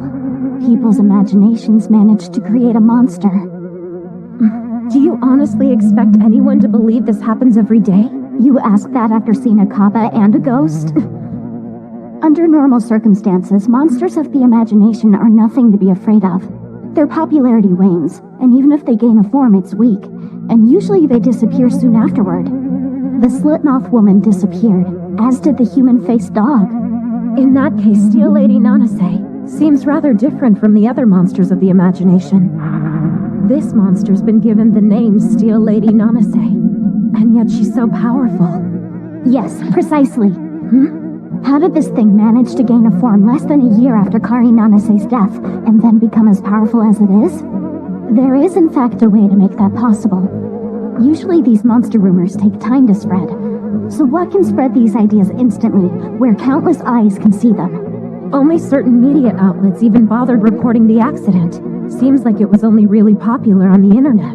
People's imaginations manage to create a monster. Do you honestly expect anyone to believe this happens every day? You ask that after seeing a kappa and a ghost? Under normal circumstances, monsters of the imagination are nothing to be afraid of. Their popularity wanes, and even if they gain a form, it's weak, and usually they disappear soon afterward. The Slit-Mouth Woman disappeared, as did the human-faced dog. In that case, Steel Lady Nanase, Seems rather different from the other monsters of the imagination. This monster's been given the name Steel Lady Nanase, and yet she's so powerful. Yes, precisely. How did this thing manage to gain a form less than a year after Kari Nanase's death, and then become as powerful as it is? There is in fact a way to make that possible. Usually these monster rumors take time to spread. So what can spread these ideas instantly, where countless eyes can see them? Only certain media outlets even bothered reporting the accident. Seems like it was only really popular on the internet.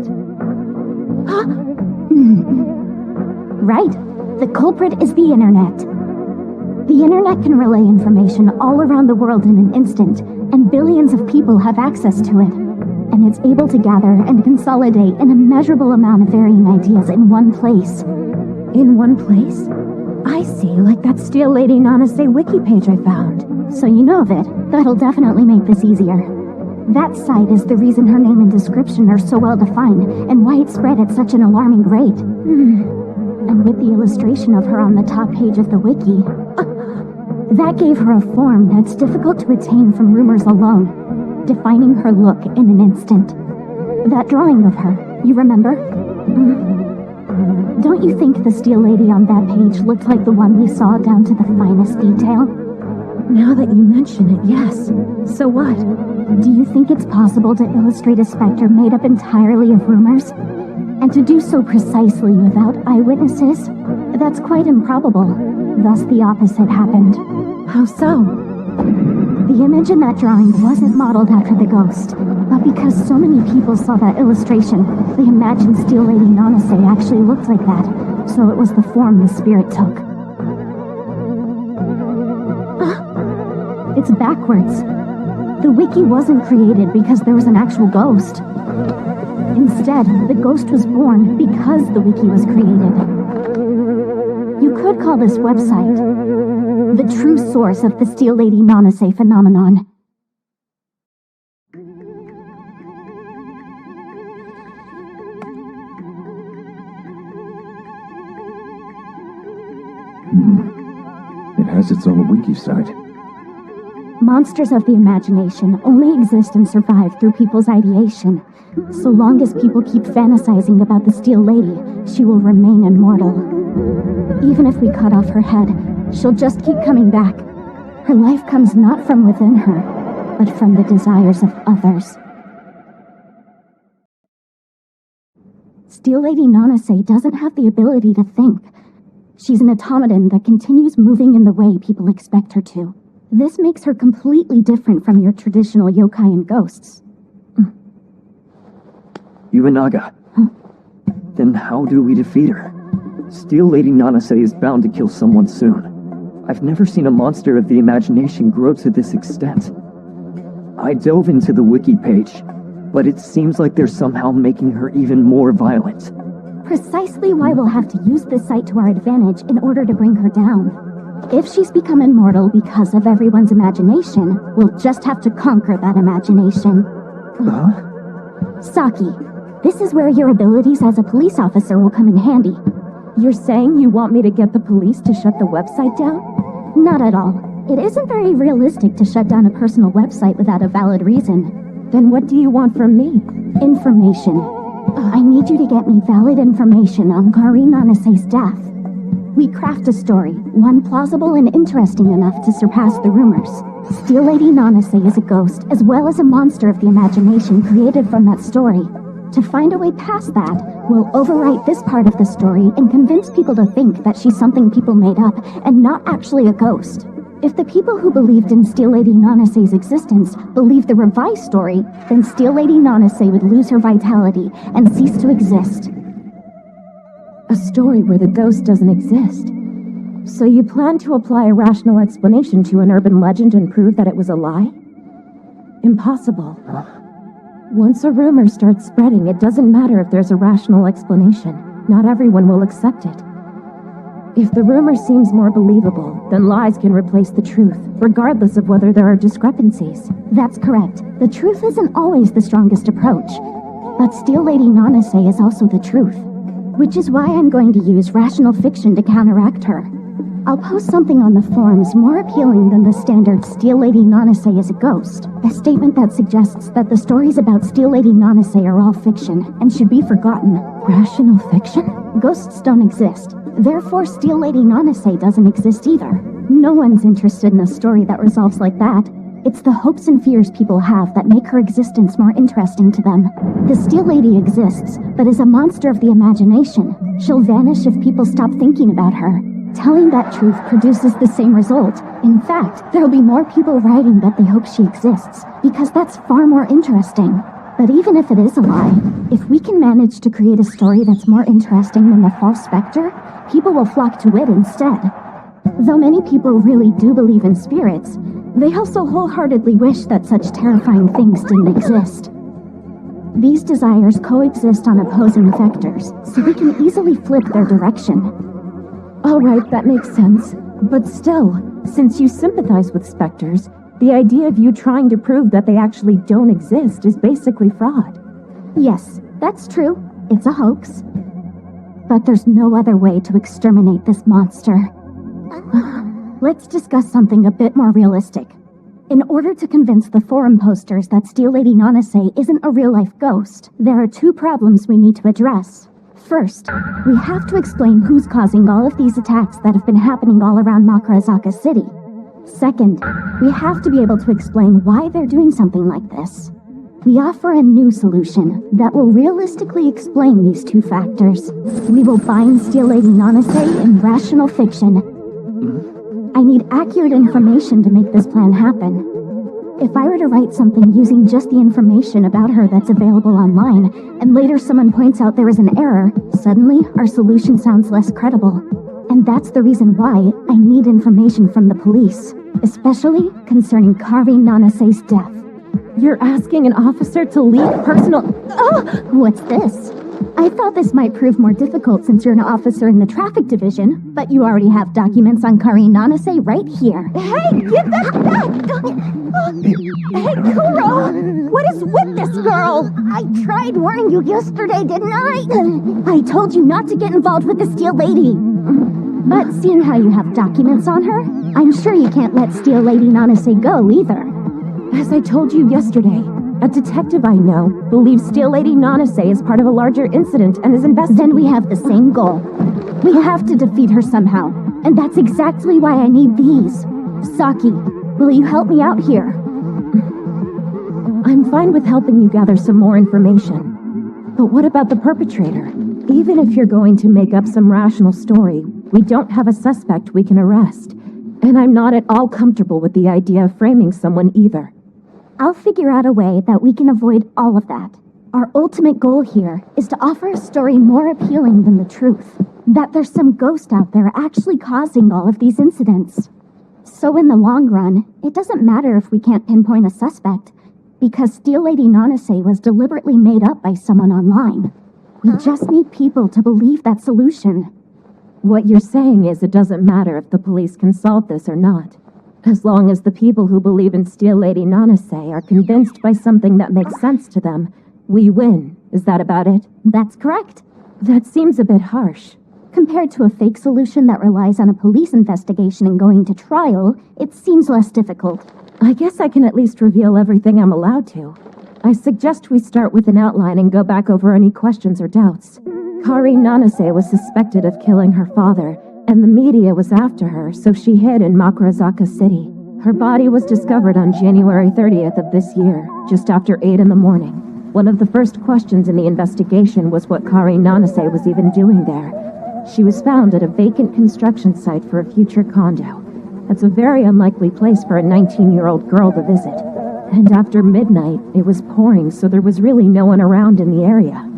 Right. The culprit is the internet. The internet can relay information all around the world in an instant, and billions of people have access to it. And it's able to gather and consolidate an immeasurable amount of varying ideas in one place. In one place? I see, like that Steel Lady Nanase wiki page I found. So you know of it. That'll definitely make this easier. That site is the reason her name and description are so well defined, and why it spread at such an alarming rate. And with the illustration of her on the top page of the wiki, that gave her a form that's difficult to attain from rumors alone, defining her look in an instant. That drawing of her, you remember? Don't you think the Steel Lady on that page looked like the one we saw down to the finest detail? Now that you mention it, yes. So what? Do you think it's possible to illustrate a specter made up entirely of rumors? And to do so precisely without eyewitnesses? That's quite improbable. Thus the opposite happened. How so? The image in that drawing wasn't modeled after the ghost, but because so many people saw that illustration, they imagined Steel Lady Nanase actually looked like that, so it was the form the spirit took. It's backwards. The wiki wasn't created because there was an actual ghost. Instead, the ghost was born because the wiki was created. You could call this website the true source of the Steel Lady Nanase phenomenon. It has its own wiki site. Monsters of the imagination only exist and survive through people's ideation. So long as people keep fantasizing about the Steel Lady, she will remain immortal. Even if we cut off her head, she'll just keep coming back. Her life comes not from within her, but from the desires of others. Steel Lady Nanase doesn't have the ability to think. She's an automaton that continues moving in the way people expect her to. This makes her completely different from your traditional yokai and ghosts. Iwanaga. Then how do we defeat her? Steel Lady Nanase is bound to kill someone soon. I've never seen a monster of the imagination grow to this extent. I dove into the wiki page, but it seems like they're somehow making her even more violent. Precisely why we'll have to use this site to our advantage in order to bring her down. If she's become immortal because of everyone's imagination, we'll just have to conquer that imagination. Saki, this is where your abilities as a police officer will come in handy. You're saying you want me to get the police to shut the website down? Not at all. It isn't very realistic to shut down a personal website without a valid reason. Then what do you want from me? Information. I need you to get me valid information on Kari Nanase's death. We craft a story, one plausible and interesting enough to surpass the rumors. Steel Lady Nanase is a ghost, as well as a monster of the imagination created from that story. To find a way past that, we'll overwrite this part of the story and convince people to think that she's something people made up and not actually a ghost. If the people who believed in Steel Lady Nanase's existence believed the revised story, then Steel Lady Nanase would lose her vitality and cease to exist. A story where the ghost doesn't exist. So you plan to apply a rational explanation to an urban legend and prove that it was a lie? Impossible. Once a rumor starts spreading, it doesn't matter if there's a rational explanation. Not everyone will accept it. If the rumor seems more believable, then lies can replace the truth, regardless of whether there are discrepancies. That's correct. The truth isn't always the strongest approach. But Steel Lady Nanase is also the truth. Which is why I'm going to use rational fiction to counteract her. I'll post something on the forums more appealing than the standard Steel Lady Nanase is a ghost. A statement that suggests that the stories about Steel Lady Nanase are all fiction and should be forgotten. Rational fiction? Ghosts don't exist. Therefore, Steel Lady Nanase doesn't exist either. No one's interested in a story that resolves like that. It's the hopes and fears people have that make her existence more interesting to them. The Steel Lady exists, but is a monster of the imagination. She'll vanish if people stop thinking about her. Telling that truth produces the same result. In fact, there'll be more people writing that they hope she exists, because that's far more interesting. But even if it is a lie, if we can manage to create a story that's more interesting than the false specter, people will flock to it instead. Though many people really do believe in spirits, they also wholeheartedly wish that such terrifying things didn't exist. These desires coexist on opposing vectors, so we can easily flip their direction. Alright, that makes sense. But still, since you sympathize with specters, the idea of you trying to prove that they actually don't exist is basically fraud. Yes, that's true. It's a hoax. But there's no other way to exterminate this monster. Let's discuss something a bit more realistic. In order to convince the forum posters that Steel Lady Nanase isn't a real-life ghost, there are two problems we need to address. First, we have to explain who's causing all of these attacks that have been happening all around Makurazaka City. Second, we have to be able to explain why they're doing something like this. We offer a new solution that will realistically explain these two factors. We will bind Steel Lady Nanase in rational fiction. I need accurate information to make this plan happen. If I were to write something using just the information about her that's available online, and later someone points out there is an error, suddenly our solution sounds less credible. And that's the reason why I need information from the police, especially concerning Karin Nanase's death. You're asking an officer to leak personal... Oh! What's this? I thought this might prove more difficult since you're an officer in the traffic division, but you already have documents on Karin Nanase right here. Hey, give that back! Hey, Kuro! What is with this girl? I tried warning you yesterday, didn't I? I told you not to get involved with the Steel Lady. But seeing how you have documents on her, I'm sure you can't let Steel Lady Nanase go either. As I told you yesterday, a detective I know believes Steel Lady Nanase is part of a larger incident and is investigating. Then we have the same goal. We have to defeat her somehow, and that's exactly why I need these. Saki, will you help me out here? I'm fine with helping you gather some more information. But what about the perpetrator? Even if you're going to make up some rational story, we don't have a suspect we can arrest. And I'm not at all comfortable with the idea of framing someone either. I'll figure out a way that we can avoid all of that. Our ultimate goal here is to offer a story more appealing than the truth. That there's some ghost out there actually causing all of these incidents. So in the long run, it doesn't matter if we can't pinpoint a suspect, because Steel Lady Nanase was deliberately made up by someone online. We just need people to believe that solution. What you're saying is it doesn't matter if the police can solve this or not. As long as the people who believe in Steel Lady Nanase are convinced by something that makes sense to them, we win. Is that about it? That's correct. That seems a bit harsh. Compared to a fake solution that relies on a police investigation and going to trial, it seems less difficult. I guess I can at least reveal everything I'm allowed to. I suggest we start with an outline and go back over any questions or doubts. Karin Nanase was suspected of killing her father, and the media was after her, so she hid in Makurazaka City. Her body was discovered on January 30th of this year, just after 8 in the morning. One of the first questions in the investigation was what Karin Nanase was even doing there. She was found at a vacant construction site for a future condo. That's a very unlikely place for a 19-year-old girl to visit. And after midnight, it was pouring, so there was really no one around in the area.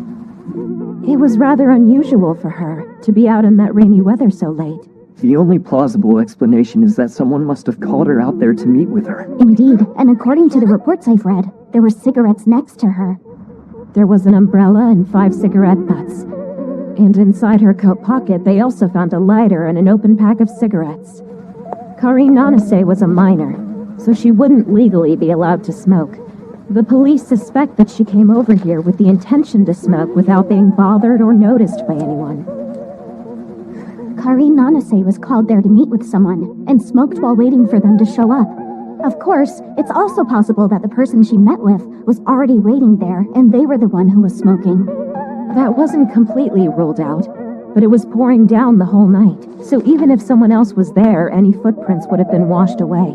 It was rather unusual for her to be out in that rainy weather so late. The only plausible explanation is that someone must have called her out there to meet with her. Indeed, and according to the reports I've read, there were cigarettes next to her. There was an umbrella and 5 cigarette butts. And inside her coat pocket, they also found a lighter and an open pack of cigarettes. Karin Nanase was a minor, so she wouldn't legally be allowed to smoke. The police suspect that she came over here with the intention to smoke without being bothered or noticed by anyone. Karine Nanase was called there to meet with someone, and smoked while waiting for them to show up. Of course, it's also possible that the person she met with was already waiting there, and they were the one who was smoking. That wasn't completely ruled out, but it was pouring down the whole night, so even if someone else was there, any footprints would have been washed away.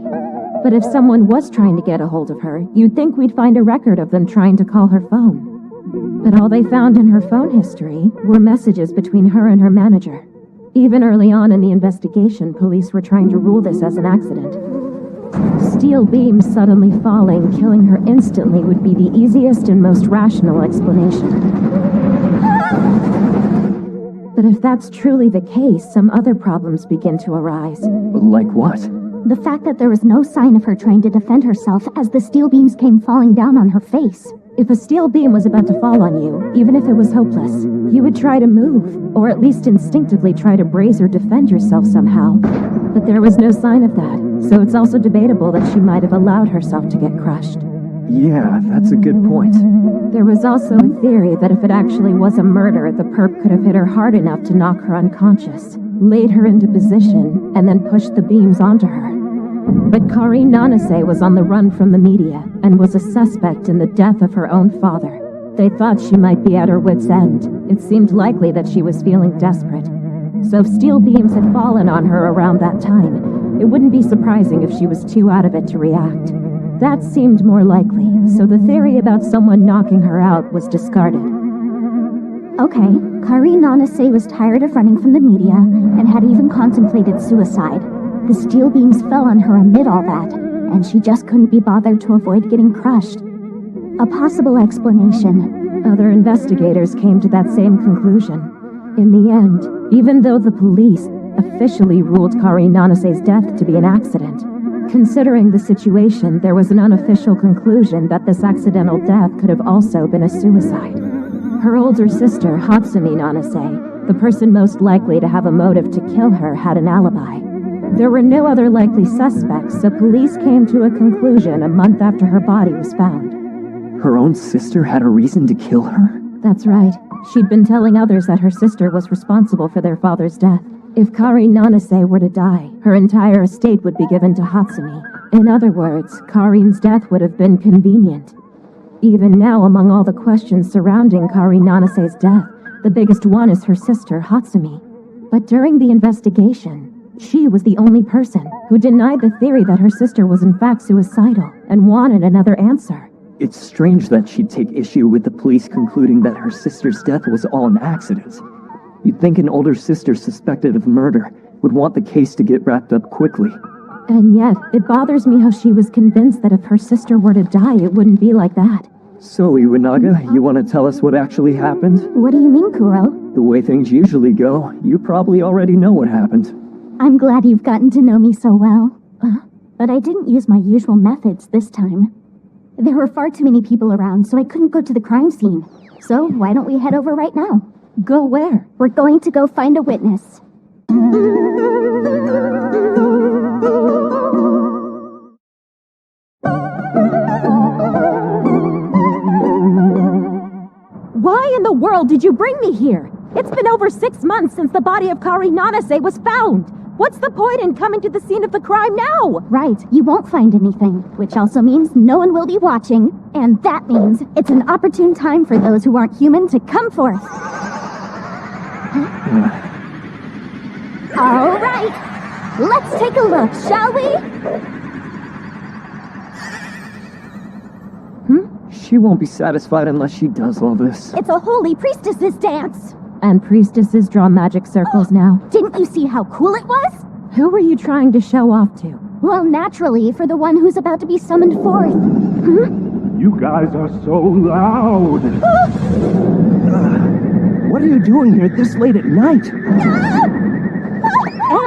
But if someone was trying to get a hold of her, you'd think we'd find a record of them trying to call her phone. But all they found in her phone history were messages between her and her manager. Even early on in the investigation, police were trying to rule this as an accident. Steel beams suddenly falling, killing her instantly would be the easiest and most rational explanation. But if that's truly the case, some other problems begin to arise. Like what? The fact that there was no sign of her trying to defend herself as the steel beams came falling down on her face. If a steel beam was about to fall on you, even if it was hopeless, you would try to move, or at least instinctively try to brace or defend yourself somehow. But there was no sign of that, so it's also debatable that she might have allowed herself to get crushed. Yeah, that's a good point. There was also a theory that if it actually was a murder, the perp could have hit her hard enough to knock her unconscious, laid her into position, and then pushed the beams onto her. But Karine Nanase was on the run from the media, and was a suspect in the death of her own father. They thought she might be at her wit's end. It seemed likely that she was feeling desperate. So if steel beams had fallen on her around that time, it wouldn't be surprising if she was too out of it to react. That seemed more likely, so the theory about someone knocking her out was discarded. Okay, Karine Nanase was tired of running from the media, and had even contemplated suicide. The steel beams fell on her amid all that, and she just couldn't be bothered to avoid getting crushed. A possible explanation. Other investigators came to that same conclusion. In the end, even though the police officially ruled Karine Nanase's death to be an accident, considering the situation, there was an unofficial conclusion that this accidental death could have also been a suicide. Her older sister, Hatsumi Nanase, the person most likely to have a motive to kill her, had an alibi. There were no other likely suspects, so police came to a conclusion a month after her body was found. Her own sister had a reason to kill her? That's right. She'd been telling others that her sister was responsible for their father's death. If Karine Nanase were to die, her entire estate would be given to Hatsumi. In other words, Karine's death would have been convenient. Even now, among all the questions surrounding Karine Nanase's death, the biggest one is her sister, Hatsumi. But during the investigation, she was the only person who denied the theory that her sister was in fact suicidal and wanted another answer. It's strange that she'd take issue with the police concluding that her sister's death was all an accident. You'd think an older sister suspected of murder would want the case to get wrapped up quickly. And yet, it bothers me how she was convinced that if her sister were to die, it wouldn't be like that. So, Iwanaga, you want to tell us what actually happened? What do you mean, Kuro? The way things usually go, you probably already know what happened. I'm glad you've gotten to know me so well. But I didn't use my usual methods this time. There were far too many people around, so I couldn't go to the crime scene. So why don't we head over right now? Go where? We're going to go find a witness. Why in the world did you bring me here? It's been over 6 months since the body of Karine Nanase was found. What's the point in coming to the scene of the crime now? Right, you won't find anything, which also means no one will be watching, and that means it's an opportune time for those who aren't human to come forth. All right, let's take a look, shall we? She won't be satisfied unless she does all this. It's a holy priestess's dance. And priestesses draw magic circles now. Didn't you see how cool it was? Who were you trying to show off to? Well, naturally, for the one who's about to be summoned forth. You guys are so loud. What are you doing here this late at night?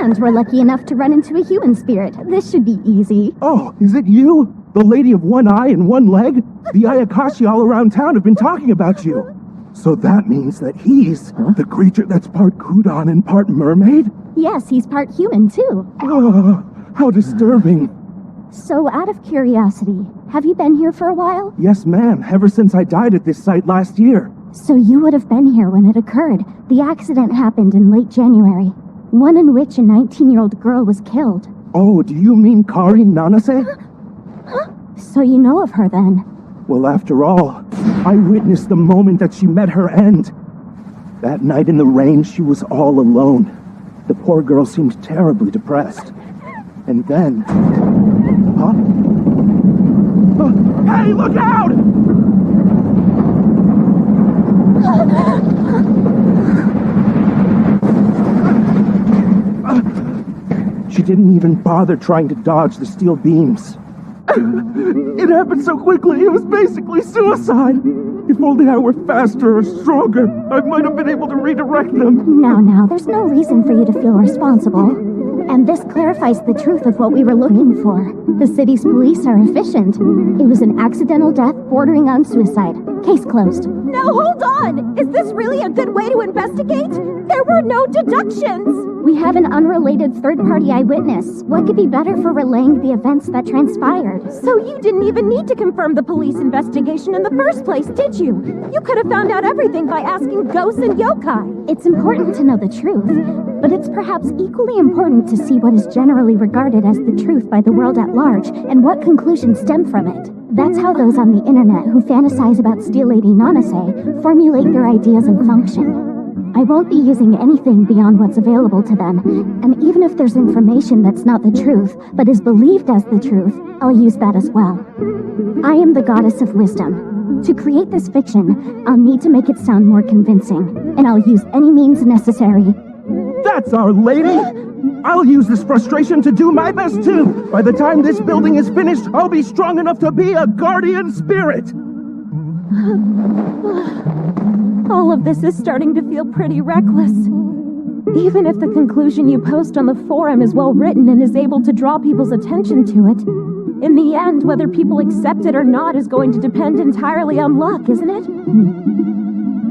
And we're lucky enough to run into a human spirit. This should be easy. Oh, is it you? The lady of one eye and one leg? The Ayakashi all around town have been talking about you. So that means that he's the creature that's part Kudon and part mermaid? Yes, he's part human, too. Oh, how disturbing. So, out of curiosity, have you been here for a while? Yes, ma'am, ever since I died at this site last year. So you would have been here when it occurred. The accident happened in late January. one in which a 19-year-old girl was killed. Oh, do you mean Kari Nanase? So you know of her then? Well, after all, I witnessed the moment that she met her end. That night in the rain, she was all alone. The poor girl seemed terribly depressed. And then... Huh? Oh, hey, look out! She didn't even bother trying to dodge the steel beams. It happened so quickly, it was basically suicide. If only I were faster or stronger, I might have been able to redirect them. Now, there's no reason for you to feel responsible. And this clarifies the truth of what we were looking for. The city's police are efficient. It was an accidental death bordering on suicide. Case closed. Now hold on! Is this really a good way to investigate? There were no deductions! We have an unrelated third-party eyewitness. What could be better for relaying the events that transpired? So you didn't even need to confirm the police investigation in the first place, did you? You could have found out everything by asking ghosts and yokai. It's important to know the truth, but it's perhaps equally important to see what is generally regarded as the truth by the world at large and what conclusions stem from it. That's how those on the internet who fantasize about Steel Lady Nanase formulate their ideas and function. I won't be using anything beyond what's available to them, and even if there's information that's not the truth, but is believed as the truth, I'll use that as well. I am the goddess of wisdom. To create this fiction, I'll need to make it sound more convincing, and I'll use any means necessary. That's Our Lady! I'll use this frustration to do my best too! By the time this building is finished, I'll be strong enough to be a guardian spirit! All of this is starting to feel pretty reckless. Even if the conclusion you post on the forum is well written and is able to draw people's attention to it, in the end, whether people accept it or not is going to depend entirely on luck, isn't it?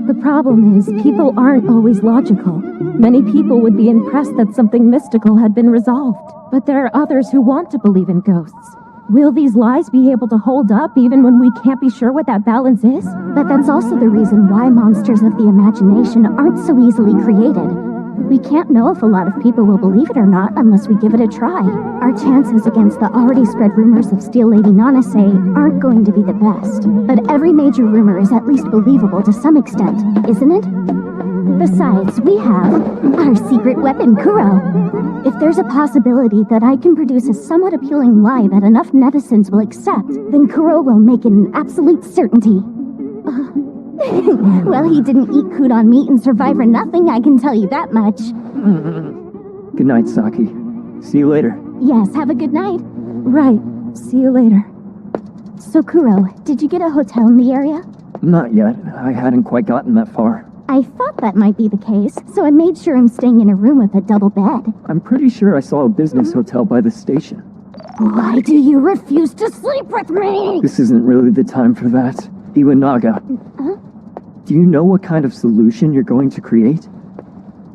The problem is, people aren't always logical. Many people would be impressed that something mystical had been resolved, but there are others who want to believe in ghosts. Will these lies be able to hold up even when we can't be sure what that balance is? But that's also the reason why monsters of the imagination aren't so easily created. We can't know if a lot of people will believe it or not unless we give it a try. Our chances against the already spread rumors of Steel Lady Nanase aren't going to be the best. But every major rumor is at least believable to some extent, isn't it? Besides, we have our secret weapon, Kuro. If there's a possibility that I can produce a somewhat appealing lie that enough netizens will accept, then Kuro will make it an absolute certainty. Well, he didn't eat Kudon meat and survive for nothing, I can tell you that much. Good night, Saki. See you later. Yes, have a good night. Right. See you later. So, Kuro, did you get a hotel in the area? Not yet. I hadn't quite gotten that far. I thought that might be the case, so I made sure I'm staying in a room with a double bed. I'm pretty sure I saw a business hotel by the station. Why do you refuse to sleep with me? This isn't really the time for that. Iwanaga. Huh? Do you know what kind of solution you're going to create?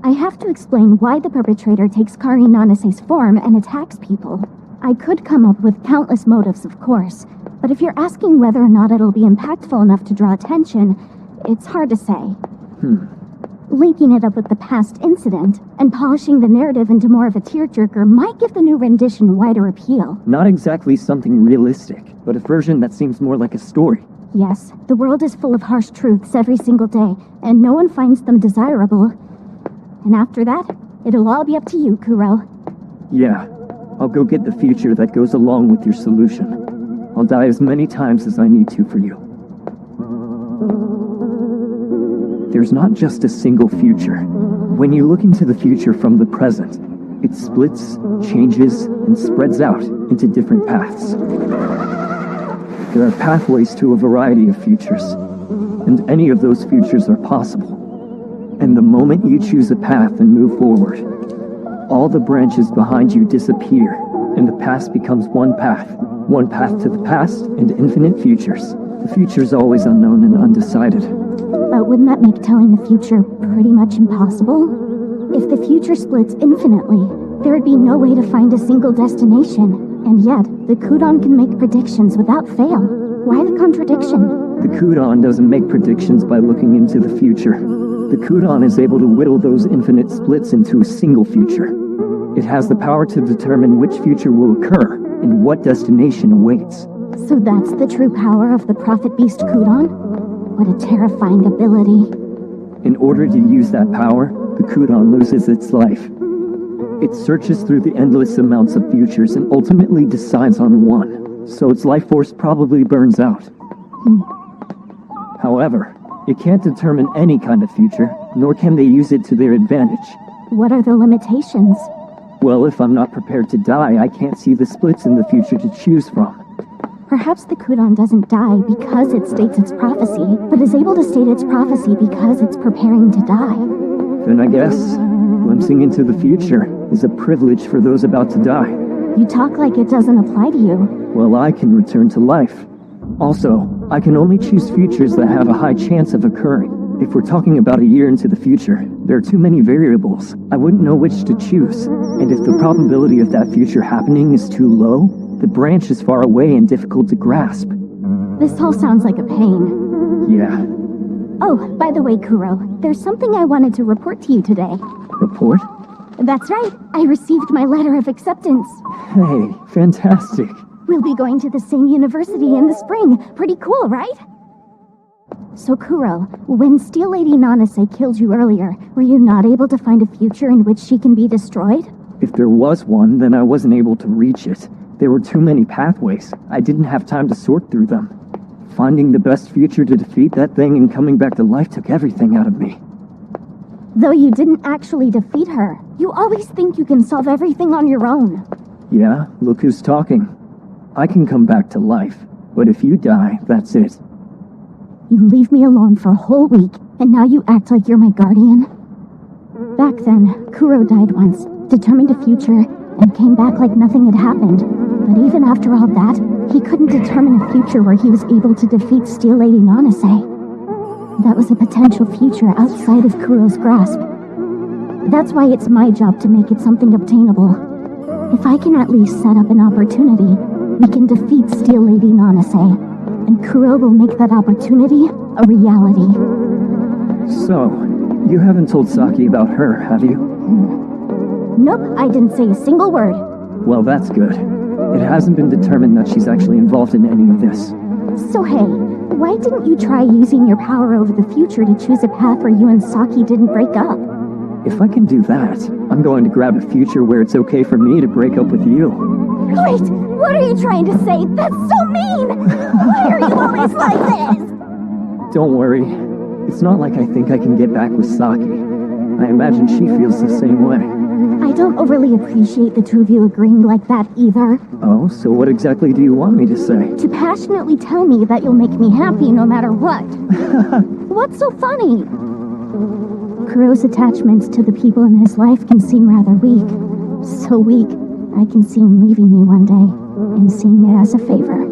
I have to explain why the perpetrator takes Kari Nanase's form and attacks people. I could come up with countless motives, of course, but if you're asking whether or not it'll be impactful enough to draw attention, it's hard to say. Linking it up with the past incident and polishing the narrative into more of a tearjerker might give the new rendition wider appeal. Not exactly something realistic, but a version that seems more like a story. Yes, the world is full of harsh truths every single day, and no one finds them desirable. And after that, it'll all be up to you, Kuro. Yeah, I'll go get the future that goes along with your solution. I'll die as many times as I need to for you. There's not just a single future. When you look into the future from the present, it splits, changes, and spreads out into different paths. There are pathways to a variety of futures, and any of those futures are possible. And the moment you choose a path and move forward, all the branches behind you disappear, and the past becomes one path to the past and infinite futures. The future's always unknown and undecided. But wouldn't that make telling the future pretty much impossible? If the future splits infinitely, there would be no way to find a single destination. And yet, the Kudon can make predictions without fail. Why the contradiction? The Kudon doesn't make predictions by looking into the future. The Kudon is able to whittle those infinite splits into a single future. It has the power to determine which future will occur and what destination awaits. So that's the true power of the Prophet Beast Kudon? What a terrifying ability. In order to use that power, the Kudon loses its life. It searches through the endless amounts of futures and ultimately decides on one, so its life force probably burns out. However, it can't determine any kind of future, nor can they use it to their advantage. What are the limitations? Well, if I'm not prepared to die, I can't see the splits in the future to choose from. Perhaps the Kudon doesn't die because it states its prophecy, but is able to state its prophecy because it's preparing to die. Then I guess glimpsing into the future is a privilege for those about to die. You talk like it doesn't apply to you. Well, I can return to life. Also, I can only choose futures that have a high chance of occurring. If we're talking about a year into the future, there are too many variables. I wouldn't know which to choose. And if the probability of that future happening is too low, the branch is far away and difficult to grasp. This all sounds like a pain. Yeah. Oh, by the way, Kuro, there's something I wanted to report to you today. Report? That's right. I received my letter of acceptance. Hey, fantastic. We'll be going to the same university in the spring. Pretty cool, right? So, Kuro, when Steel Lady Nanase killed you earlier, were you not able to find a future in which she can be destroyed? If there was one, then I wasn't able to reach it. There were too many pathways. I didn't have time to sort through them. Finding the best future to defeat that thing and coming back to life took everything out of me. Though you didn't actually defeat her, you always think you can solve everything on your own. Yeah, look who's talking. I can come back to life, but if you die, that's it. You leave me alone for a whole week, and now you act like you're my guardian? Back then, Kuro died once, determined a future, and came back like nothing had happened. But even after all that, he couldn't determine a future where he was able to defeat Steel Lady Nanase. That was a potential future outside of Kuro's grasp. That's why it's my job to make it something obtainable. If I can at least set up an opportunity, we can defeat Steel Lady Nanase, and Kuro will make that opportunity a reality. So, you haven't told Saki about her, have you? Nope, I didn't say a single word. Well, that's good. It hasn't been determined that she's actually involved in any of this. So hey, why didn't you try using your power over the future to choose a path where you and Saki didn't break up? If I can do that, I'm going to grab a future where it's okay for me to break up with you. Wait, what are you trying to say? That's so mean! Why are you always like this? Don't worry. It's not like I think I can get back with Saki. I imagine she feels the same way. I don't overly appreciate the two of you agreeing like that either. Oh, so what exactly do you want me to say? To passionately tell me that you'll make me happy no matter what. What's so funny? Kuro's attachments to the people in his life can seem rather weak. So weak, I can see him leaving me one day and seeing it as a favor.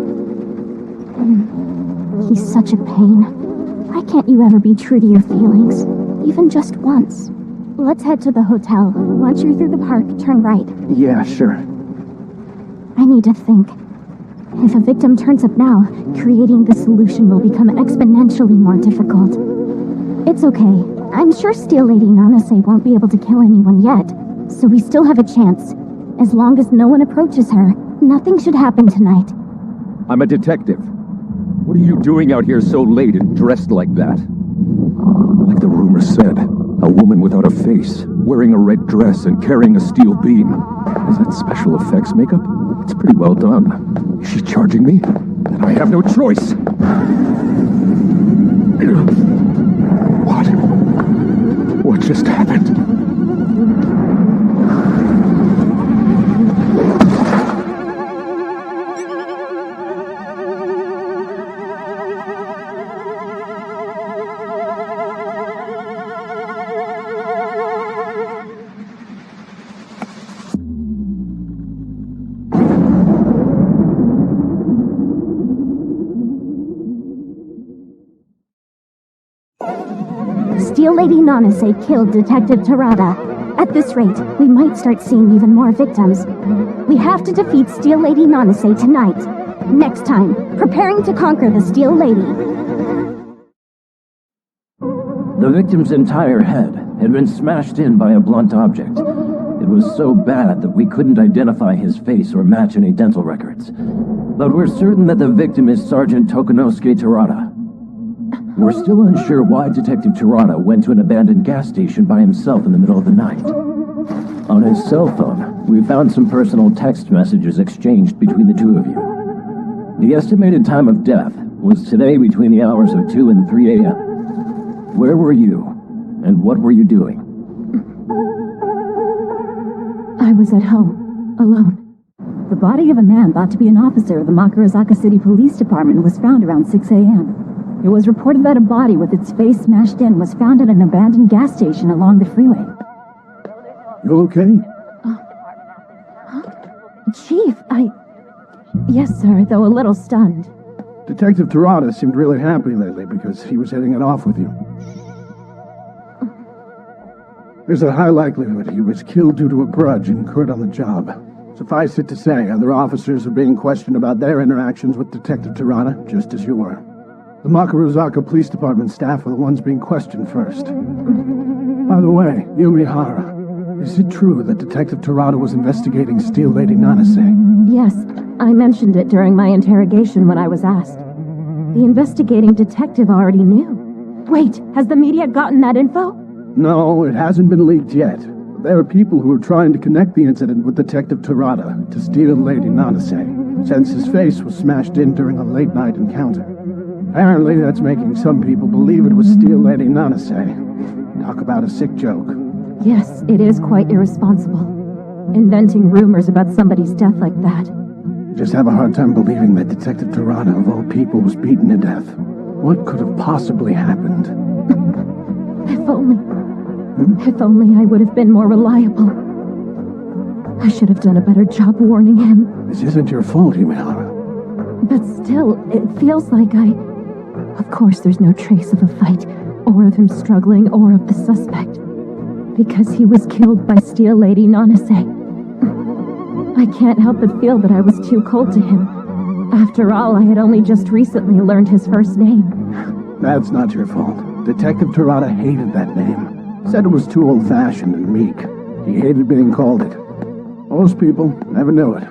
He's such a pain. Why can't you ever be true to your feelings? Even just once. Let's head to the hotel. Once you're through the park, turn right. Yeah, sure. I need to think. If a victim turns up now, creating the solution will become exponentially more difficult. It's okay. I'm sure Steel Lady Nanase won't be able to kill anyone yet, so we still have a chance. As long as no one approaches her, nothing should happen tonight. I'm a detective. What are you doing out here so late and dressed like that? Like the rumor said, a woman without a face, wearing a red dress and carrying a steel beam. Is that special effects makeup? It's pretty well done. Is she charging me? Then I have no choice. What just happened? Steel Lady Nanase killed Detective Terada. At this rate, we might start seeing even more victims. We have to defeat Steel Lady Nanase tonight. Next time, preparing to conquer the Steel Lady. The victim's entire head had been smashed in by a blunt object. It was so bad that we couldn't identify his face or match any dental records. But we're certain that the victim is Sergeant Tokunosuke Terada. We're still unsure why Detective Terada went to an abandoned gas station by himself in the middle of the night. On his cell phone, we found some personal text messages exchanged between the two of you. The estimated time of death was today between the hours of 2 and 3 a.m. Where were you, and what were you doing? I was at home, alone. The body of a man thought to be an officer of the Makurazaka City Police Department was found around 6 a.m. It was reported that a body with its face smashed in was found at an abandoned gas station along the freeway. You okay? Chief, Yes, sir, though a little stunned. Detective Terada seemed really happy lately because he was hitting it off with you. There's a high likelihood he was killed due to a grudge incurred on the job. Suffice it to say, other officers are being questioned about their interactions with Detective Terada, just as you were. The Makurazaka Police Department staff are the ones being questioned first. By the way, Yumihara, is it true that Detective Terada was investigating Steel Lady Nanase? Yes, I mentioned it during my interrogation when I was asked. The investigating detective already knew. Wait, has the media gotten that info? No, it hasn't been leaked yet. There are people who are trying to connect the incident with Detective Terada to Steel Lady Nanase, since his face was smashed in during a late-night encounter. Apparently, that's making some people believe it was Steel Lady Nanase. Talk about a sick joke. Yes, it is quite irresponsible. Inventing rumors about somebody's death like that. I just have a hard time believing that Detective Terada, of all people, was beaten to death. What could have possibly happened? If only I would have been more reliable. I should have done a better job warning him. This isn't your fault, Yumihara. But still, it feels like Of course there's no trace of a fight, or of him struggling, or of the suspect. Because he was killed by Steel Lady Nanase. I can't help but feel that I was too cold to him. After all, I had only just recently learned his first name. That's not your fault. Detective Terada hated that name. Said it was too old-fashioned and meek. He hated being called it. Most people never knew it.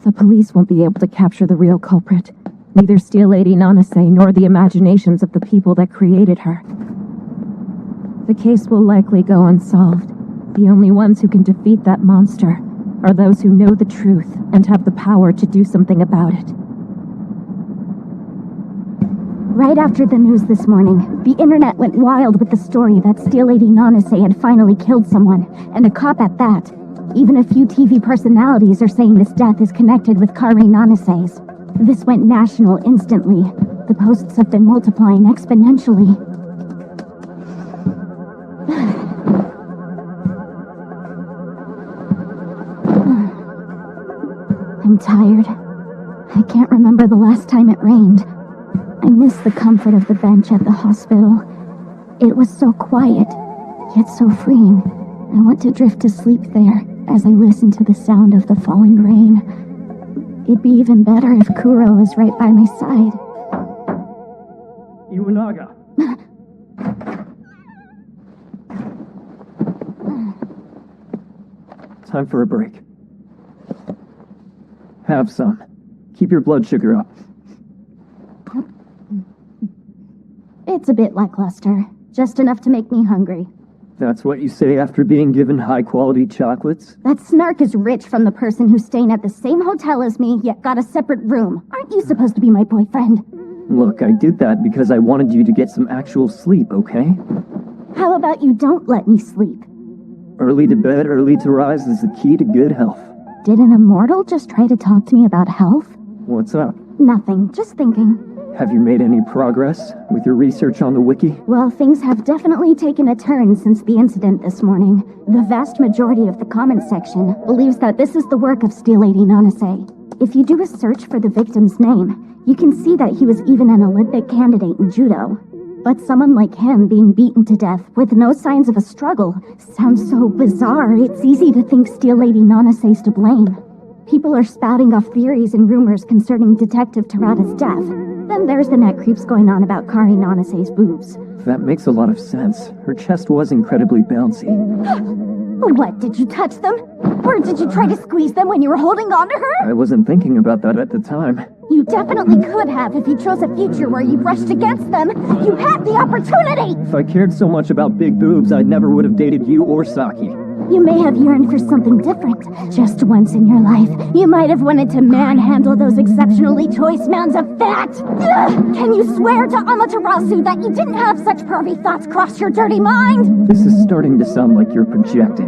The police won't be able to capture the real culprit. Neither Steel Lady Nanase nor the imaginations of the people that created her. The case will likely go unsolved. The only ones who can defeat that monster are those who know the truth and have the power to do something about it. Right after the news this morning, the internet went wild with the story that Steel Lady Nanase had finally killed someone, and a cop at that. Even a few TV personalities are saying this death is connected with Kari Nanase's. This went national instantly. The posts have been multiplying exponentially. I'm tired. I can't remember the last time it rained. I miss the comfort of the bench at the hospital. It was so quiet, yet so freeing. I want to drift to sleep there as I listen to the sound of the falling rain. It'd be even better if Kuro was right by my side. Iwanaga. Time for a break. Have some. Keep your blood sugar up. It's a bit lackluster. Just enough to make me hungry. That's what you say after being given high-quality chocolates? That snark is rich from the person who's staying at the same hotel as me, yet got a separate room. Aren't you supposed to be my boyfriend? Look, I did that because I wanted you to get some actual sleep, okay? How about you don't let me sleep? Early to bed, early to rise is the key to good health. Did an immortal just try to talk to me about health? What's up? Nothing, just thinking. Have you made any progress with your research on the wiki? Well, things have definitely taken a turn since the incident this morning. The vast majority of the comment section believes that this is the work of Steel Lady Nanase. If you do a search for the victim's name, you can see that he was even an Olympic candidate in judo. But someone like him being beaten to death with no signs of a struggle sounds so bizarre, it's easy to think Steel Lady Nanase's to blame. People are spouting off theories and rumors concerning Detective Terada's death. Then there's the net creeps going on about Kari Nanase's boobs. That makes a lot of sense. Her chest was incredibly bouncy. What, did you touch them? Or did you try to squeeze them when you were holding on to her? I wasn't thinking about that at the time. You definitely could have if you chose a future where you brushed against them. You had the opportunity! If I cared so much about big boobs, I never would have dated you or Saki. You may have yearned for something different. Just once in your life, you might have wanted to manhandle those exceptionally choice mounds of fat! Ugh! Can you swear to Amaterasu that you didn't have such pervy thoughts cross your dirty mind? This is starting to sound like you're projecting.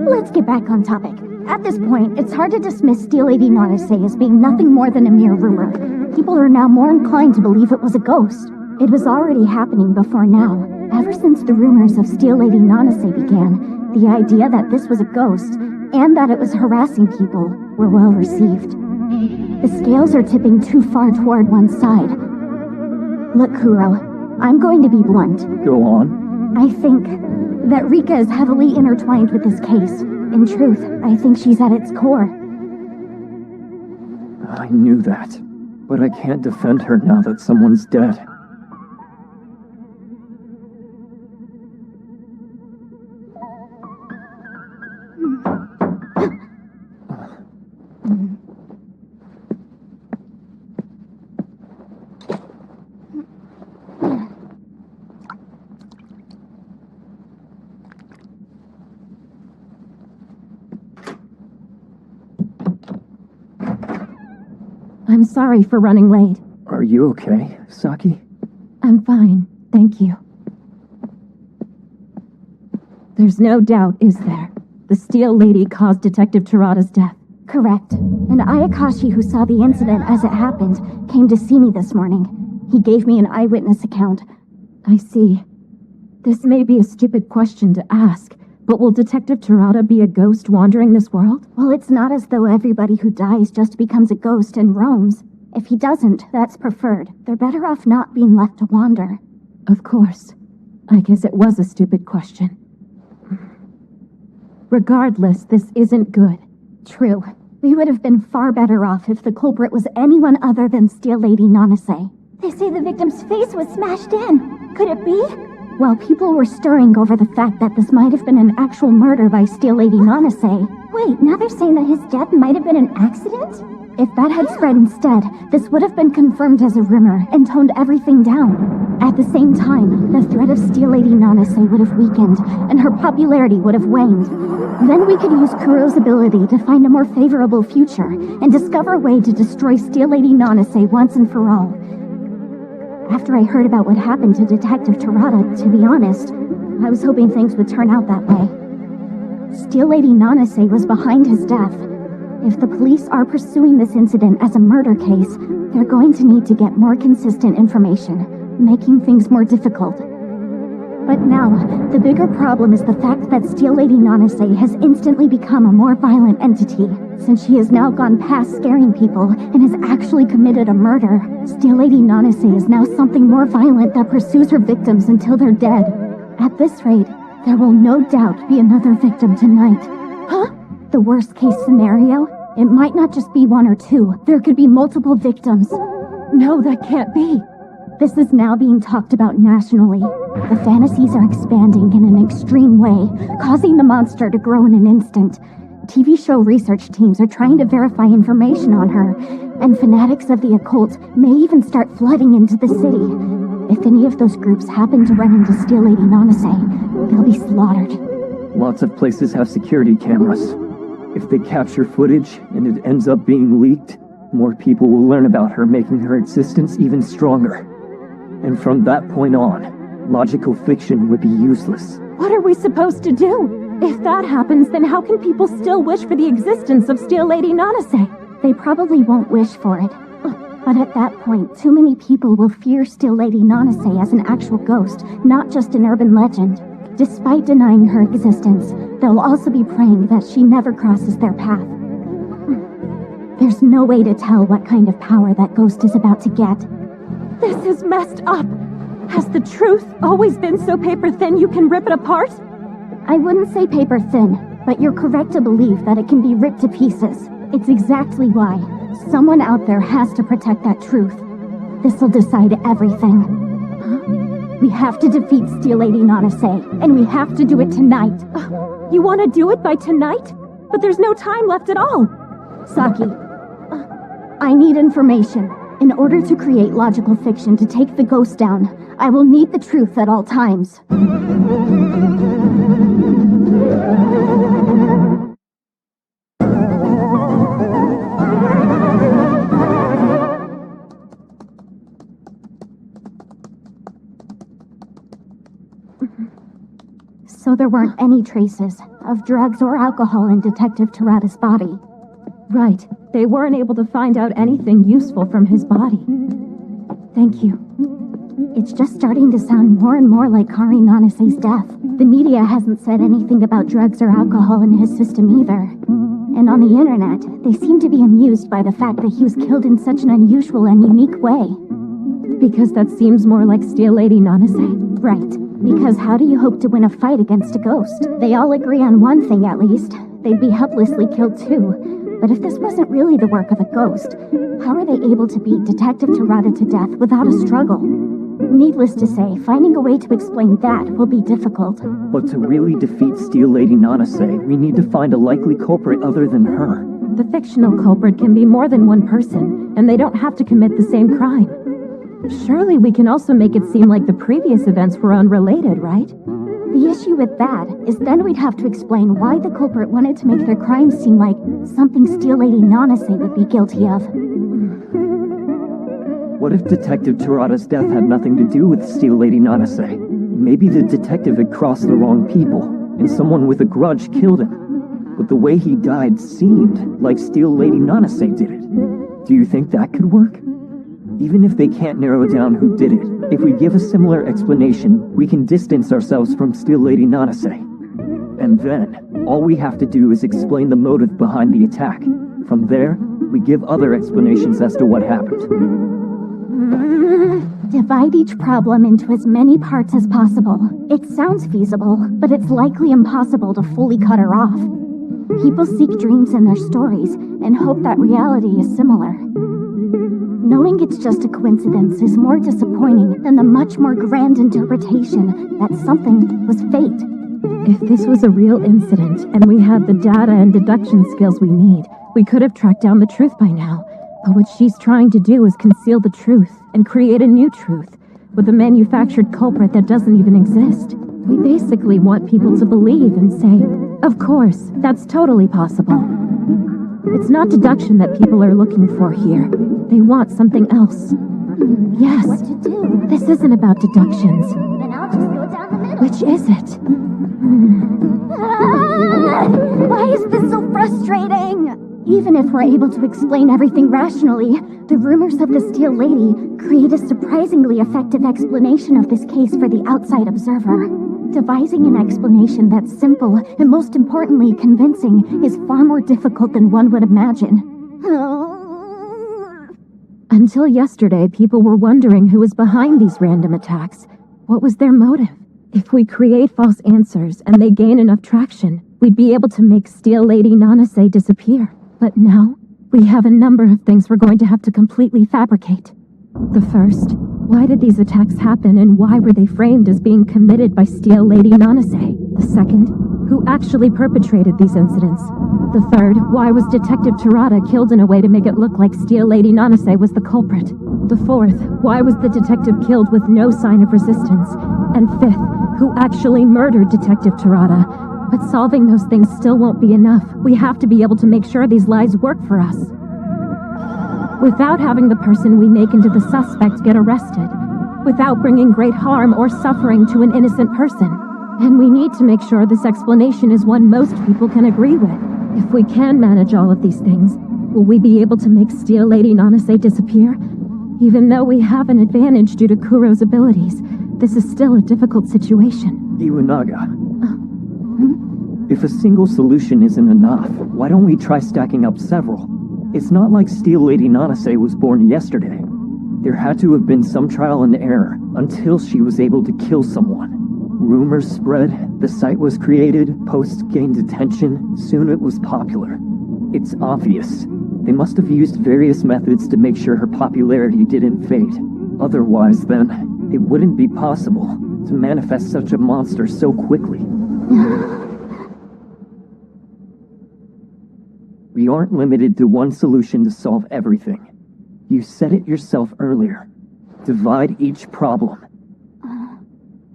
Let's get back on topic. At this point, it's hard to dismiss Steel Lady Nanase as being nothing more than a mere rumor. People are now more inclined to believe it was a ghost. It was already happening before now. Ever since the rumors of Steel Lady Nanase began, the idea that this was a ghost, and that it was harassing people, were well received. The scales are tipping too far toward one side. Look, Kuro, I'm going to be blunt. Go on. I think that Rika is heavily intertwined with this case. In truth, I think she's at its core. I knew that, but I can't defend her now that someone's dead. I'm sorry for running late. Are you okay, Saki? I'm fine, thank you. There's no doubt, is there? The Steel Lady caused Detective Terada's death. Correct. And Ayakashi, who saw the incident as it happened, came to see me this morning. He gave me an eyewitness account. I see. This may be a stupid question to ask, but will Detective Terada be a ghost wandering this world? Well, it's not as though everybody who dies just becomes a ghost and roams. If he doesn't, that's preferred. They're better off not being left to wander. Of course. I guess it was a stupid question. Regardless, this isn't good. True. We would have been far better off if the culprit was anyone other than Steel Lady Nanase. They say the victim's face was smashed in. Could it be? Well, people were stirring over the fact that this might have been an actual murder by Steel Lady Nanase. Wait, now they're saying that his death might have been an accident? If that had spread instead, this would have been confirmed as a rumor and toned everything down. At the same time, the threat of Steel Lady Nanase would have weakened, and her popularity would have waned. Then we could use Kuro's ability to find a more favorable future, and discover a way to destroy Steel Lady Nanase once and for all. After I heard about what happened to Detective Terada, to be honest, I was hoping things would turn out that way. Steel Lady Nanase was behind his death. If the police are pursuing this incident as a murder case, they're going to need to get more consistent information, making things more difficult. But now, the bigger problem is the fact that Steel Lady Nanase has instantly become a more violent entity. Since she has now gone past scaring people and has actually committed a murder, Steel Lady Nanase is now something more violent that pursues her victims until they're dead. At this rate, there will no doubt be another victim tonight. Huh? The worst case scenario? It might not just be one or two. There could be multiple victims. No, that can't be. This is now being talked about nationally. The fantasies are expanding in an extreme way, causing the monster to grow in an instant. TV show research teams are trying to verify information on her, and fanatics of the occult may even start flooding into the city. If any of those groups happen to run into Steel Lady Nanase, they'll be slaughtered. Lots of places have security cameras. If they capture footage and it ends up being leaked, more people will learn about her, making her existence even stronger. And from that point on, logical fiction would be useless. What are we supposed to do? If that happens, then how can people still wish for the existence of Steel Lady Nanase? They probably won't wish for it. But at that point, too many people will fear Steel Lady Nanase as an actual ghost, not just an urban legend. Despite denying her existence, they'll also be praying that she never crosses their path. There's no way to tell what kind of power that ghost is about to get. This is messed up. Has the truth always been so paper thin you can rip it apart? I wouldn't say paper thin, but you're correct to believe that it can be ripped to pieces. It's exactly why. Someone out there has to protect that truth. This'll decide everything. We have to defeat Steel Lady Nanase, and we have to do it tonight. You want to do it by tonight? But there's no time left at all. Saki, I need information. In order to create logical fiction to take the ghost down, I will need the truth at all times. So there weren't any traces of drugs or alcohol in Detective Terada's body. Right. They weren't able to find out anything useful from his body. Thank you. It's just starting to sound more and more like Kari Nanase's death. The media hasn't said anything about drugs or alcohol in his system either. And on the internet, they seem to be amused by the fact that he was killed in such an unusual and unique way. Because that seems more like Steel Lady Nanase? Right. Because how do you hope to win a fight against a ghost? They all agree on one thing at least. They'd be helplessly killed too. But if this wasn't really the work of a ghost, how are they able to beat Detective Terada to death without a struggle? Needless to say, finding a way to explain that will be difficult. But to really defeat Steel Lady Nanase, we need to find a likely culprit other than her. The fictional culprit can be more than one person, and they don't have to commit the same crime. Surely we can also make it seem like the previous events were unrelated, right? The issue with that is then we'd have to explain why the culprit wanted to make their crimes seem like something Steel Lady Nanase would be guilty of. What if Detective Terada's death had nothing to do with Steel Lady Nanase? Maybe the detective had crossed the wrong people, and someone with a grudge killed him. But the way he died seemed like Steel Lady Nanase did it. Do you think that could work? Even if they can't narrow down who did it, if we give a similar explanation, we can distance ourselves from Steel Lady Nanase. And then, all we have to do is explain the motive behind the attack. From there, we give other explanations as to what happened. Divide each problem into as many parts as possible. It sounds feasible, but it's likely impossible to fully cut her off. People seek dreams in their stories and hope that reality is similar. Knowing it's just a coincidence is more disappointing than the much more grand interpretation that something was fate. If this was a real incident, and we had the data and deduction skills we need, we could have tracked down the truth by now. But what she's trying to do is conceal the truth and create a new truth with a manufactured culprit that doesn't even exist. We basically want people to believe and say, of course, that's totally possible. It's not deduction that people are looking for here. They want something else. Yes. What to do? This isn't about deductions. Then I'll just go down the middle. Which is it? Why is this so frustrating? Even if we're able to explain everything rationally, the rumors of the Steel Lady create a surprisingly effective explanation of this case for the outside observer. Devising an explanation that's simple and most importantly convincing is far more difficult than one would imagine. Until yesterday, people were wondering who was behind these random attacks. What was their motive? If we create false answers and they gain enough traction, we'd be able to make Steel Lady Nanase disappear. But now, we have a number of things we're going to have to completely fabricate. The first, why did these attacks happen and why were they framed as being committed by Steel Lady Nanase? The second, who actually perpetrated these incidents? The third, why was Detective Terada killed in a way to make it look like Steel Lady Nanase was the culprit? The fourth, why was the detective killed with no sign of resistance? And fifth, who actually murdered Detective Terada? But solving those things still won't be enough. We have to be able to make sure these lies work for us. Without having the person we make into the suspect get arrested. Without bringing great harm or suffering to an innocent person. And we need to make sure this explanation is one most people can agree with. If we can manage all of these things, will we be able to make Steel Lady Nanase disappear? Even though we have an advantage due to Kuro's abilities, this is still a difficult situation. Iwanaga. If a single solution isn't enough, why don't we try stacking up several? It's not like Steel Lady Nanase was born yesterday. There had to have been some trial and error until she was able to kill someone. Rumors spread, the site was created, posts gained attention, soon it was popular. It's obvious. They must have used various methods to make sure her popularity didn't fade. Otherwise, then, it wouldn't be possible to manifest such a monster so quickly. We aren't limited to one solution to solve everything. You said it yourself earlier. Divide each problem.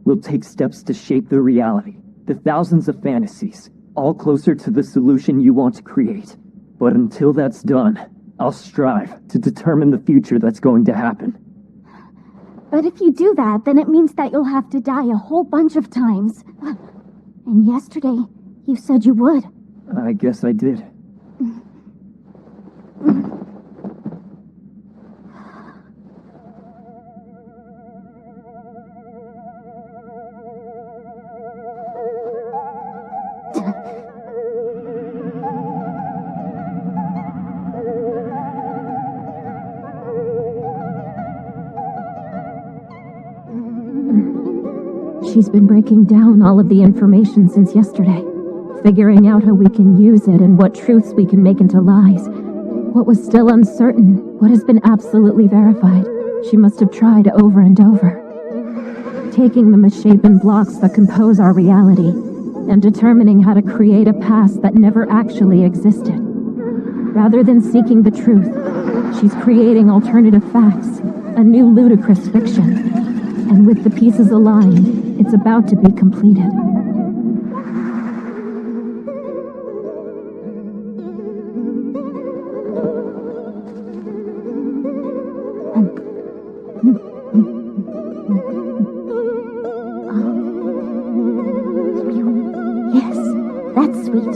We'll take steps to shape the reality, the thousands of fantasies, all closer to the solution you want to create. But until that's done, I'll strive to determine the future that's going to happen. But if you do that, then it means that you'll have to die a whole bunch of times. And yesterday, you said you would. I guess I did. She's been breaking down all of the information since yesterday, figuring out how we can use it and what truths we can make into lies. What was still uncertain, what has been absolutely verified, she must have tried over and over. Taking the misshapen blocks that compose our reality, and determining how to create a past that never actually existed. Rather than seeking the truth, she's creating alternative facts, a new ludicrous fiction. And with the pieces aligned, it's about to be completed. Yes, that's sweet.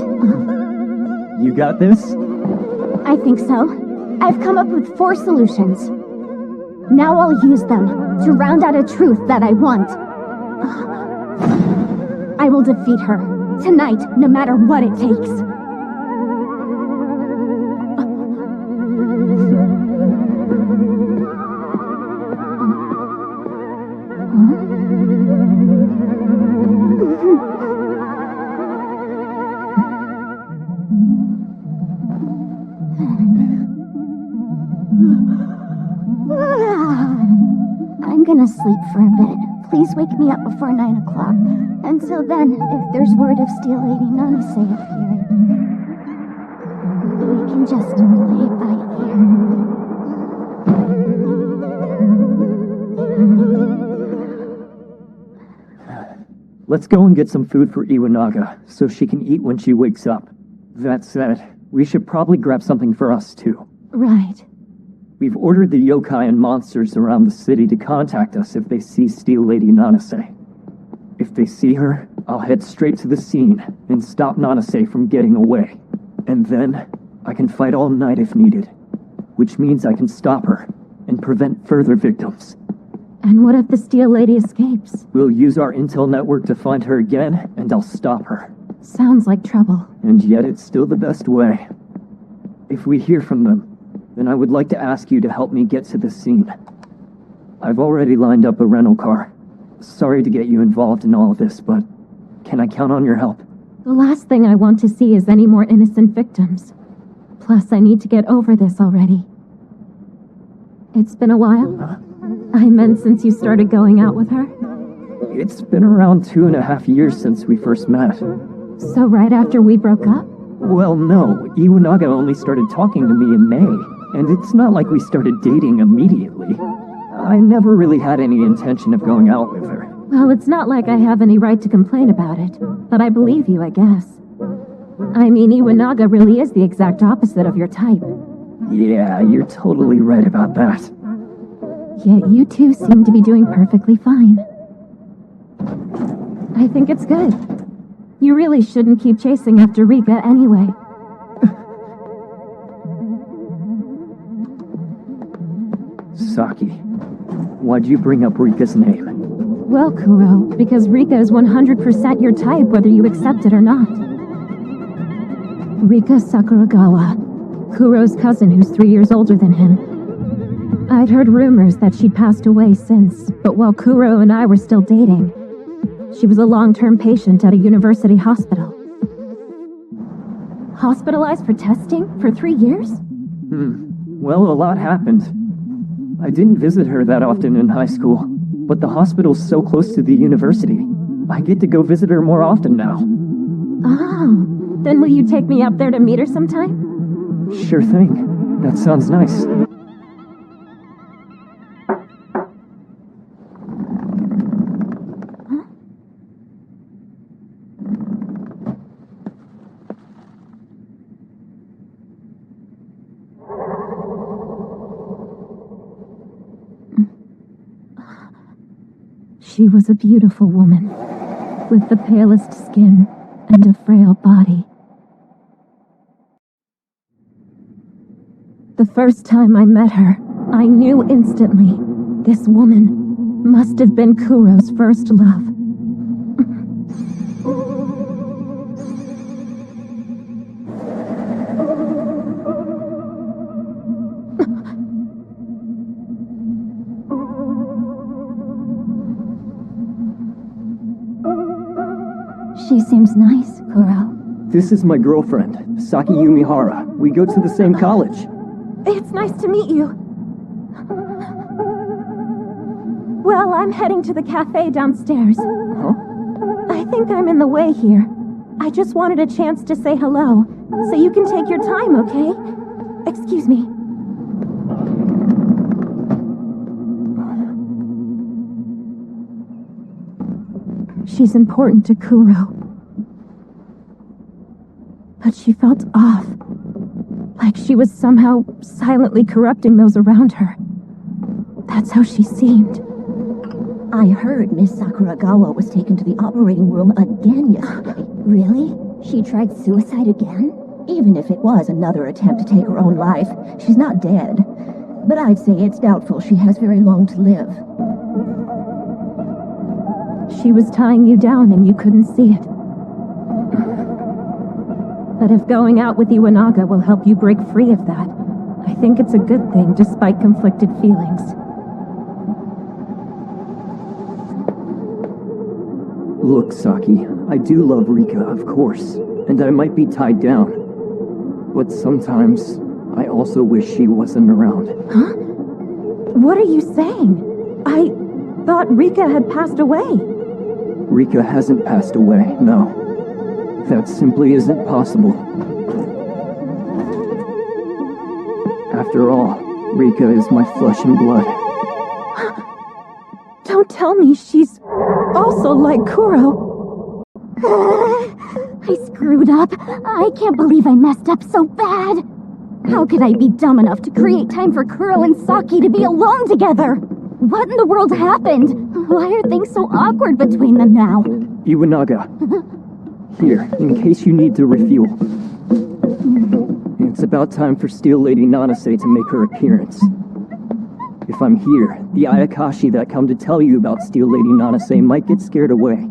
You got this? I think so. I've come up with 4 solutions. Now I'll use them to round out a truth that I want. I will defeat her, tonight, no matter what it takes. I'm gonna sleep for a bit. Please wake me up before 9 o'clock. Until then, if there's word of Steel Lady Nanase appearing, we can just play it by ear. Let's go and get some food for Iwanaga, so she can eat when she wakes up. That said, we should probably grab something for us too. Right. We've ordered the yokai and monsters around the city to contact us if they see Steel Lady Nanase. If they see her, I'll head straight to the scene and stop Nanase from getting away. And then, I can fight all night if needed. Which means I can stop her and prevent further victims. And what if the Steel Lady escapes? We'll use our intel network to find her again, and I'll stop her. Sounds like trouble. And yet it's still the best way. If we hear from them, then I would like to ask you to help me get to the scene. I've already lined up a rental car. Sorry to get you involved in all of this, but can I count on your help? The last thing I want to see is any more innocent victims. Plus, I need to get over this already. It's been a while? I meant since you started going out with her? It's been around 2.5 years since we first met. So right after we broke up? Well, no. Iwanaga only started talking to me in May, and it's not like we started dating immediately. I never really had any intention of going out with her. Well, it's not like I have any right to complain about it, but I believe you, I guess. I mean, Iwanaga really is the exact opposite of your type. Yeah, you're totally right about that. Yet you two seem to be doing perfectly fine. I think it's good. You really shouldn't keep chasing after Rika anyway. Saki, why'd you bring up Rika's name? Well, Kuro, because Rika is 100% your type whether you accept it or not. Rika Sakuragawa, Kuro's cousin who's 3 years older than him. I'd heard rumors that she'd passed away since, but while Kuro and I were still dating, She was a long-term patient at a university hospital. Hospitalized for testing for 3 years? Well, a lot happened. I didn't visit her that often in high school, but the hospital's so close to the university. I get to go visit her more often now. Oh, then will you take me up there to meet her sometime? Sure thing. That sounds nice. She was a beautiful woman, with the palest skin and a frail body. The first time I met her, I knew instantly this woman must have been Kuro's first love. She seems nice, Kuro. This is my girlfriend, Saki Yumihara. We go to the same college. It's nice to meet you. Well, I'm heading to the cafe downstairs. Huh? I think I'm in the way here. I just wanted a chance to say hello, so you can take your time, okay? Excuse me. She's important to Kuro. But she felt off. Like she was somehow silently corrupting those around her. That's how she seemed. I heard Miss Sakuragawa was taken to the operating room again yesterday. Really? She tried suicide again? Even if it was another attempt to take her own life, she's not dead. But I'd say it's doubtful she has very long to live. She was tying you down and you couldn't see it. But if going out with Iwanaga will help you break free of that, I think it's a good thing despite conflicted feelings. Look, Saki, I do love Rika, of course, and I might be tied down. But sometimes, I also wish she wasn't around. Huh? What are you saying? I thought Rika had passed away. Rika hasn't passed away, no. That simply isn't possible. After all, Rika is my flesh and blood. Don't tell me she's also like Kuro. I screwed up. I can't believe I messed up so bad. How could I be dumb enough to create time for Kuro and Saki to be alone together? What in the world happened? Why are things so awkward between them now? Iwanaga. Here, in case you need to refuel. It's about time for Steel Lady Nanase to make her appearance. If I'm here, the Ayakashi that come to tell you about Steel Lady Nanase might get scared away.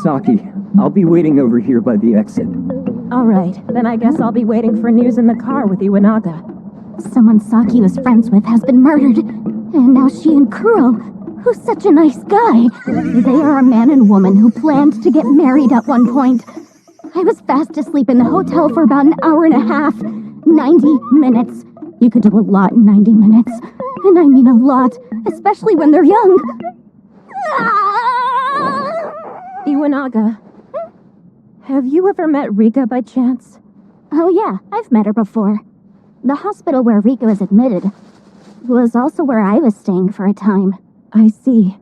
Saki, I'll be waiting over here by the exit. Alright, then I guess I'll be waiting for news in the car with Iwanaga. Someone Saki was friends with has been murdered. And now she and Kuro, who's such a nice guy. They are a man and woman who planned to get married at one point. I was fast asleep in the hotel for about an hour and a half. 90 minutes. You could do a lot in 90 minutes. And I mean a lot, especially when they're young. Iwanaga, have you ever met Rika by chance? Oh yeah, I've met her before. The hospital where Rika was admitted was also where I was staying for a time. I see.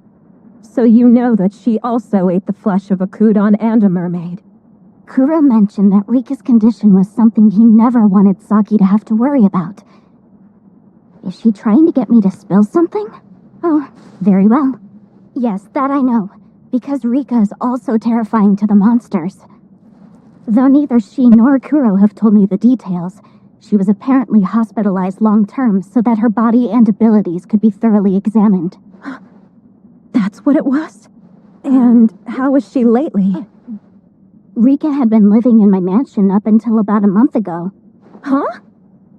So you know that she also ate the flesh of a Kudon and a mermaid. Kuro mentioned that Rika's condition was something he never wanted Saki to have to worry about. Is she trying to get me to spill something? Oh, very well. Yes, that I know, because Rika is also terrifying to the monsters. Though neither she nor Kuro have told me the details, she was apparently hospitalized long-term so that her body and abilities could be thoroughly examined. That's what it was? And how is she lately? Rika had been living in my mansion up until about a month ago. Huh?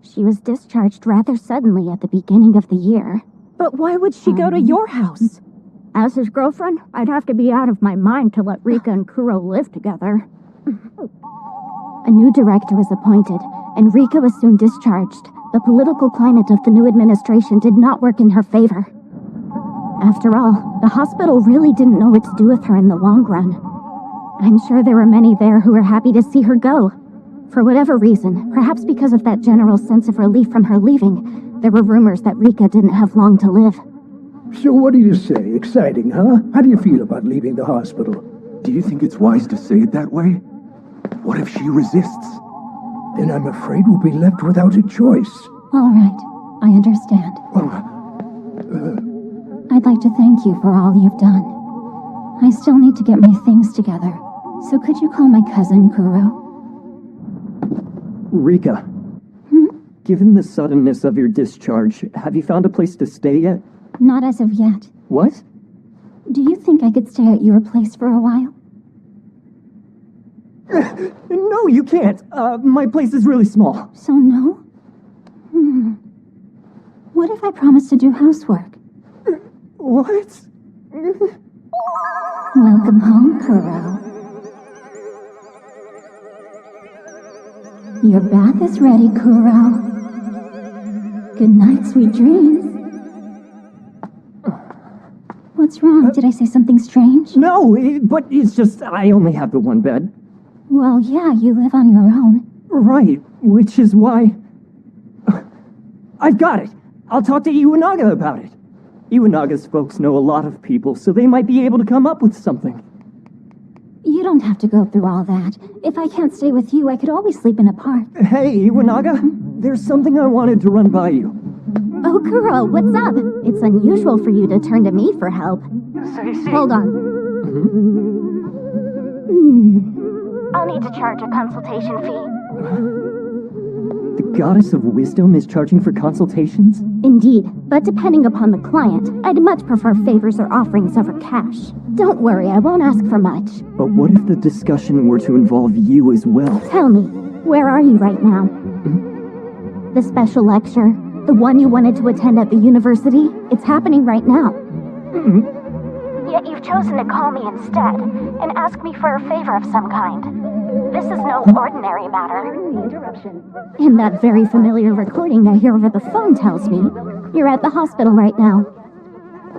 She was discharged rather suddenly at the beginning of the year. But why would she go to your house? As his girlfriend, I'd have to be out of my mind to let Rika and Kuro live together. A new director was appointed, and Rika was soon discharged. The political climate of the new administration did not work in her favor. After all, the hospital really didn't know what to do with her in the long run. I'm sure there were many there who were happy to see her go. For whatever reason, perhaps because of that general sense of relief from her leaving, there were rumors that Rika didn't have long to live. So what do you say? Exciting, huh? How do you feel about leaving the hospital? Do you think it's wise to say it that way? What if she resists? Then I'm afraid we'll be left without a choice. All right, I understand. I'd like to thank you for all you've done. I still need to get my things together, so could you call my cousin Kuro? Rika, given the suddenness of your discharge, have you found a place to stay yet? Not as of yet. What? Do you think I could stay at your place for a while? No, you can't. My place is really small. So no? What if I promise to do housework? What? Welcome home, Kuro. Your bath is ready, Kuro. Good night, sweet dreams. What's wrong? Did I say something strange? No, but it's just I only have the one bed. Well, yeah, you live on your own. Right, which is why... I've got it! I'll talk to Iwanaga about it. Iwanaga's folks know a lot of people, so they might be able to come up with something. You don't have to go through all that. If I can't stay with you, I could always sleep in a park. Hey, Iwanaga, there's something I wanted to run by you. Oh, Kuro, what's up? It's unusual for you to turn to me for help. Hold on. I'll need to charge a consultation fee. The Goddess of Wisdom is charging for consultations? Indeed, but depending upon the client, I'd much prefer favors or offerings over cash. Don't worry, I won't ask for much. But what if the discussion were to involve you as well? Tell me, where are you right now? The special lecture, the one you wanted to attend at the university, it's happening right now. Yet you've chosen to call me instead, and ask me for a favor of some kind. This is no ordinary matter. And that very familiar recording I hear over the phone tells me you're at the hospital right now.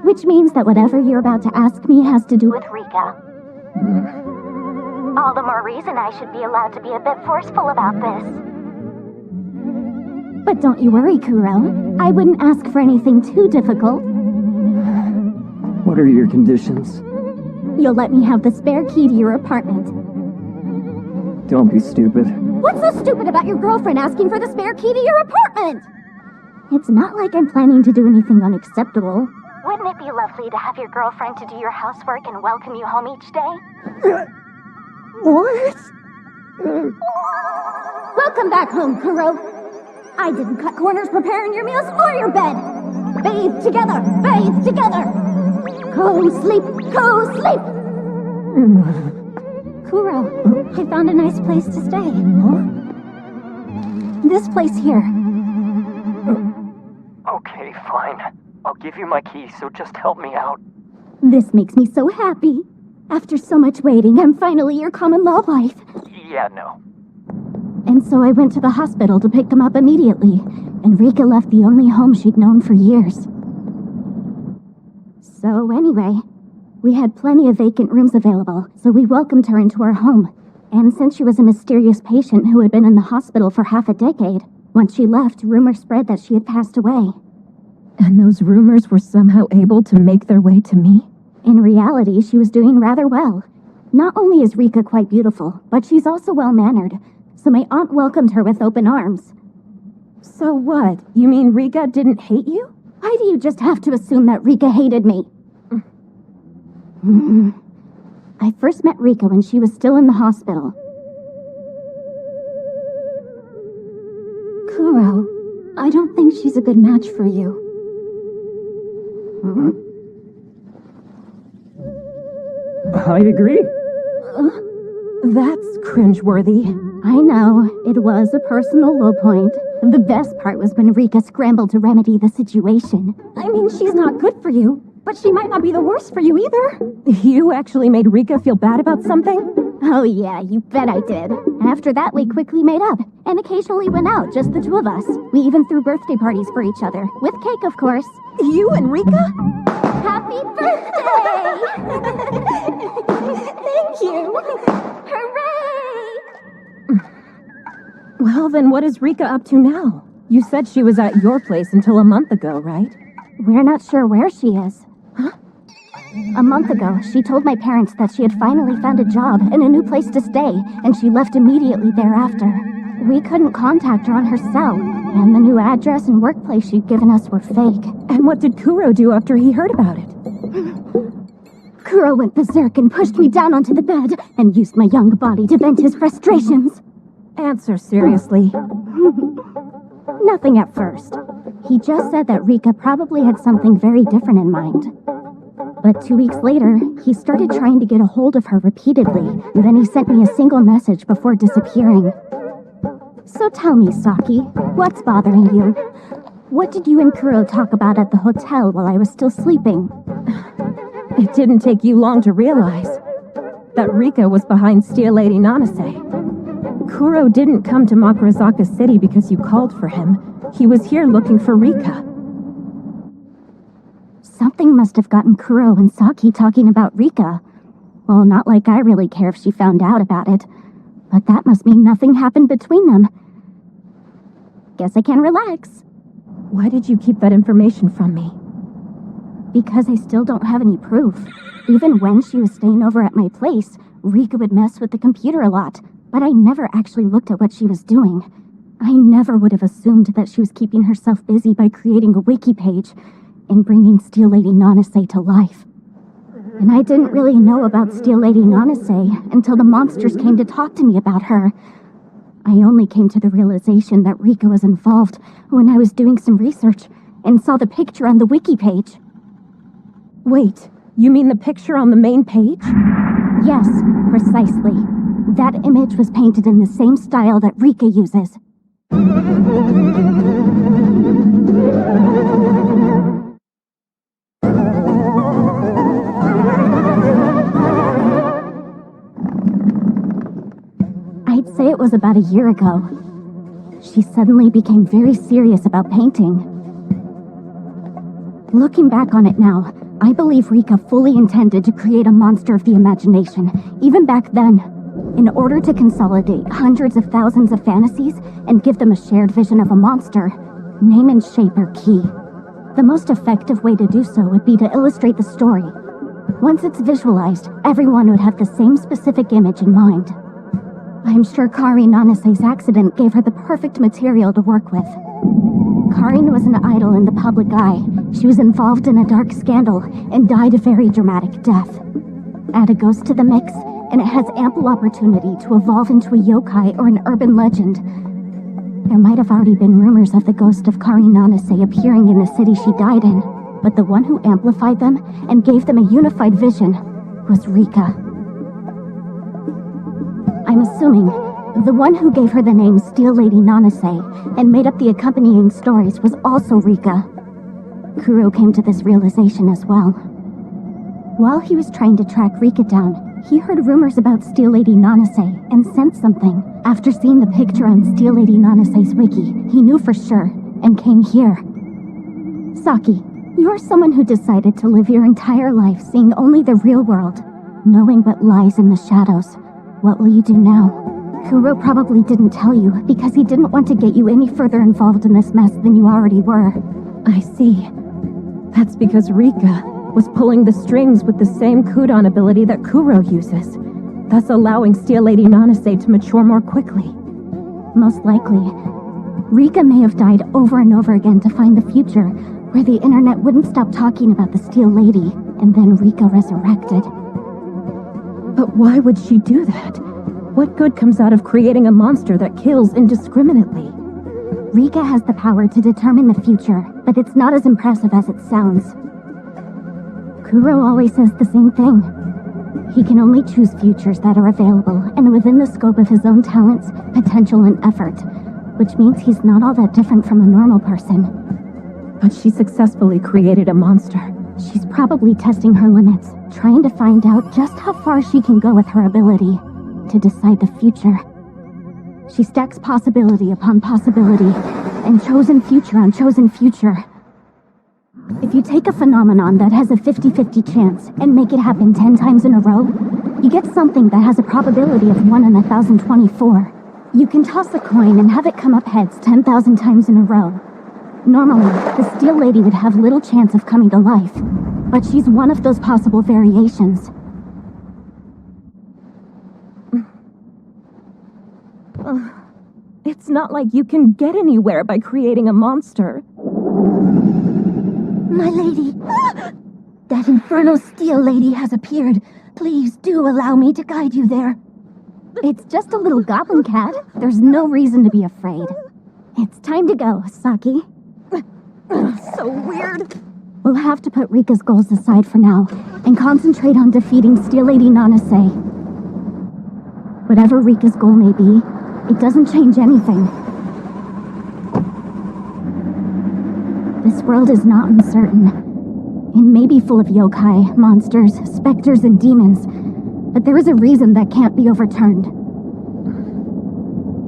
Which means that whatever you're about to ask me has to do with Rika. All the more reason I should be allowed to be a bit forceful about this. But don't you worry, Kuro. I wouldn't ask for anything too difficult. What are your conditions? You'll let me have the spare key to your apartment. Don't be stupid. What's so stupid about your girlfriend asking for the spare key to your apartment? It's not like I'm planning to do anything unacceptable. Wouldn't it be lovely to have your girlfriend to do your housework and welcome you home each day? What? Welcome back home, Kuro. I didn't cut corners preparing your meals or your bed. Bathe together, bathe together. Go sleep, go sleep. Kuro, I found a nice place to stay. This place here. Okay, fine. I'll give you my key, so just help me out. This makes me so happy. After so much waiting, I'm finally your common law wife. Yeah, no. And so I went to the hospital to pick them up immediately, and Rika left the only home she'd known for years. So anyway, we had plenty of vacant rooms available, so we welcomed her into our home. And since she was a mysterious patient who had been in the hospital for half a decade, once she left, rumors spread that she had passed away. And those rumors were somehow able to make their way to me? In reality, she was doing rather well. Not only is Rika quite beautiful, but she's also well-mannered, so my aunt welcomed her with open arms. So what? You mean Rika didn't hate you? Why do you just have to assume that Rika hated me? I first met Rika when she was still in the hospital. Kuro, I don't think she's a good match for you. I agree. That's cringeworthy. I know, it was a personal low point. The best part was when Rika scrambled to remedy the situation. I mean, she's not good for you. But she might not be the worst for you either. You actually made Rika feel bad about something? Oh yeah, you bet I did. After that, we quickly made up, and occasionally went out, just the two of us. We even threw birthday parties for each other, with cake, of course. You and Rika? Happy birthday! Thank you! Hooray! Well, then what is Rika up to now? You said she was at your place until a month ago, right? We're not sure where she is. Huh? A month ago, she told my parents that she had finally found a job and a new place to stay, and she left immediately thereafter. We couldn't contact her on her cell, and the new address and workplace she'd given us were fake. And what did Kuro do after he heard about it? Kuro went berserk and pushed me down onto the bed, and used my young body to vent his frustrations. Answer seriously. Nothing at first. He just said that Rika probably had something very different in mind. But 2 weeks later, he started trying to get a hold of her repeatedly, and then he sent me a single message before disappearing. So tell me, Saki, what's bothering you? What did you and Kuro talk about at the hotel while I was still sleeping? It didn't take you long to realize that Rika was behind Steel Lady Nanase. Kuro didn't come to Makurazaka City because you called for him. He was here looking for Rika. Something must have gotten Kuro and Saki talking about Rika. Well, not like I really care if she found out about it. But that must mean nothing happened between them. Guess I can relax. Why did you keep that information from me? Because I still don't have any proof. Even when she was staying over at my place, Rika would mess with the computer a lot. But I never actually looked at what she was doing. I never would have assumed that she was keeping herself busy by creating a wiki page and bringing Steel Lady Nanase to life. And I didn't really know about Steel Lady Nanase until the monsters came to talk to me about her. I only came to the realization that Rika was involved when I was doing some research and saw the picture on the wiki page. Wait, you mean the picture on the main page? Yes, precisely. That image was painted in the same style that Rika uses. I'd say it was about a year ago. She suddenly became very serious about painting. Looking back on it now, I believe Rika fully intended to create a monster of the imagination, even back then, in order to consolidate hundreds of thousands of fantasies and give them a shared vision of a monster. Name and shape are key. The most effective way to do so would be to illustrate the story. Once it's visualized, everyone would have the same specific image in mind. I'm sure Karin Nanase's accident gave her the perfect material to work with. Karin was an idol in the public eye. She was involved in a dark scandal and died a very dramatic death. Add a ghost to the mix, and it has ample opportunity to evolve into a yokai or an urban legend. There might have already been rumors of the ghost of Karin Nanase appearing in the city she died in, but the one who amplified them and gave them a unified vision was Rika. I'm assuming the one who gave her the name Steel Lady Nanase and made up the accompanying stories was also Rika. Kuro came to this realization as well. While he was trying to track Rika down, he heard rumors about Steel Lady Nanase and sensed something. After seeing the picture on Steel Lady Nanase's wiki, he knew for sure and came here. Saki, you're someone who decided to live your entire life seeing only the real world, knowing what lies in the shadows. What will you do now? Kuro probably didn't tell you because he didn't want to get you any further involved in this mess than you already were. I see. That's because Rika was pulling the strings with the same Kudon ability that Kuro uses, thus allowing Steel Lady Nanase to mature more quickly. Most likely. Rika may have died over and over again to find the future, where the internet wouldn't stop talking about the Steel Lady, and then Rika resurrected. But why would she do that? What good comes out of creating a monster that kills indiscriminately? Rika has the power to determine the future, but it's not as impressive as it sounds. Kuro always says the same thing. He can only choose futures that are available and within the scope of his own talents, potential, and effort, which means he's not all that different from a normal person. But she successfully created a monster. She's probably testing her limits, trying to find out just how far she can go with her ability to decide the future. She stacks possibility upon possibility, and chosen future on chosen future. If you take a phenomenon that has a 50-50 chance and make it happen 10 times in a row, you get something that has a probability of 1 in 1,024. You can toss a coin and have it come up heads 10,000 times in a row. Normally, the Steel Lady would have little chance of coming to life, but she's one of those possible variations. It's not like you can get anywhere by creating a monster. My lady, that infernal Steel Lady has appeared. Please do allow me to guide you there. It's just a little goblin cat. There's no reason to be afraid. It's time to go, Saki. So weird. We'll have to put Rika's goals aside for now and concentrate on defeating Steel Lady Nanase. Whatever Rika's goal may be, it doesn't change anything. This world is not uncertain. It may be full of yokai, monsters, specters, and demons, but there is a reason that can't be overturned.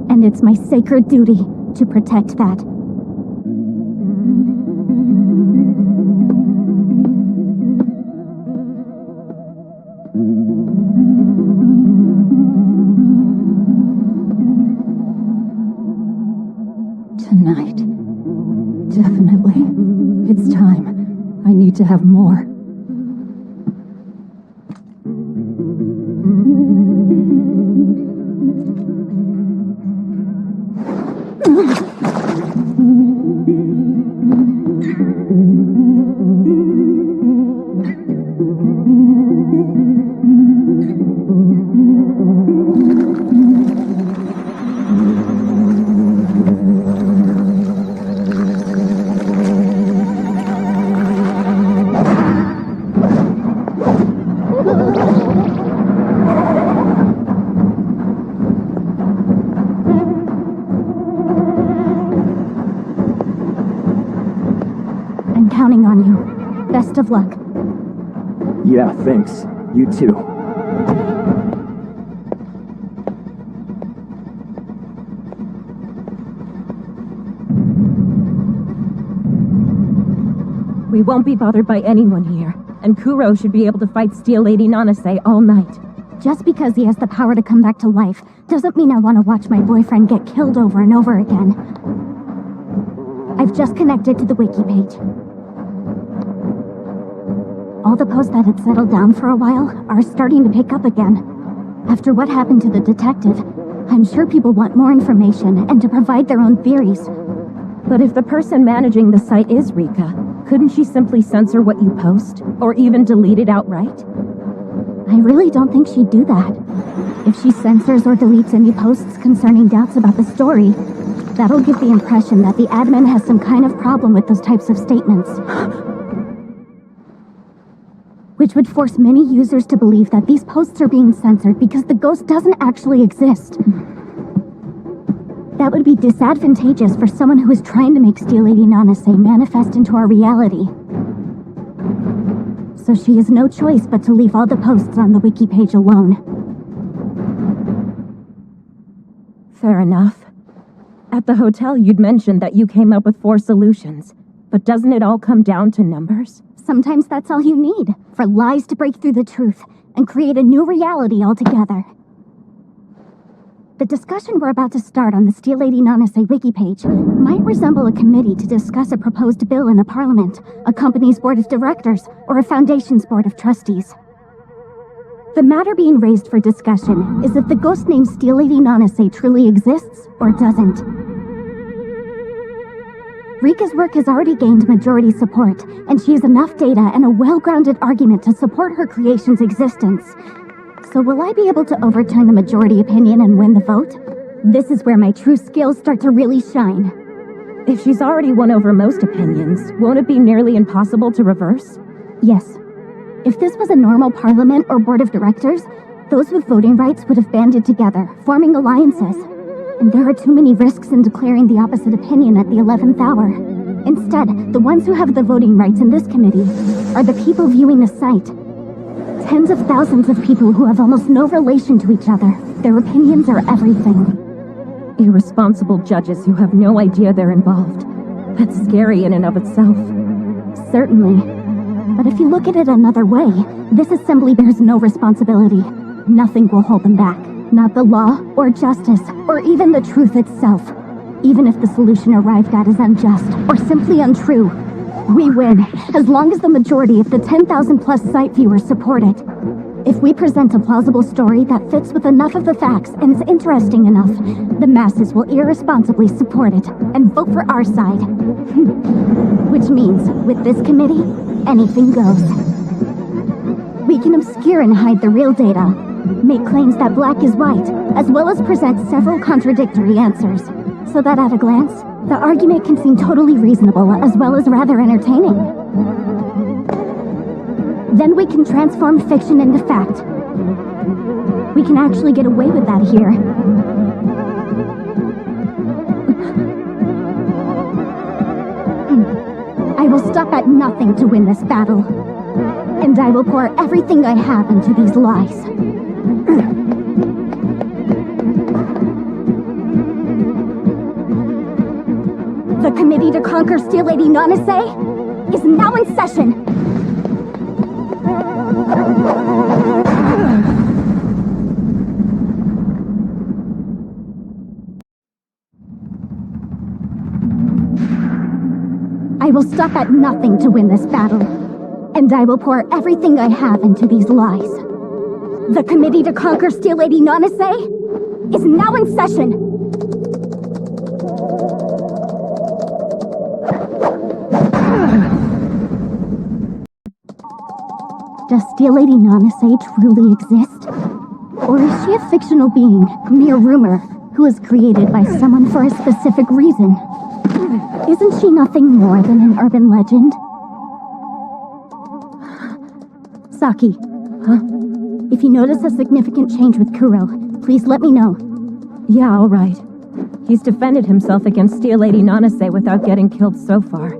And it's my sacred duty to protect that. Tonight. Definitely. It's time. I need to have more. Counting on you. Best of luck. Yeah, thanks. You too. We won't be bothered by anyone here, and Kuro should be able to fight Steel Lady Nanase all night. Just because he has the power to come back to life doesn't mean I want to watch my boyfriend get killed over and over again. I've just connected to the wiki page. All the posts that had settled down for a while are starting to pick up again. After what happened to the detective, I'm sure people want more information and to provide their own theories. But if the person managing the site is Rika, couldn't she simply censor what you post? Or even delete it outright? I really don't think she'd do that. If she censors or deletes any posts concerning doubts about the story, that'll give the impression that the admin has some kind of problem with those types of statements. Which would force many users to believe that these posts are being censored because the ghost doesn't actually exist. That would be disadvantageous for someone who is trying to make Steel Lady Nanase manifest into our reality. So she has no choice but to leave all the posts on the wiki page alone. Fair enough. At the hotel, you'd mentioned that you came up with 4 solutions. But doesn't it all come down to numbers? Sometimes that's all you need, for lies to break through the truth and create a new reality altogether. The discussion we're about to start on the Steel Lady Nanase wiki page might resemble a committee to discuss a proposed bill in a parliament, a company's board of directors, or a foundation's board of trustees. The matter being raised for discussion is if the ghost named Steel Lady Nanase truly exists or doesn't. Rika's work has already gained majority support, and she has enough data and a well-grounded argument to support her creation's existence. So will I be able to overturn the majority opinion and win the vote? This is where my true skills start to really shine. If she's already won over most opinions, won't it be nearly impossible to reverse? Yes. If this was a normal parliament or board of directors, those with voting rights would have banded together, forming alliances. And there are too many risks in declaring the opposite opinion at the 11th hour. Instead, the ones who have the voting rights in this committee are the people viewing the site. Tens of thousands of people who have almost no relation to each other. Their opinions are everything. Irresponsible judges who have no idea they're involved. That's scary in and of itself. Certainly. But if you look at it another way, this assembly bears no responsibility. Nothing will hold them back. Not the law, or justice, or even the truth itself. Even if the solution arrived at is unjust, or simply untrue, we win, as long as the majority of the 10,000 plus site viewers support it. If we present a plausible story that fits with enough of the facts and is interesting enough, the masses will irresponsibly support it and vote for our side. Which means, with this committee, anything goes. We can obscure and hide the real data, make claims that black is white, as well as present several contradictory answers, so that at a glance, the argument can seem totally reasonable as well as rather entertaining. Then we can transform fiction into fact. We can actually get away with that here. I will stop at nothing to win this battle. And I will pour everything I have into these lies. The committee to conquer Steel Lady Nanase is now in session. I will stop at nothing to win this battle, and I will pour everything I have into these lies. The committee to conquer Steel Lady Nanase is now in session. Does Steel Lady Nanase truly exist? Or is she a fictional being, mere rumor, who was created by someone for a specific reason? Isn't she nothing more than an urban legend? Saki. Huh? If you notice a significant change with Kuro, please let me know. Yeah, all right. He's defended himself against Steel Lady Nanase without getting killed so far.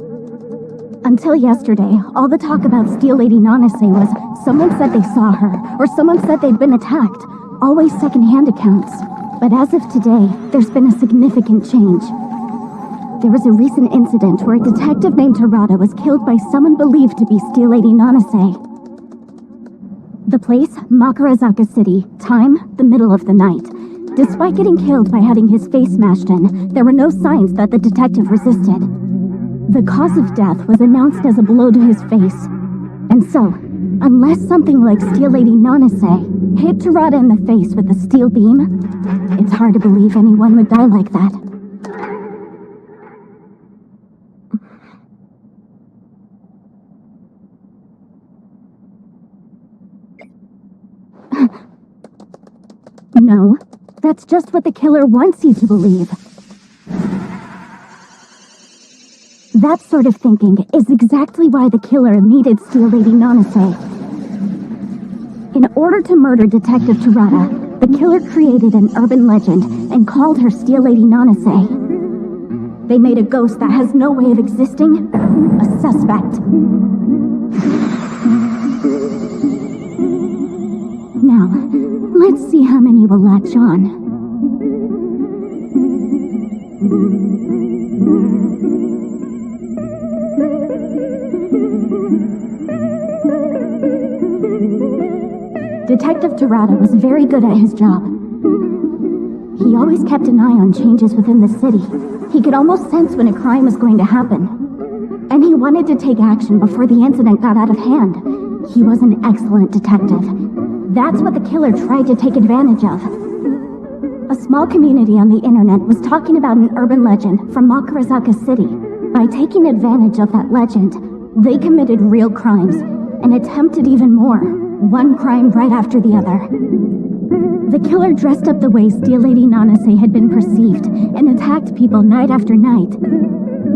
Until yesterday, all the talk about Steel Lady Nanase was someone said they saw her, or someone said they'd been attacked. Always second-hand accounts. But as of today, there's been a significant change. There was a recent incident where a detective named Terada was killed by someone believed to be Steel Lady Nanase. The place, Makarazaka City. Time, the middle of the night. Despite getting killed by having his face smashed in, there were no signs that the detective resisted. The cause of death was announced as a blow to his face. And so, unless something like Steel Lady Nanase hit Terada in the face with a steel beam, it's hard to believe anyone would die like that. No, that's just what the killer wants you to believe. That sort of thinking is exactly why the killer needed Steel Lady Nanase. In order to murder Detective Terada, the killer created an urban legend and called her Steel Lady Nanase. They made a ghost that has no way of existing, a suspect. Now, let's see how many will latch on. Detective Terada was very good at his job. He always kept an eye on changes within the city. He could almost sense when a crime was going to happen. And he wanted to take action before the incident got out of hand. He was an excellent detective. That's what the killer tried to take advantage of. A small community on the internet was talking about an urban legend from Makarazaka City. By taking advantage of that legend, they committed real crimes and attempted even more. One crime right after the other. The killer dressed up the way Steel Lady Nanase had been perceived and attacked people night after night.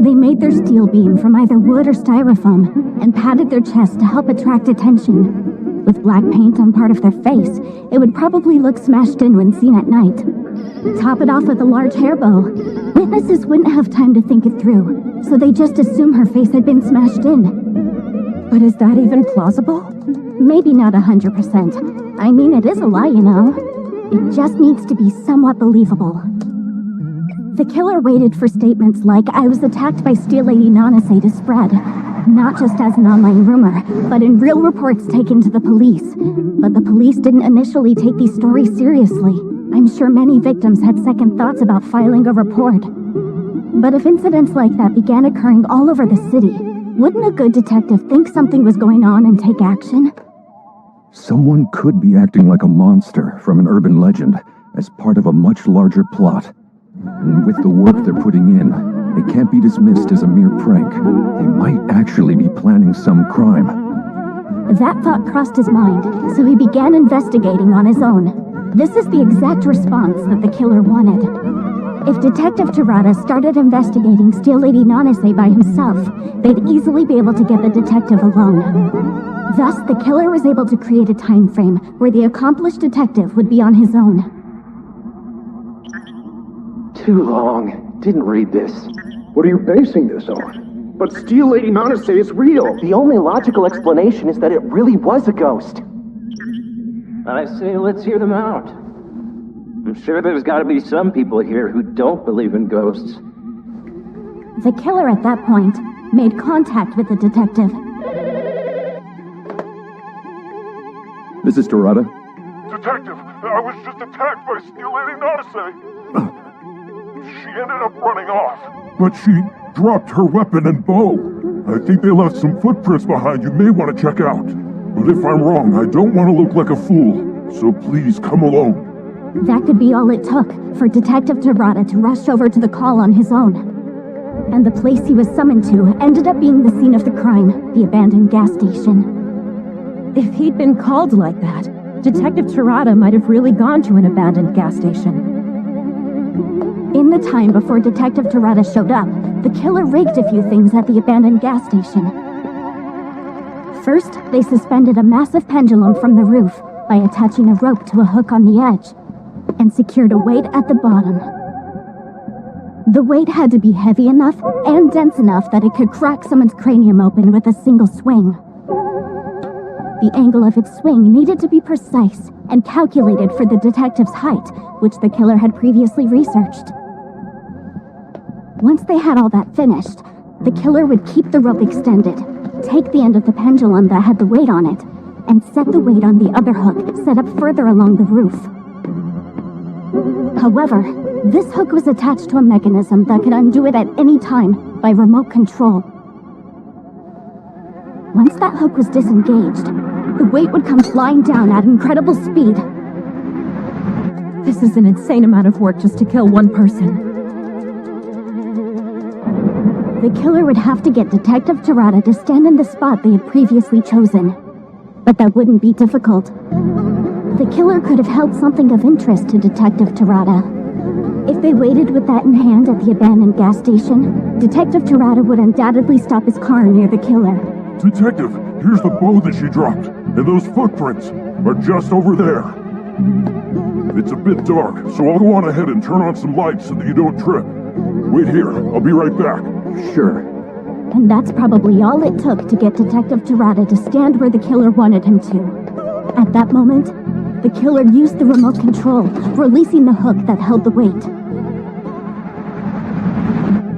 They made their steel beam from either wood or styrofoam and padded their chest to help attract attention. With black paint on part of their face, it would probably look smashed in when seen at night. Top it off with a large hair bow. Witnesses wouldn't have time to think it through, so they just assume her face had been smashed in. But is that even plausible? Maybe not 100%. I mean, it is a lie, you know. It just needs to be somewhat believable. The killer waited for statements like, "I was attacked by Steel Lady Nanase" to spread. Not just as an online rumor, but in real reports taken to the police. But the police didn't initially take these stories seriously. I'm sure many victims had second thoughts about filing a report. But if incidents like that began occurring all over the city, wouldn't a good detective think something was going on and take action? Someone could be acting like a monster from an urban legend as part of a much larger plot. And with the work they're putting in, it can't be dismissed as a mere prank. They might actually be planning some crime. That thought crossed his mind, so he began investigating on his own. This is the exact response that the killer wanted. If Detective Terada started investigating Steel Lady Nanase by himself, they'd easily be able to get the detective alone. Thus, the killer was able to create a time frame where the accomplished detective would be on his own. Too long. Didn't read this. What are you basing this on? But Steel Lady Nanase is real. The only logical explanation is that it really was a ghost. I say let's hear them out. I'm sure there's got to be some people here who don't believe in ghosts. The killer at that point made contact with the detective. This is Terada. Detective, I was just attacked by Steel Lady Nanase. She ended up running off. But she dropped her weapon and bow. I think they left some footprints behind you may want to check out. But if I'm wrong, I don't want to look like a fool. So please come alone. That could be all it took for Detective Terada to rush over to the call on his own. And the place he was summoned to ended up being the scene of the crime, the abandoned gas station. If he'd been called like that, Detective Terada might have really gone to an abandoned gas station. In the time before Detective Terada showed up, the killer rigged a few things at the abandoned gas station. First, they suspended a massive pendulum from the roof by attaching a rope to a hook on the edge, and secured a weight at the bottom. The weight had to be heavy enough and dense enough that it could crack someone's cranium open with a single swing. The angle of its swing needed to be precise and calculated for the detective's height, which the killer had previously researched. Once they had all that finished, the killer would keep the rope extended, take the end of the pendulum that had the weight on it, and set the weight on the other hook set up further along the roof. However, this hook was attached to a mechanism that could undo it at any time by remote control. Once that hook was disengaged, the weight would come flying down at incredible speed. This is an insane amount of work just to kill one person. The killer would have to get Detective Terada to stand in the spot they had previously chosen. But that wouldn't be difficult. The killer could have held something of interest to Detective Terada. If they waited with that in hand at the abandoned gas station, Detective Terada would undoubtedly stop his car near the killer. Detective, here's the bow that she dropped, and those footprints are just over there. It's a bit dark, so I'll go on ahead and turn on some lights so that you don't trip. Wait here, I'll be right back. Sure. And that's probably all it took to get Detective Terada to stand where the killer wanted him to. At that moment, the killer used the remote control, releasing the hook that held the weight.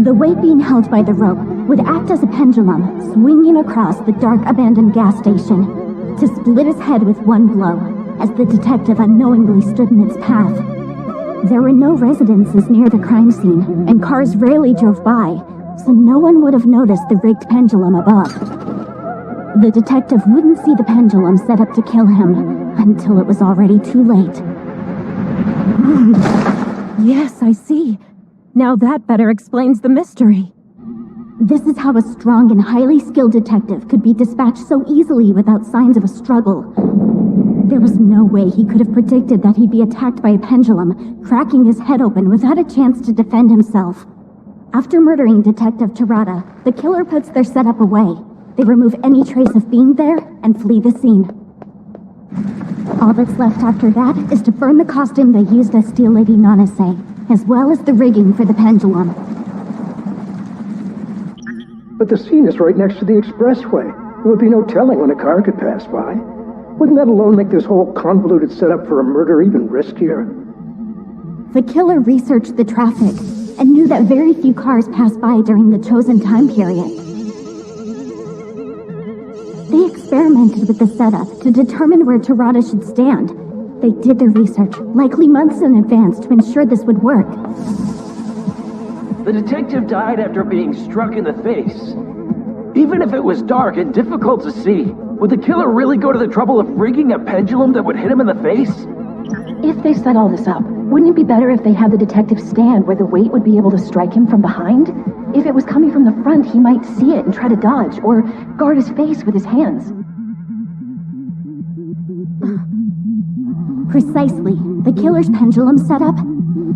The weight being held by the rope would act as a pendulum, swinging across the dark abandoned gas station to split his head with one blow, as the detective unknowingly stood in its path. There were no residences near the crime scene, and cars rarely drove by, so no one would have noticed the rigged pendulum above. The detective wouldn't see the pendulum set up to kill him until it was already too late. Yes, I see. Now that better explains the mystery. This is how a strong and highly skilled detective could be dispatched so easily without signs of a struggle. There was no way he could have predicted that he'd be attacked by a pendulum, cracking his head open without a chance to defend himself. After murdering Detective Terada, the killer puts their setup away. They remove any trace of being there and flee the scene. All that's left after that is to burn the costume they used as Steel Lady Nanase, as well as the rigging for the pendulum. But the scene is right next to the expressway. There would be no telling when a car could pass by. Wouldn't that alone make this whole convoluted setup for a murder even riskier? The killer researched the traffic and knew that very few cars pass by during the chosen time period. They experimented with the setup to determine where Tarada should stand. They did their research, likely months in advance, to ensure this would work. The detective died after being struck in the face. Even if it was dark and difficult to see, would the killer really go to the trouble of rigging a pendulum that would hit him in the face? If they set all this up, wouldn't it be better if they had the detective stand where the weight would be able to strike him from behind? If it was coming from the front, he might see it and try to dodge, or guard his face with his hands. Precisely. The killer's pendulum setup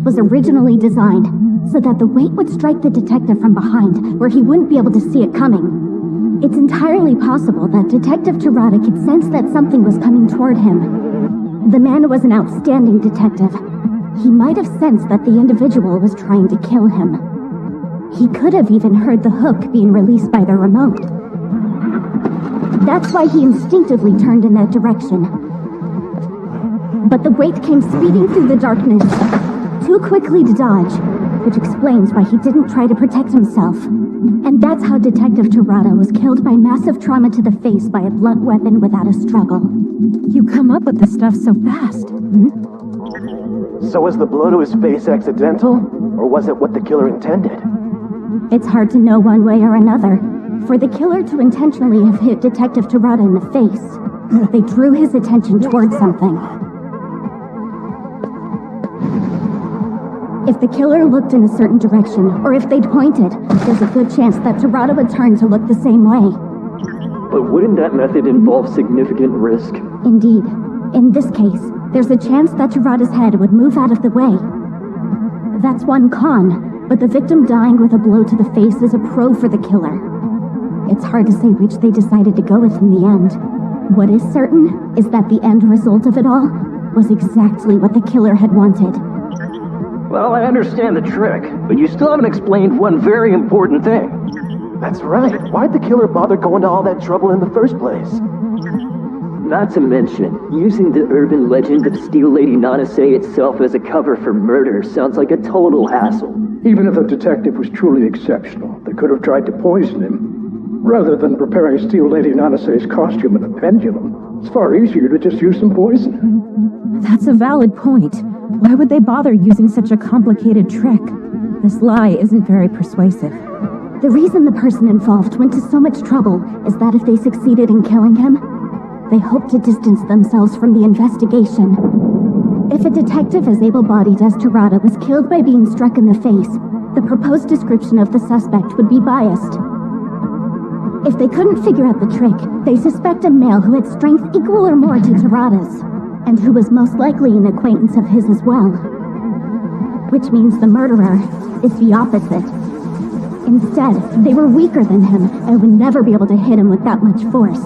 was originally designed so that the weight would strike the detective from behind, where he wouldn't be able to see it coming. It's entirely possible that Detective Tarada could sense that something was coming toward him. The man was an outstanding detective. He might have sensed that the individual was trying to kill him. He could have even heard the hook being released by the remote. That's why he instinctively turned in that direction. But the weight came speeding through the darkness, too quickly to dodge, which explains why he didn't try to protect himself. And that's how Detective Tarada was killed by massive trauma to the face by a blunt weapon without a struggle. You come up with this stuff so fast. So was the blow to his face accidental, or was it what the killer intended? It's hard to know one way or another. For the killer to intentionally have hit Detective Tarada in the face, they drew his attention towards something. If the killer looked in a certain direction, or if they'd pointed, there's a good chance that Tarada would turn to look the same way. But wouldn't that method involve significant risk? Indeed. In this case, there's a chance that Tarada's head would move out of the way. That's one con, but the victim dying with a blow to the face is a pro for the killer. It's hard to say which they decided to go with in the end. What is certain is that the end result of it all was exactly what the killer had wanted. Well, I understand the trick, but you still haven't explained one very important thing. That's right. Why'd the killer bother going to all that trouble in the first place? Not to mention, using the urban legend of Steel Lady Nanase itself as a cover for murder sounds like a total hassle. Even if the detective was truly exceptional, they could have tried to poison him. Rather than preparing Steel Lady Nanase's costume and a pendulum, it's far easier to just use some poison. That's a valid point. Why would they bother using such a complicated trick? This lie isn't very persuasive. The reason the person involved went to so much trouble is that if they succeeded in killing him, they hoped to distance themselves from the investigation. If a detective as able-bodied as Tarada was killed by being struck in the face, the proposed description of the suspect would be biased. If they couldn't figure out the trick, they suspect a male who had strength equal or more to Tarada's, and who was most likely an acquaintance of his as well. Which means the murderer is the opposite. Instead, they were weaker than him and would never be able to hit him with that much force.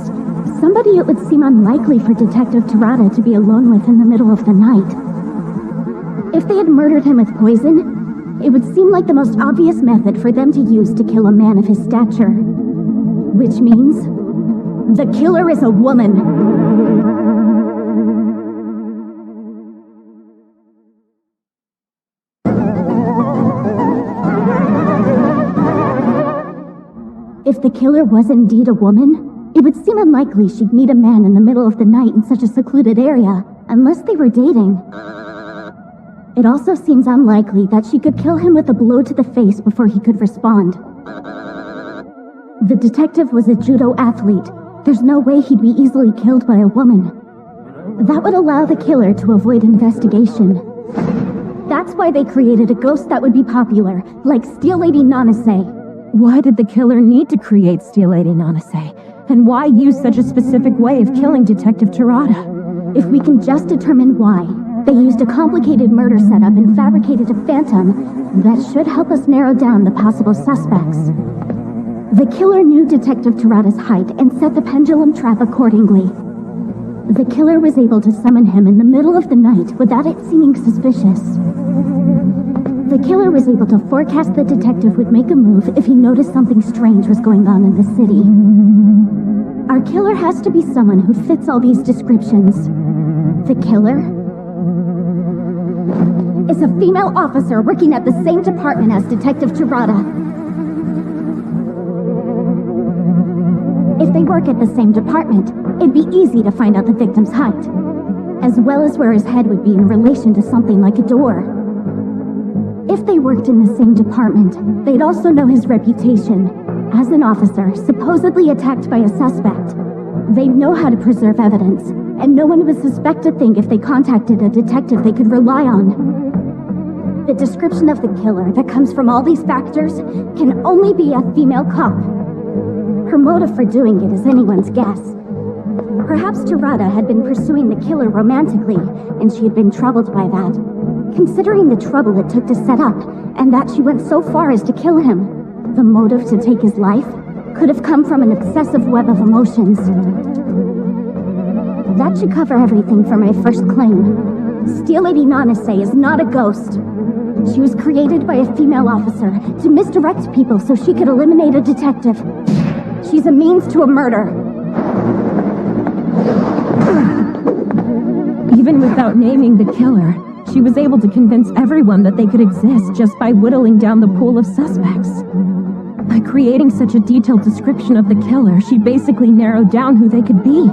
Somebody it would seem unlikely for Detective Tarada to be alone with in the middle of the night. If they had murdered him with poison, it would seem like the most obvious method for them to use to kill a man of his stature. Which means, the killer is a woman. If the killer was indeed a woman, it would seem unlikely she'd meet a man in the middle of the night in such a secluded area, unless they were dating. It also seems unlikely that she could kill him with a blow to the face before he could respond. The detective was a judo athlete. There's no way he'd be easily killed by a woman. That would allow the killer to avoid investigation. That's why they created a ghost that would be popular, like Steel Lady Nanase. Why did the killer need to create Steel Lady Nanase? And why use such a specific way of killing Detective Tarada? If we can just determine why, they used a complicated murder setup and fabricated a phantom, that should help us narrow down the possible suspects. The killer knew Detective Tarada's height and set the pendulum trap accordingly. The killer was able to summon him in the middle of the night without it seeming suspicious. The killer was able to forecast the detective would make a move if he noticed something strange was going on in the city. Our killer has to be someone who fits all these descriptions. The killer is a female officer working at the same department as Detective Tirada. If they work at the same department, it'd be easy to find out the victim's height, as well as where his head would be in relation to something like a door. If they worked in the same department, they'd also know his reputation. As an officer, supposedly attacked by a suspect, they'd know how to preserve evidence, and no one would suspect a thing if they contacted a detective they could rely on. The description of the killer that comes from all these factors can only be a female cop. Her motive for doing it is anyone's guess. Perhaps Tirada had been pursuing the killer romantically, and she had been troubled by that. Considering the trouble it took to set up, and that she went so far as to kill him, the motive to take his life could have come from an obsessive web of emotions. That should cover everything for my first claim. Steel Lady Nanase is not a ghost. She was created by a female officer to misdirect people so she could eliminate a detective. She's a means to a murder. Even without naming the killer, she was able to convince everyone that they could exist just by whittling down the pool of suspects. By creating such a detailed description of the killer, she basically narrowed down who they could be.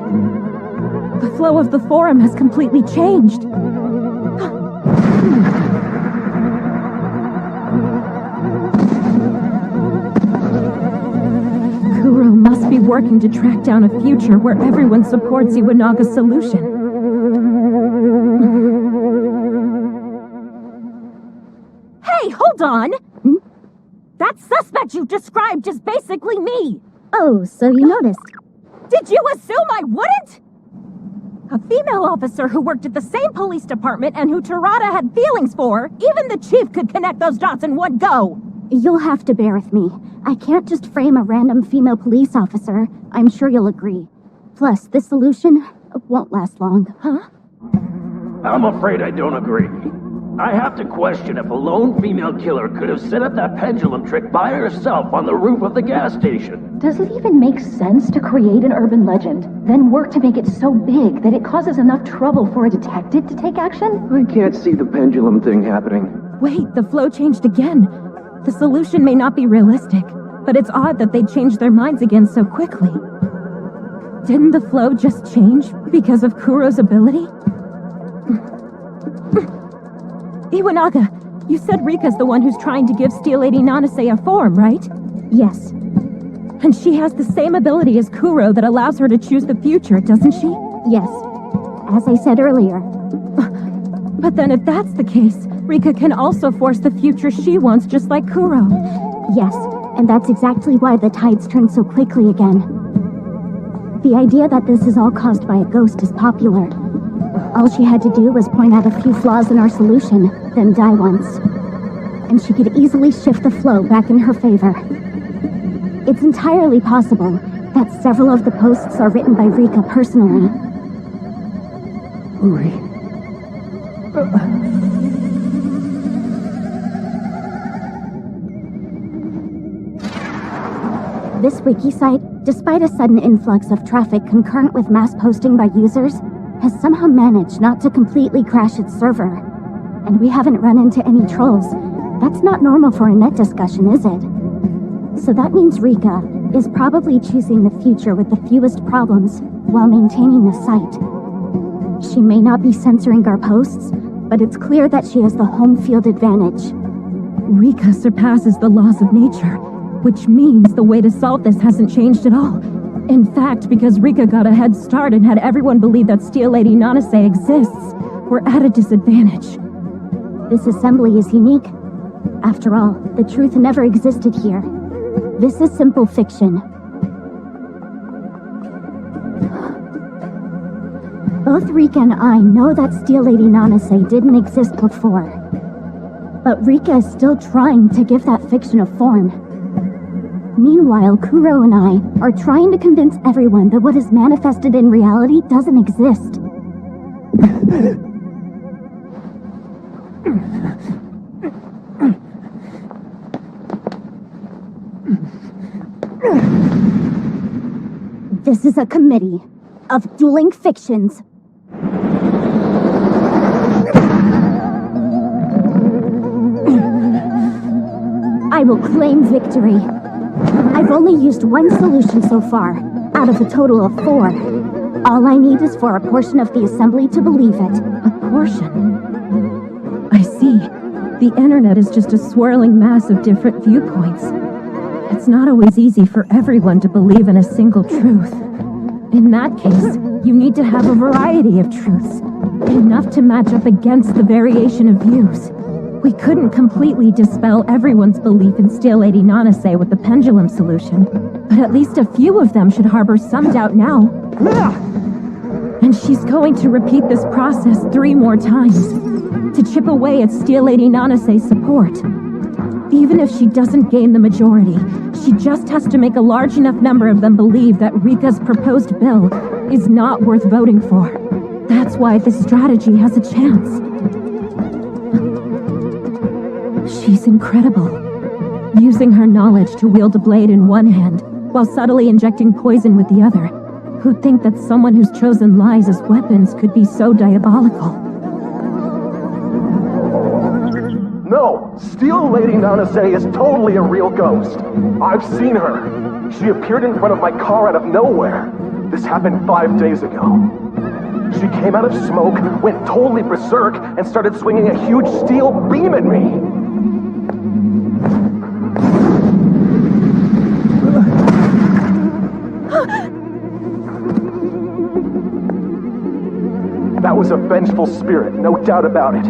The flow of the forum has completely changed. Kuro must be working to track down a future where everyone supports Iwanaga's solution. Hey, hold on! That suspect you described is basically me! Oh, so you noticed. Did you assume I wouldn't? A female officer who worked at the same police department and who Tirada had feelings for, even the chief could connect those dots in one go! You'll have to bear with me. I can't just frame a random female police officer. I'm sure you'll agree. Plus, this solution won't last long. Huh? I'm afraid I don't agree. I have to question if a lone female killer could have set up that pendulum trick by herself on the roof of the gas station. Does it even make sense to create an urban legend, then work to make it so big that it causes enough trouble for a detective to take action? I can't see the pendulum thing happening. Wait, the flow changed again. The solution may not be realistic, but it's odd that they changed their minds again so quickly. Didn't the flow just change because of Kuro's ability? Iwanaga, you said Rika's the one who's trying to give Steel Lady Nanase a form, right? Yes. And she has the same ability as Kuro that allows her to choose the future, doesn't she? Yes. As I said earlier. But then if that's the case, Rika can also force the future she wants just like Kuro. Yes, and that's exactly why the tides turn so quickly again. The idea that this is all caused by a ghost is popular. All she had to do was point out a few flaws in our solution, then die once. And she could easily shift the flow back in her favor. It's entirely possible that several of the posts are written by Rika personally. This wiki site, despite a sudden influx of traffic concurrent with mass posting by users, has somehow managed not to completely crash its server. And we haven't run into any trolls. That's not normal for a net discussion, is it? So that means Rika is probably choosing the future with the fewest problems while maintaining the site. She may not be censoring our posts, but it's clear that she has the home field advantage. Rika surpasses the laws of nature, which means the way to solve this hasn't changed at all. In fact, because Rika got a head start and had everyone believe that Steel Lady Nanase exists, we're at a disadvantage. This assembly is unique. After all, the truth never existed here. This is simple fiction. Both Rika and I know that Steel Lady Nanase didn't exist before. But Rika is still trying to give that fiction a form. Meanwhile, Kuro and I are trying to convince everyone that what is manifested in reality doesn't exist. This is a committee of dueling fictions. I will claim victory. I've only used one solution so far, out of a total of 4. All I need is for a portion of the assembly to believe it. A portion? I see. The internet is just a swirling mass of different viewpoints. It's not always easy for everyone to believe in a single truth. In that case, you need to have a variety of truths, enough to match up against the variation of views. We couldn't completely dispel everyone's belief in Steel Lady Nanase with the pendulum solution, but at least a few of them should harbor some doubt now. And she's going to repeat this process 3 more times, to chip away at Steel Lady Nanase's support. Even if she doesn't gain the majority, she just has to make a large enough number of them believe that Rika's proposed bill is not worth voting for. That's why this strategy has a chance. She's incredible. Using her knowledge to wield a blade in one hand, while subtly injecting poison with the other. Who'd think that someone who's chosen lies as weapons could be so diabolical? No! Steel Lady Nanase is totally a real ghost. I've seen her. She appeared in front of my car out of nowhere. This happened 5 days ago. She came out of smoke, went totally berserk, and started swinging a huge steel beam at me. That was a vengeful spirit, no doubt about it.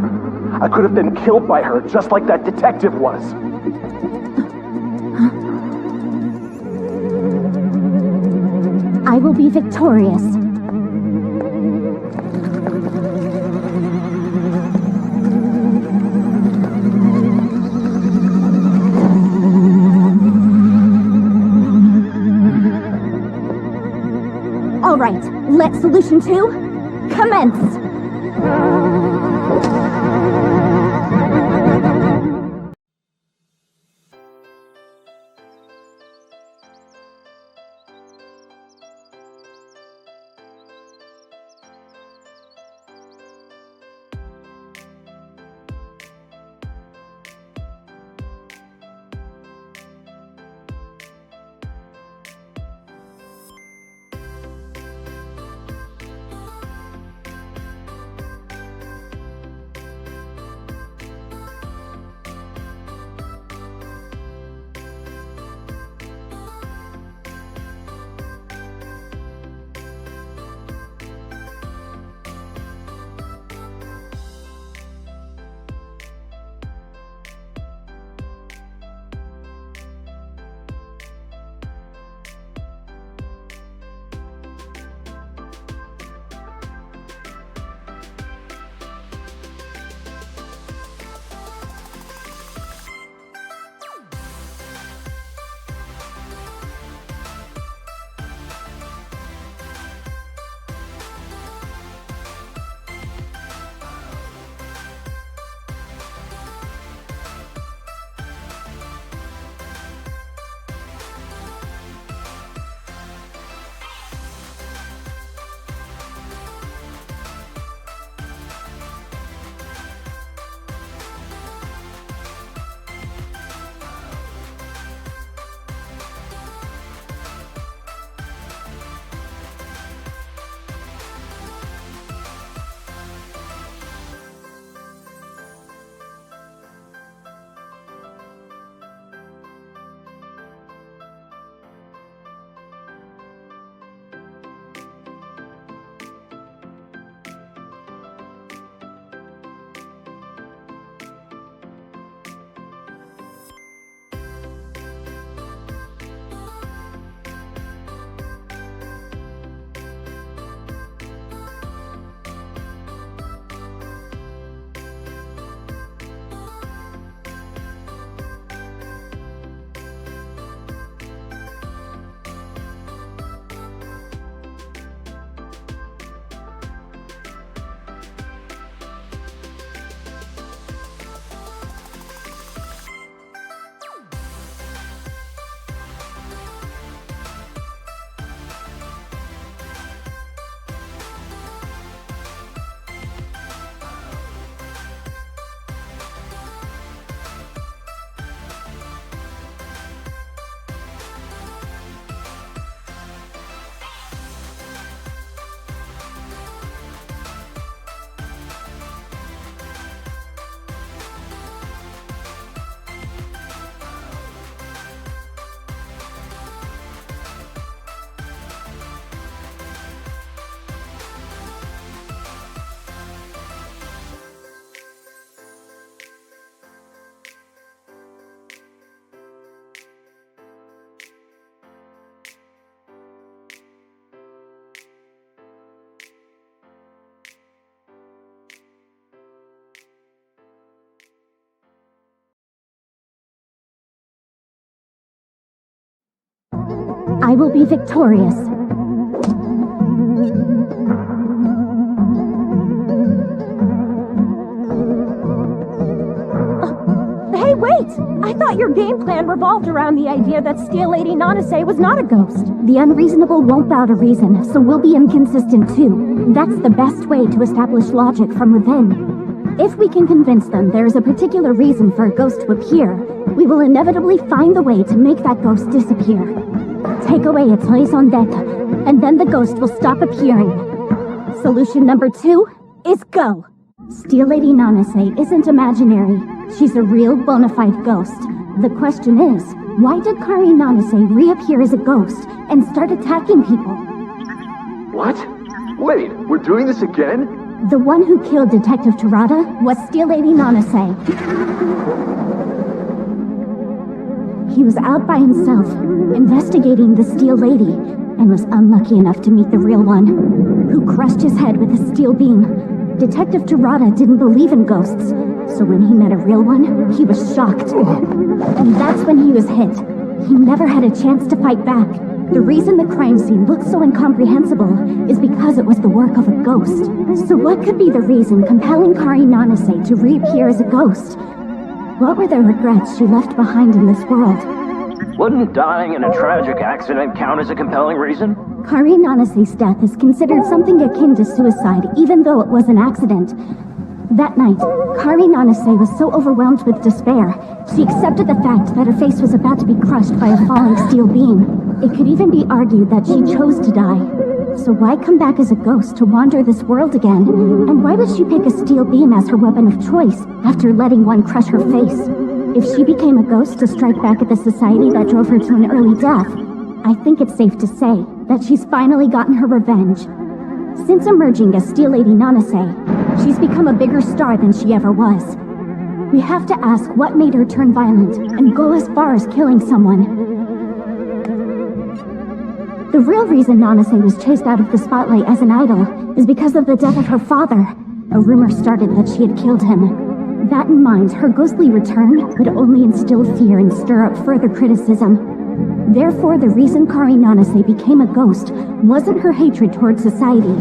I could have been killed by her, just like that detective was. I will be victorious. All right, let solution 2 commence. I will be victorious. Hey, wait! I thought your game plan revolved around the idea that Steel Lady Nanase was not a ghost. The unreasonable won't bow to reason, so we'll be inconsistent too. That's the best way to establish logic from within. If we can convince them there is a particular reason for a ghost to appear, we will inevitably find the way to make that ghost disappear. Take away its raison d'etre, and then the ghost will stop appearing. Solution number 2 is go! Steel Lady Nanase isn't imaginary. She's a real bona fide ghost. The question is, why did Kari Nanase reappear as a ghost and start attacking people? What? Wait, we're doing this again? The one who killed Detective Terada was Steel Lady Nanase. He was out by himself, investigating the Steel Lady, and was unlucky enough to meet the real one, who crushed his head with a steel beam. Detective Terada didn't believe in ghosts, so when he met a real one, he was shocked. And that's when he was hit. He never had a chance to fight back. The reason the crime scene looked so incomprehensible is because it was the work of a ghost. So what could be the reason compelling Kari Nanase to reappear as a ghost? What were the regrets she left behind in this world? Wouldn't dying in a tragic accident count as a compelling reason? Kari Nanase's death is considered something akin to suicide, even though it was an accident. That night, Kari Nanase was so overwhelmed with despair, she accepted the fact that her face was about to be crushed by a falling steel beam. It could even be argued that she chose to die. So why come back as a ghost to wander this world again? And why would she pick a steel beam as her weapon of choice after letting one crush her face? If she became a ghost to strike back at the society that drove her to an early death, I think it's safe to say that she's finally gotten her revenge. Since emerging as Steel Lady Nanase, she's become a bigger star than she ever was. We have to ask what made her turn violent and go as far as killing someone. The real reason Nanase was chased out of the spotlight as an idol is because of the death of her father. A rumor started that she had killed him. That in mind, her ghostly return would only instill fear and stir up further criticism. Therefore, the reason Kari Nanase became a ghost wasn't her hatred towards society.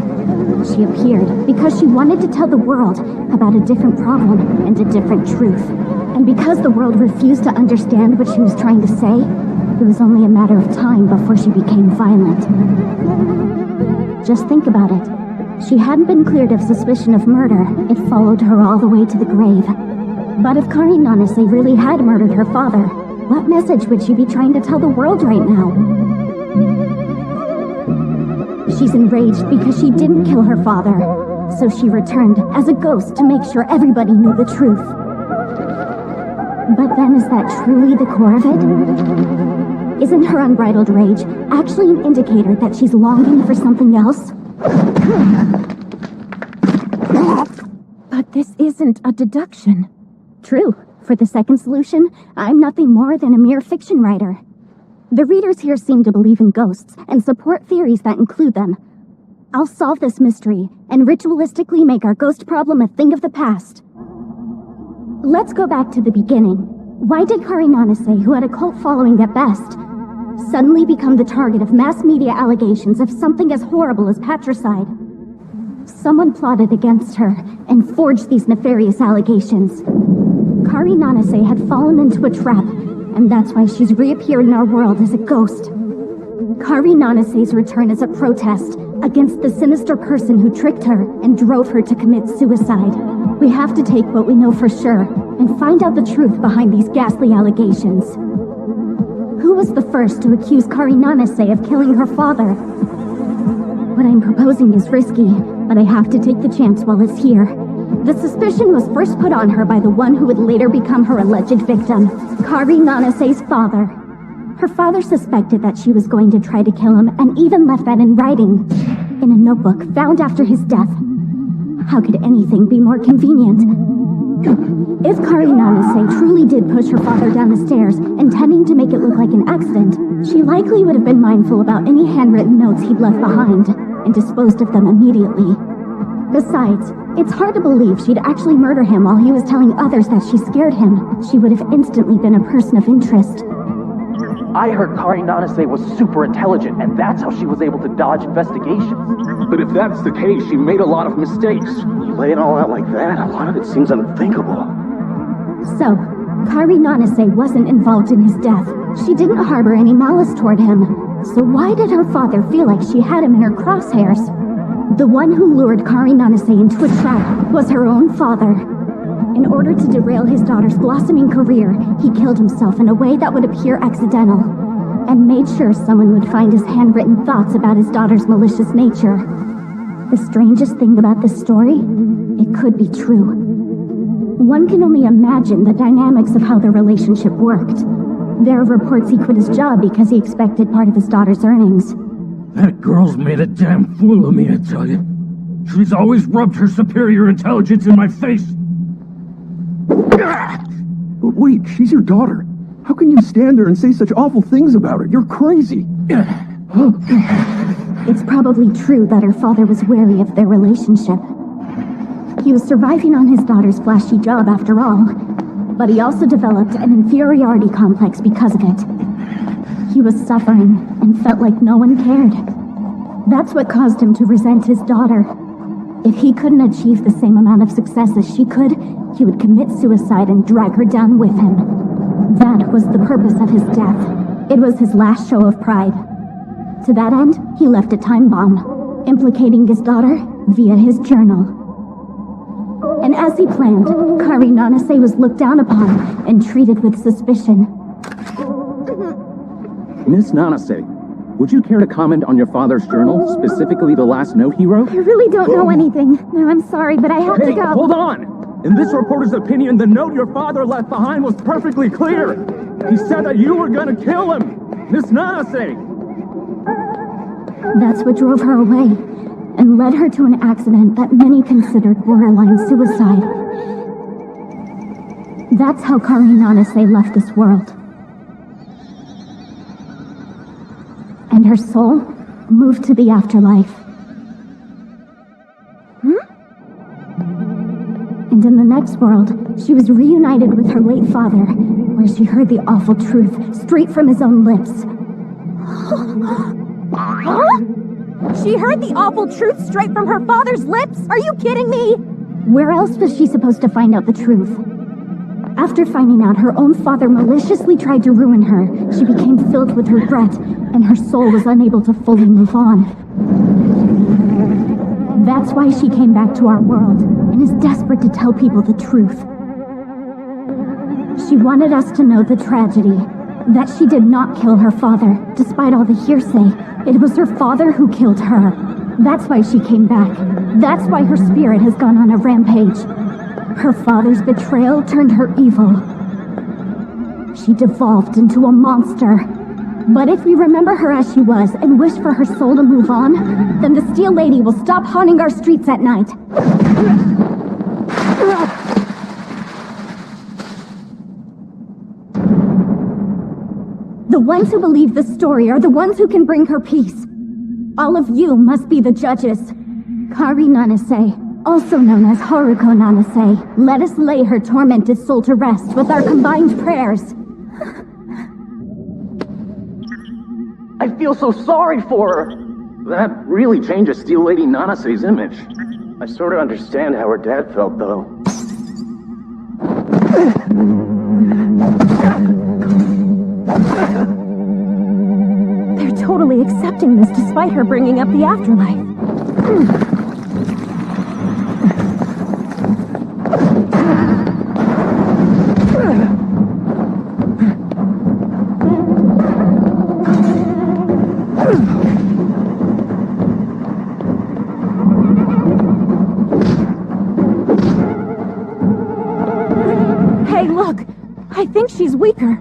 She appeared because she wanted to tell the world about a different problem and a different truth. And because the world refused to understand what she was trying to say, it was only a matter of time before she became violent. Just think about it. She hadn't been cleared of suspicion of murder. It followed her all the way to the grave. But if Kari Nanase really had murdered her father, what message would she be trying to tell the world right now? She's enraged because she didn't kill her father, so she returned as a ghost to make sure everybody knew the truth. But then, is that truly the core of it? Isn't her unbridled rage actually an indicator that she's longing for something else? But this isn't a deduction. True. For the second solution, I'm nothing more than a mere fiction writer. The readers here seem to believe in ghosts and support theories that include them. I'll solve this mystery and ritualistically make our ghost problem a thing of the past. Let's go back to the beginning. Why did Kari Nanase, who had a cult following at best, suddenly become the target of mass media allegations of something as horrible as patricide? Someone plotted against her and forged these nefarious allegations. Kari Nanase had fallen into a trap, and that's why she's reappeared in our world as a ghost. Kari Nanase's return is a protest against the sinister person who tricked her and drove her to commit suicide. We have to take what we know for sure and find out the truth behind these ghastly allegations. Who was the first to accuse Kari Nanase of killing her father? What I'm proposing is risky, but I have to take the chance while it's here. The suspicion was first put on her by the one who would later become her alleged victim, Kari Nanase's father. Her father suspected that she was going to try to kill him and even left that in writing, in a notebook found after his death. How could anything be more convenient? If Kari Nanase truly did push her father down the stairs, intending to make it look like an accident, she likely would have been mindful about any handwritten notes he'd left behind, and disposed of them immediately. Besides, it's hard to believe she'd actually murder him while he was telling others that she scared him. She would have instantly been a person of interest. I heard Kari Nanase was super intelligent, and that's how she was able to dodge investigations. But if that's the case, she made a lot of mistakes. You lay it all out like that, a lot of it seems unthinkable. So, Kari Nanase wasn't involved in his death. She didn't harbor any malice toward him. So why did her father feel like she had him in her crosshairs? The one who lured Kari Nanase into a trap was her own father. In order to derail his daughter's blossoming career, he killed himself in a way that would appear accidental, and made sure someone would find his handwritten thoughts about his daughter's malicious nature. The strangest thing about this story, it could be true. One can only imagine the dynamics of how their relationship worked. There are reports he quit his job because he expected part of his daughter's earnings. That girl's made a damn fool of me, I tell you. She's always rubbed her superior intelligence in my face. But wait, she's your daughter. How can you stand there and say such awful things about her? You're crazy. It's probably true that her father was wary of their relationship. He was surviving on his daughter's flashy job after all, but he also developed an inferiority complex because of it. He was suffering and felt like no one cared. That's what caused him to resent his daughter. If he couldn't achieve the same amount of success as she could, he would commit suicide and drag her down with him. That was the purpose of his death. It was his last show of pride. To that end, he left a time bomb, implicating his daughter via his journal. And as he planned, Kari Nanase was looked down upon and treated with suspicion. Miss Nanase, would you care to comment on your father's journal, specifically the last note he wrote? I really don't know anything. No, I'm sorry, but I have to go. Hold on! In this reporter's opinion, the note your father left behind was perfectly clear. He said that you were gonna kill him! Miss Nanase! That's what drove her away, and led her to an accident that many considered borderline suicide. That's how Kari Nanase left this world. And her soul moved to the afterlife. And in the next world, she was reunited with her late father, where she heard the awful truth straight from his own lips. Huh? She heard the awful truth straight from her father's lips? Are you kidding me? Where else was she supposed to find out the truth? After finding out her own father maliciously tried to ruin her, she became filled with regret, and her soul was unable to fully move on. That's why she came back to our world, and is desperate to tell people the truth. She wanted us to know the tragedy, that she did not kill her father, despite all the hearsay. It was her father who killed her. That's why she came back. That's why her spirit has gone on a rampage. Her father's betrayal turned her evil. She devolved into a monster. But if we remember her as she was and wish for her soul to move on, then the Steel Lady will stop haunting our streets at night. The ones who believe the story are the ones who can bring her peace. All of you must be the judges. Kari Nanase, also known as Haruko Nanase, let us lay her tormented soul to rest with our combined prayers. I feel so sorry for her. That really changes Steel Lady Nanase's image. I sort of understand how her dad felt, though. They're totally accepting this despite her bringing up the afterlife. Hey, look! I think she's weaker.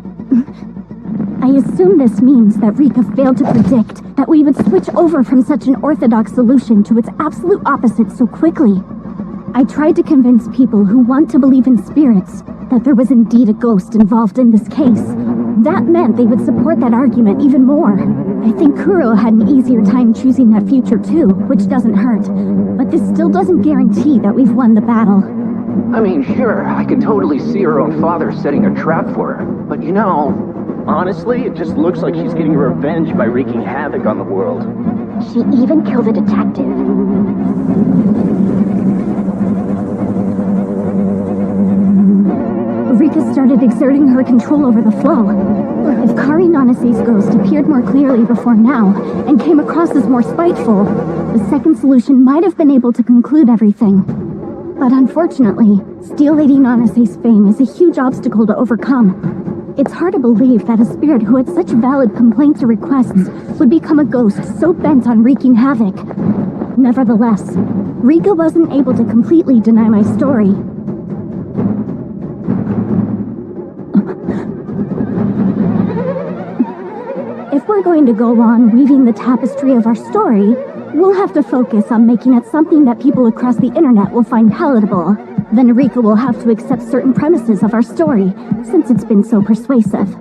I assume this means that Rika failed to predict that we would switch over from such an orthodox solution to its absolute opposite so quickly. I tried to convince people who want to believe in spirits that there was indeed a ghost involved in this case. That meant they would support that argument even more. I think Kuro had an easier time choosing that future too, which doesn't hurt. But this still doesn't guarantee that we've won the battle. I mean, sure, I can totally see her own father setting a trap for her. But you know, Honestly, it just looks like she's getting revenge by wreaking havoc on the world. She even killed a detective. Rika started exerting her control over the flow. If Kari Nanase's ghost appeared more clearly before now, and came across as more spiteful, the second solution might have been able to conclude everything. But unfortunately, Steel Lady Nanase's fame is a huge obstacle to overcome. It's hard to believe that a spirit who had such valid complaints or requests would become a ghost so bent on wreaking havoc. Nevertheless, Rika wasn't able to completely deny my story. If we're going to go on weaving the tapestry of our story, we'll have to focus on making it something that people across the internet will find palatable. Then Rika will have to accept certain premises of our story, since it's been so persuasive.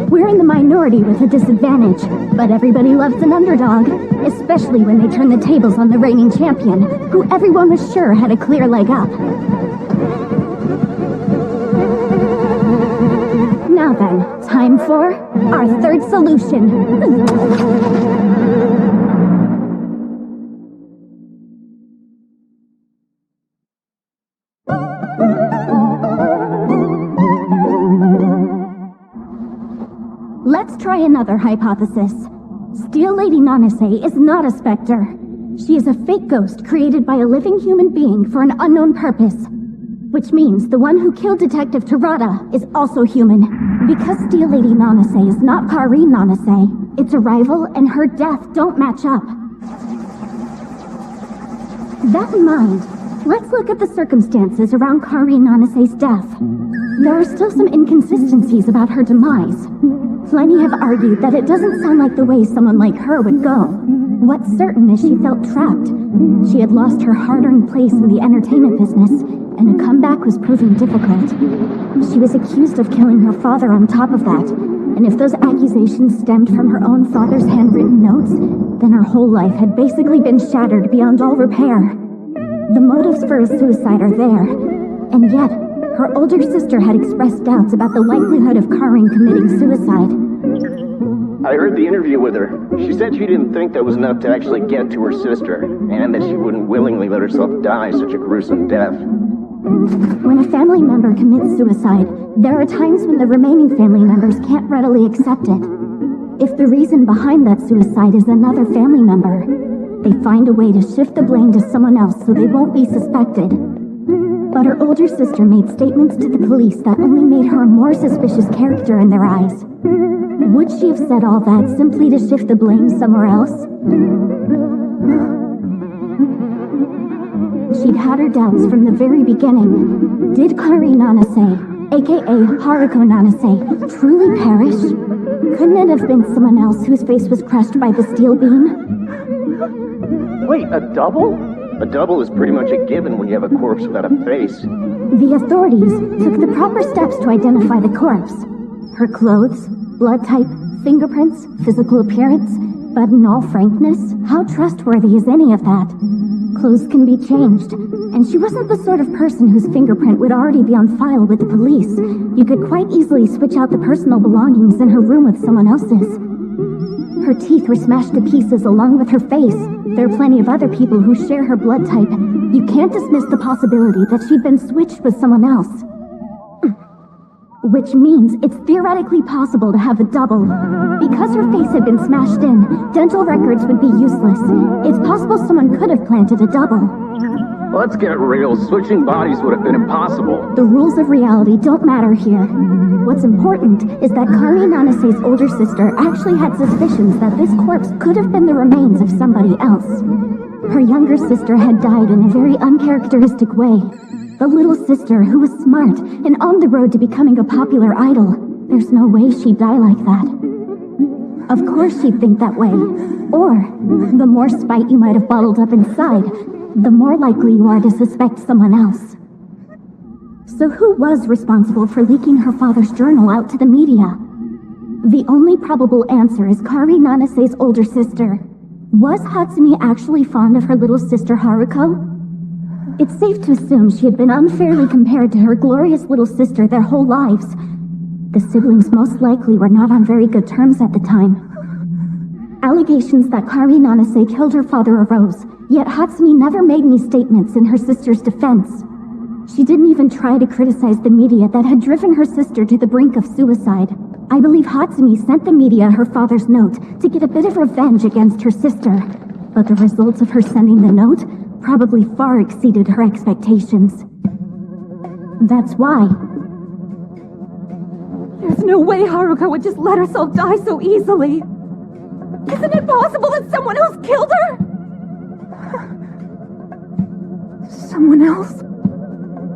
We're in the minority with a disadvantage, but everybody loves an underdog, especially when they turn the tables on the reigning champion, who everyone was sure had a clear leg up. Now then, time for our third solution. Let's try another hypothesis. Steel Lady Nanase is not a specter. She is a fake ghost created by a living human being for an unknown purpose. Which means the one who killed Detective Tarada is also human. Because Steel Lady Nanase is not Kari Nanase, its arrival and her death don't match up. That in mind, let's look at the circumstances around Kari Nanase's death. There are still some inconsistencies about her demise. Plenty have argued that it doesn't sound like the way someone like her would go. What's certain is she felt trapped. She had lost her hard-earned place in the entertainment business, and a comeback was proving difficult. She was accused of killing her father on top of that, and if those accusations stemmed from her own father's handwritten notes, then her whole life had basically been shattered beyond all repair. The motives for a suicide are there, and yet, her older sister had expressed doubts about the likelihood of Karin committing suicide. I heard the interview with her. She said she didn't think that was enough to actually get to her sister, and that she wouldn't willingly let herself die such a gruesome death. When a family member commits suicide, there are times when the remaining family members can't readily accept it. If the reason behind that suicide is another family member, they find a way to shift the blame to someone else so they won't be suspected. But her older sister made statements to the police that only made her a more suspicious character in their eyes. Would she have said all that simply to shift the blame somewhere else? She'd had her doubts from the very beginning. Did Kari Nanase, aka Haruko Nanase, truly perish? Couldn't it have been someone else whose face was crushed by the steel beam? Wait, a double? A double is pretty much a given when you have a corpse without a face. The authorities took the proper steps to identify the corpse. Her clothes, blood type, fingerprints, physical appearance, but in all frankness, how trustworthy is any of that? Clothes can be changed, and she wasn't the sort of person whose fingerprint would already be on file with the police. You could quite easily switch out the personal belongings in her room with someone else's. Her teeth were smashed to pieces along with her face. There are plenty of other people who share her blood type. You can't dismiss the possibility that she'd been switched with someone else. Which means it's theoretically possible to have a double. Because her face had been smashed in, dental records would be useless. It's possible someone could have planted a double. Let's get real. Switching bodies would have been impossible. The rules of reality don't matter here. What's important is that Kari Nanase's older sister actually had suspicions that this corpse could have been the remains of somebody else. Her younger sister had died in a very uncharacteristic way. The little sister who was smart and on the road to becoming a popular idol. There's no way she'd die like that. Of course she'd think that way. Or, the more spite you might have bottled up inside, the more likely you are to suspect someone else. So who was responsible for leaking her father's journal out to the media? The only probable answer is Kari Nanase's older sister. Was Hatsumi actually fond of her little sister Haruko? It's safe to assume she had been unfairly compared to her glorious little sister their whole lives. The siblings most likely were not on very good terms at the time. Allegations that Kari Nanase killed her father arose, yet Hatsumi never made any statements in her sister's defense. She didn't even try to criticize the media that had driven her sister to the brink of suicide. I believe Hatsumi sent the media her father's note to get a bit of revenge against her sister, but the results of her sending the note probably far exceeded her expectations. That's why. There's no way Haruka would just let herself die so easily. Isn't it possible that someone else killed her? Someone else?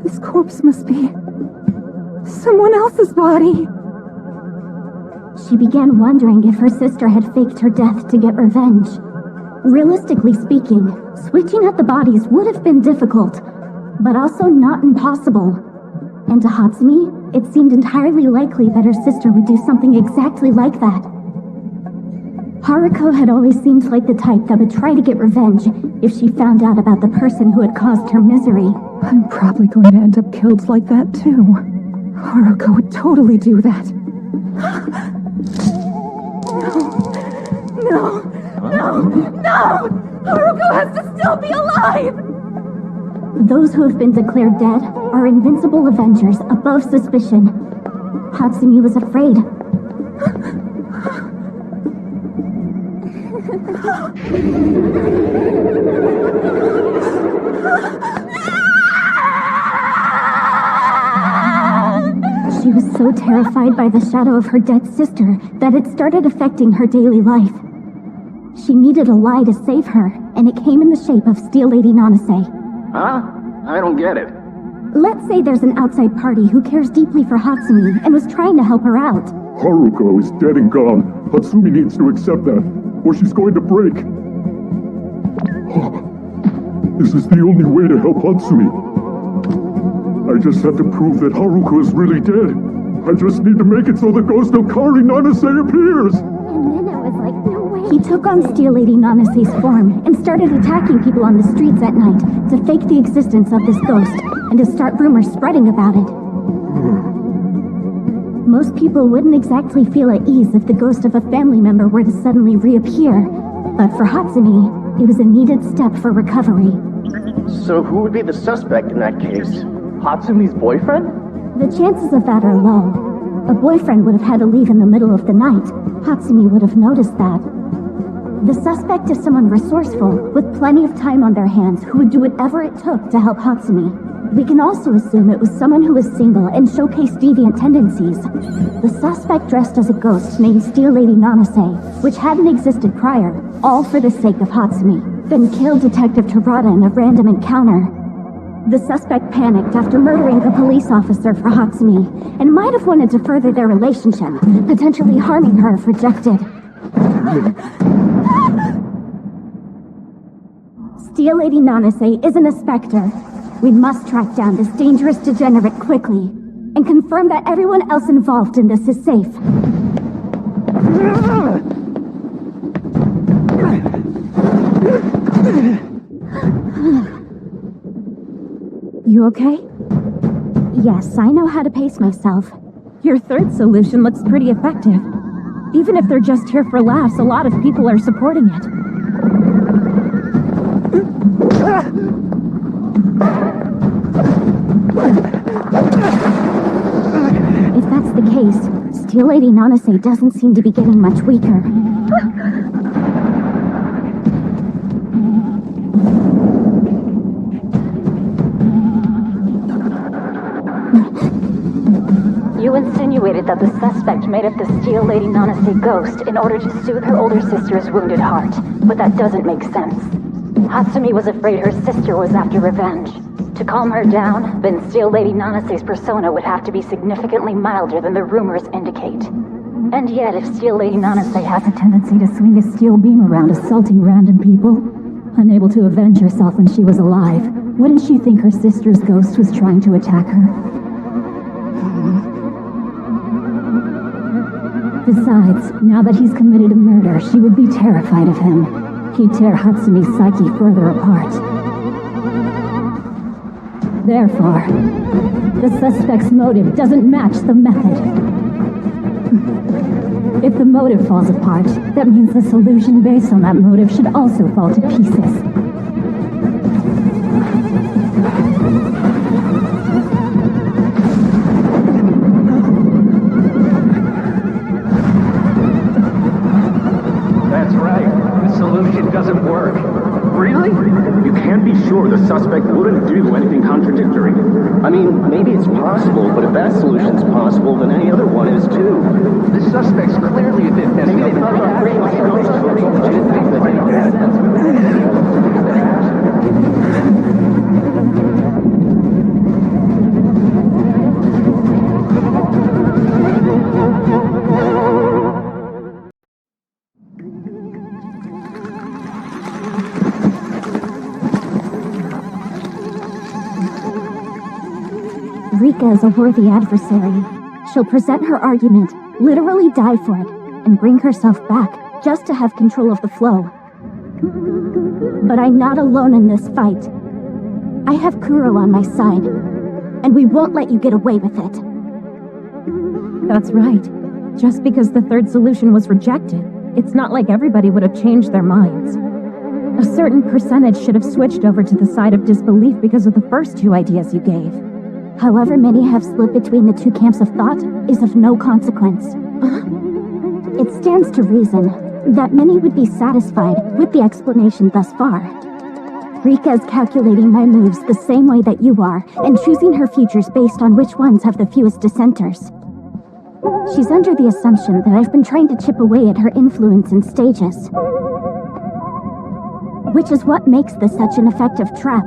This corpse must be someone else's body. She began wondering if her sister had faked her death to get revenge. Realistically speaking, switching out the bodies would have been difficult, but also not impossible. And to Hatsumi, it seemed entirely likely that her sister would do something exactly like that. Haruko had always seemed like the type that would try to get revenge if she found out about the person who had caused her misery. I'm probably going to end up killed like that too. Haruko would totally do that. No! Haruko has to still be alive! Those who have been declared dead are invincible avengers above suspicion. Hatsumi was afraid. She was so terrified by the shadow of her dead sister that it started affecting her daily life. She needed a lie to save her, and it came in the shape of Steel Lady Nanase. Huh? I don't get it. Let's say there's an outside party who cares deeply for Hatsumi and was trying to help her out. Haruko is dead and gone. Hatsumi needs to accept that, or she's going to break. This is the only way to help Hatsumi. I just have to prove that Haruko is really dead. I just need to make it so the ghost of Kari Nanase appears. And then I was like, no way. He took on Steel Lady Nanase's form and started attacking people on the streets at night to fake the existence of this ghost and to start rumors spreading about it. Most people wouldn't exactly feel at ease if the ghost of a family member were to suddenly reappear, but for Hatsumi, it was a needed step for recovery. So who would be the suspect in that case? Hatsumi's boyfriend? The chances of that are low. A boyfriend would have had to leave in the middle of the night. Hatsumi would have noticed that. The suspect is someone resourceful, with plenty of time on their hands, who would do whatever it took to help Hatsumi. We can also assume it was someone who was single and showcased deviant tendencies. The suspect dressed as a ghost named Steel Lady Nanase, which hadn't existed prior, all for the sake of Hatsumi, then killed Detective Terada in a random encounter. The suspect panicked after murdering a police officer for Hatsumi, and might have wanted to further their relationship, potentially harming her if rejected. Steel Lady Nanase isn't a specter. We must track down this dangerous degenerate quickly, and confirm that everyone else involved in this is safe. You okay? Yes, I know how to pace myself. Your third solution looks pretty effective. Even if they're just here for laughs, a lot of people are supporting it. If that's the case, Steel Lady Nanase doesn't seem to be getting much weaker. You insinuated that the suspect made up the Steel Lady Nanase ghost in order to soothe her older sister's wounded heart, but that doesn't make sense. Hatsumi was afraid her sister was after revenge. To calm her down, then Steel Lady Nanase's persona would have to be significantly milder than the rumors indicate. And yet, if Steel Lady Nanase has a tendency to swing a steel beam around assaulting random people, unable to avenge herself when she was alive, wouldn't she think her sister's ghost was trying to attack her? Besides, now that he's committed a murder, she would be terrified of him. He'd tear Hatsumi's psyche further apart. Therefore, the suspect's motive doesn't match the method. If the motive falls apart, that means the solution based on that motive should also fall to pieces. That's right. The solution doesn't work. Really? You can't be sure the suspect wouldn't do anything contradictory. I mean, maybe it's possible, but if that solution's possible, then any other one is too. The suspect's clearly a bit messed up. Rika is a worthy adversary. She'll present her argument, literally die for it, and bring herself back just to have control of the flow. But I'm not alone in this fight. I have Kuro on my side, and we won't let you get away with it. That's right. Just because the third solution was rejected, it's not like everybody would have changed their minds. A certain percentage should have switched over to the side of disbelief because of the first two ideas you gave. However many have slipped between the two camps of thought is of no consequence. It stands to reason that many would be satisfied with the explanation thus far. Rika is calculating my moves the same way that you are, and choosing her futures based on which ones have the fewest dissenters. She's under the assumption that I've been trying to chip away at her influence in stages, which is what makes this such an effective trap.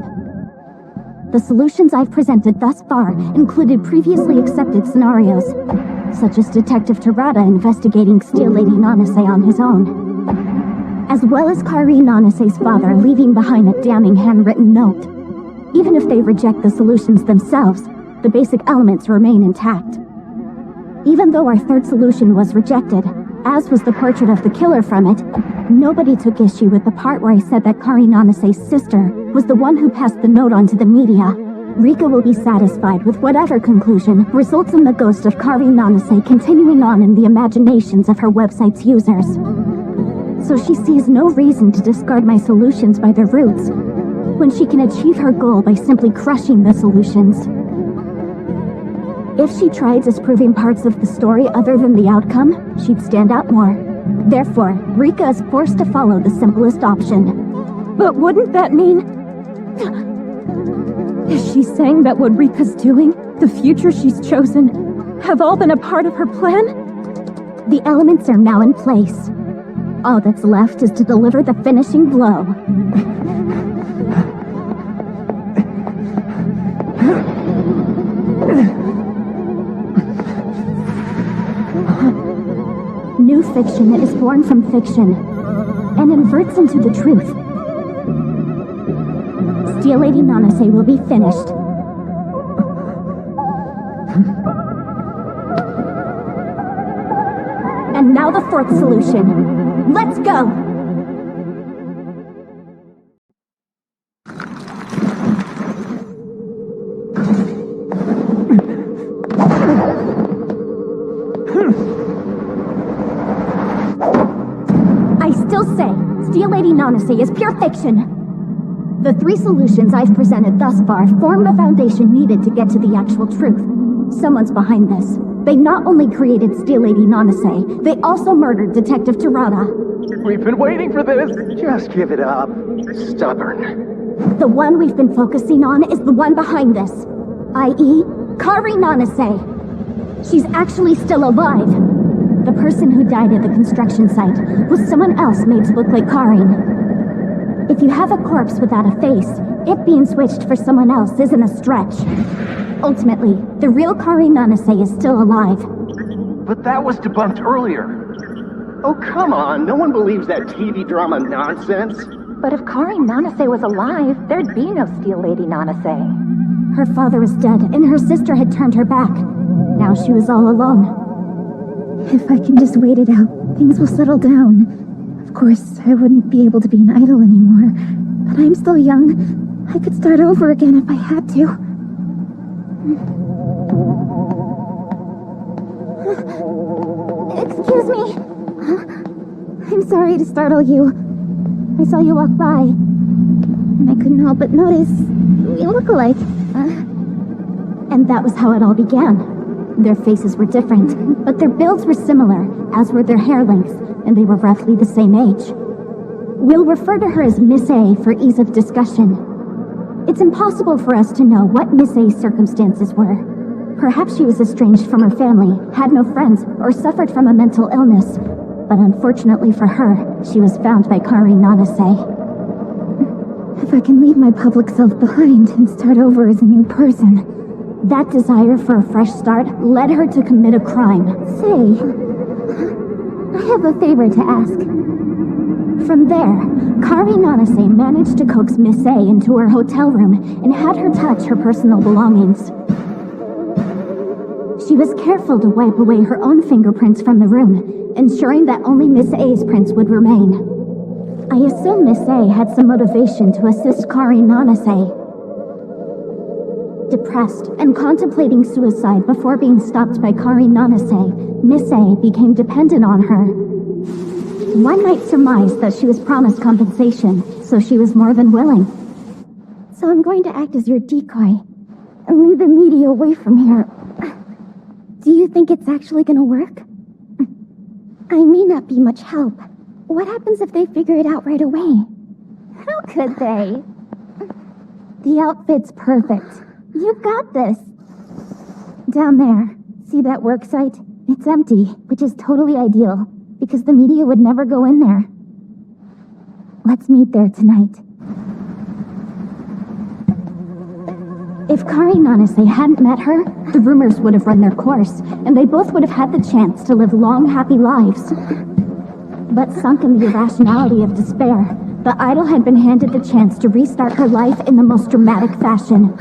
The solutions I've presented thus far included previously accepted scenarios, such as Detective Terada investigating Steel Lady Nanase on his own, as well as Kairi Nanase's father leaving behind a damning handwritten note. Even if they reject the solutions themselves, the basic elements remain intact. Even though our third solution was rejected, as was the portrait of the killer from it, nobody took issue with the part where I said that Kairi Nanase's sister was the one who passed the note on to the media. Rika will be satisfied with whatever conclusion results in the ghost of Kairi Nanase continuing on in the imaginations of her website's users. So she sees no reason to discard my solutions by their roots, when she can achieve her goal by simply crushing the solutions. If she tried disproving parts of the story other than the outcome, she'd stand out more. Therefore, Rika is forced to follow the simplest option. But wouldn't that mean... Is she saying that what Rika's doing, the future she's chosen, have all been a part of her plan? The elements are now in place. All that's left is to deliver the finishing blow. New fiction is born from fiction, and inverts into the truth. Steel Lady Nanase will be finished. And now the fourth solution. Let's go! I still say, Steel Lady Nanase is pure fiction. The three solutions I've presented thus far form the foundation needed to get to the actual truth. Someone's behind this. They not only created Steel Lady Nanase, they also murdered Detective Terada. We've been waiting for this! Just give it up. Stubborn. The one we've been focusing on is the one behind this, i.e., Kairi Nanase. She's actually still alive. The person who died at the construction site was someone else made to look like Karin. If you have a corpse without a face, it being switched for someone else isn't a stretch. Ultimately, the real Kairi Nanase is still alive. But that was debunked earlier. Oh, come on. No one believes that TV drama nonsense. But if Kairi Nanase was alive, there'd be no Steel Lady Nanase. Her father is dead, and her sister had turned her back. Now she was all alone. If I can just wait it out, things will settle down. Of course, I wouldn't be able to be an idol anymore, but I'm still young. I could start over again if I had to. Excuse me. I'm sorry to startle you. I saw you walk by, and I couldn't help but notice we look alike. And that was how it all began. Their faces were different, but their builds were similar, as were their hair lengths, and they were roughly the same age. We'll refer to her as Miss A for ease of discussion. It's impossible for us to know what Miss A's circumstances were. Perhaps she was estranged from her family, had no friends, or suffered from a mental illness. But unfortunately for her, she was found by Kari Nanase. If I can leave my public self behind and start over as a new person. That desire for a fresh start led her to commit a crime. Say, I have a favor to ask. From there, Kari Nanase managed to coax Miss A into her hotel room and had her touch her personal belongings. She was careful to wipe away her own fingerprints from the room, ensuring that only Miss A's prints would remain. I assume Miss A had some motivation to assist Kari Nanase. Depressed and contemplating suicide before being stopped by Kari Nanase, Miss A became dependent on her. One might surmise that she was promised compensation, so she was more than willing. So I'm going to act as your decoy and lead the media away from here. Do you think it's actually gonna work? I may not be much help. What happens if they figure it out right away? How could they? The outfit's perfect. You've got this. Down there, see that work site? It's empty, which is totally ideal, because the media would never go in there. Let's meet there tonight. If Kari Nanase hadn't met her, the rumors would have run their course, and they both would have had the chance to live long, happy lives. But sunk in the irrationality of despair, the idol had been handed the chance to restart her life in the most dramatic fashion.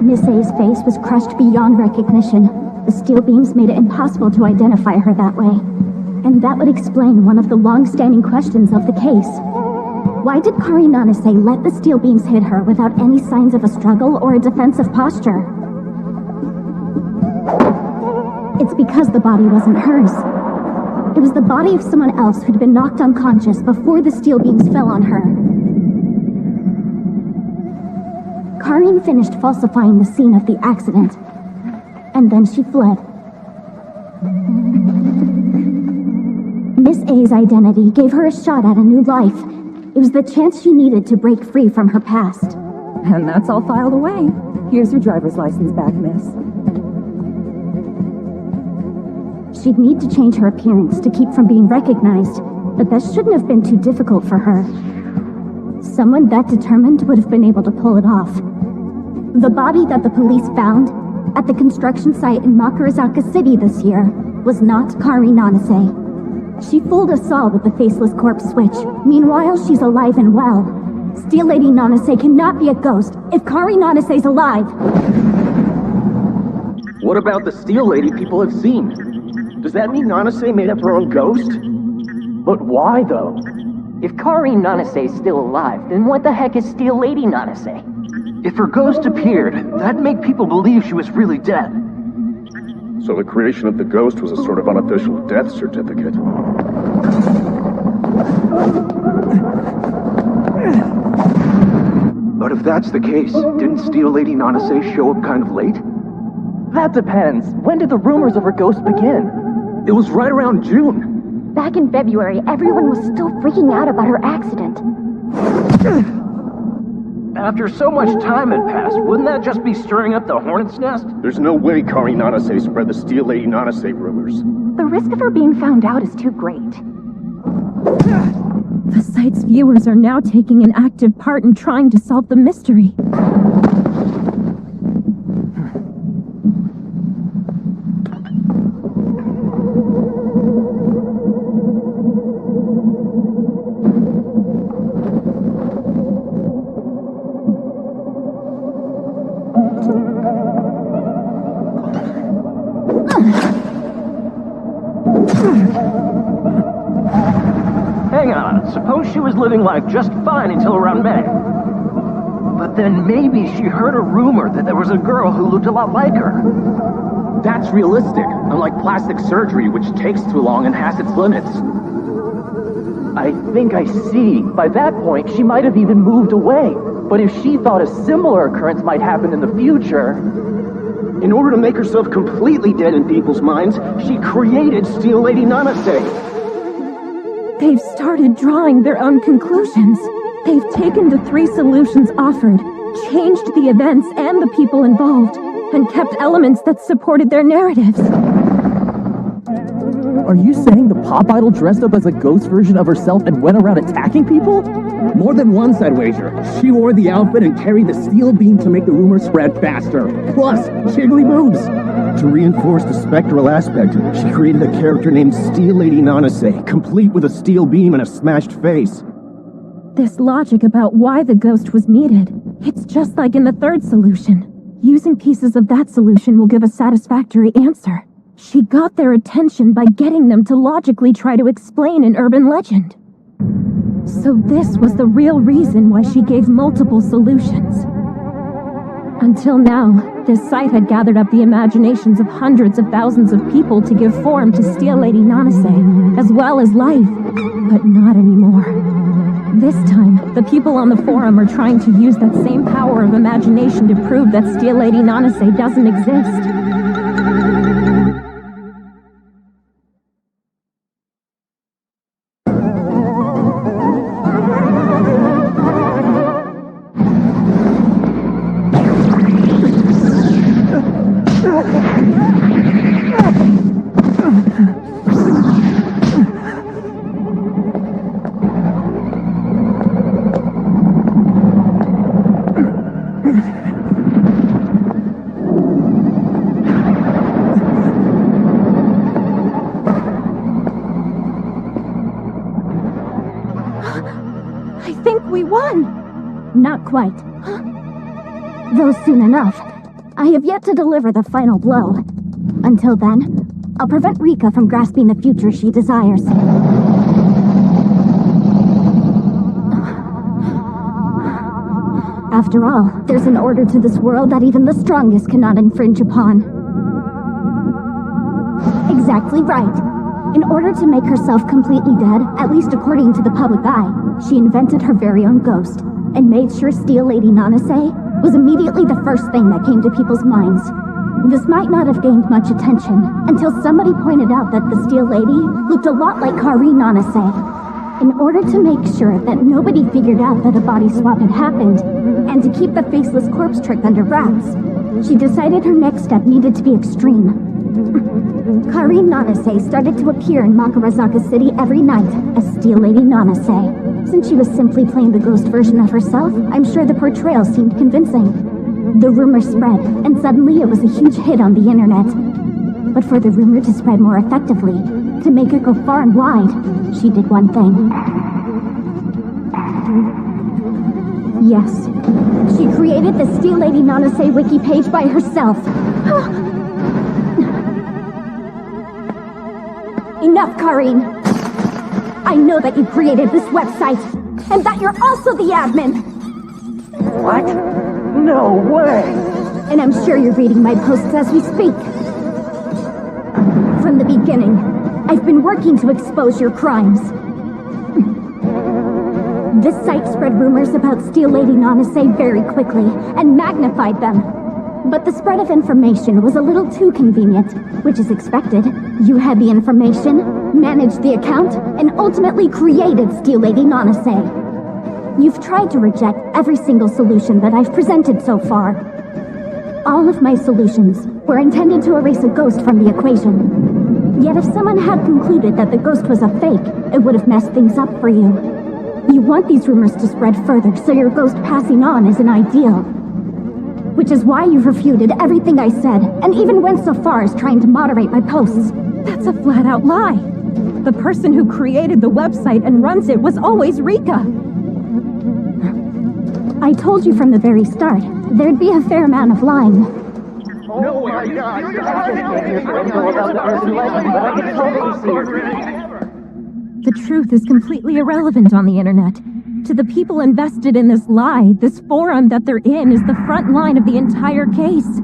Miss A's face was crushed beyond recognition. The steel beams made it impossible to identify her that way. And that would explain one of the long-standing questions of the case. Why did Kari Nanase let the steel beams hit her without any signs of a struggle or a defensive posture? It's because the body wasn't hers. It was the body of someone else who'd been knocked unconscious before the steel beams fell on her. Karin finished falsifying the scene of the accident, and then she fled. Miss A's identity gave her a shot at a new life. It was the chance she needed to break free from her past. And that's all filed away. Here's your driver's license back, miss. She'd need to change her appearance to keep from being recognized, but that shouldn't have been too difficult for her. Someone that determined would have been able to pull it off. The body that the police found at the construction site in Makurazaka City this year was not Kari Nanase. She fooled us all with the faceless corpse switch. Meanwhile, she's alive and well. Steel Lady Nanase cannot be a ghost if Kari Nanase's alive. What about the Steel Lady people have seen? Does that mean Nanase made up her own ghost? But why, though? If Kari Nanase is still alive, then what the heck is Steel Lady Nanase? If her ghost appeared, that'd make people believe she was really dead. So the creation of the ghost was a sort of unofficial death certificate. But if that's the case, didn't Steel Lady Nanase show up kind of late? That depends. When did the rumors of her ghost begin? It was right around June. Back in February, everyone was still freaking out about her accident. After so much time had passed, wouldn't that just be stirring up the hornet's nest? There's no way Kari Nanase spread the Steel Lady Nanase rumors. The risk of her being found out is too great. The site's viewers are now taking an active part in trying to solve the mystery. Hang on, suppose she was living life just fine until around May. But then maybe she heard a rumor that there was a girl who looked a lot like her. That's realistic, unlike plastic surgery, which takes too long and has its limits. I think I see. By that point, she might have even moved away. But if she thought a similar occurrence might happen in the future, in order to make herself completely dead in people's minds, she created Steel Lady Nanase. They've started drawing their own conclusions. They've taken the 3 solutions offered, changed the events and the people involved, and kept elements that supported their narratives. Are you saying the pop idol dressed up as a ghost version of herself and went around attacking people? More than once, I'd wager. She wore the outfit and carried the steel beam to make the rumor spread faster. Plus, jiggly boobs. To reinforce the spectral aspect, she created a character named Steel Lady Nanase, complete with a steel beam and a smashed face. This logic about why the ghost was needed, it's just like in the 3rd solution. Using pieces of that solution will give a satisfactory answer. She got their attention by getting them to logically try to explain an urban legend. So this was the real reason why she gave multiple solutions. Until now, this site had gathered up the imaginations of hundreds of thousands of people to give form to Steel Lady Nanase, as well as life. But not anymore. This time, the people on the forum are trying to use that same power of imagination to prove that Steel Lady Nanase doesn't exist. Not quite. Though soon enough. I have yet to deliver the final blow. Until then, I'll prevent Rika from grasping the future she desires. After all, there's an order to this world that even the strongest cannot infringe upon. Exactly right. In order to make herself completely dead, at least according to the public eye, she invented her very own ghost, and made sure Steel Lady Nanase was immediately the first thing that came to people's minds. This might not have gained much attention until somebody pointed out that the Steel Lady looked a lot like Karin Nanase. In order to make sure that nobody figured out that a body swap had happened, and to keep the faceless corpse trick under wraps, she decided her next step needed to be extreme. Karin Nanase started to appear in Makarazaka City every night as Steel Lady Nanase. Since she was simply playing the ghost version of herself, I'm sure the portrayal seemed convincing. The rumor spread, and suddenly it was a huge hit on the internet. But for the rumor to spread more effectively, to make it go far and wide, she did one thing. Yes, she created the Steel Lady Nanase wiki page by herself. Enough, Karin! I know that you created this website, and that you're also the admin! What? No way! And I'm sure you're reading my posts as we speak. From the beginning, I've been working to expose your crimes. This site spread rumors about Steel Lady Nanase very quickly, and magnified them. But the spread of information was a little too convenient, which is expected. You had the information, managed the account, and ultimately created Steel Lady Nanase. You've tried to reject every single solution that I've presented so far. All of my solutions were intended to erase a ghost from the equation. Yet if someone had concluded that the ghost was a fake, it would have messed things up for you. You want these rumors to spread further, so your ghost passing on is an ideal. Which is why you've refuted everything I said, and even went so far as trying to moderate my posts. That's a flat-out lie. The person who created the website and runs it was always Rika. I told you from the very start, there'd be a fair amount of lying. Oh my God! The truth is completely irrelevant on the internet. To the people invested in this lie, this forum that they're in is the front line of the entire case.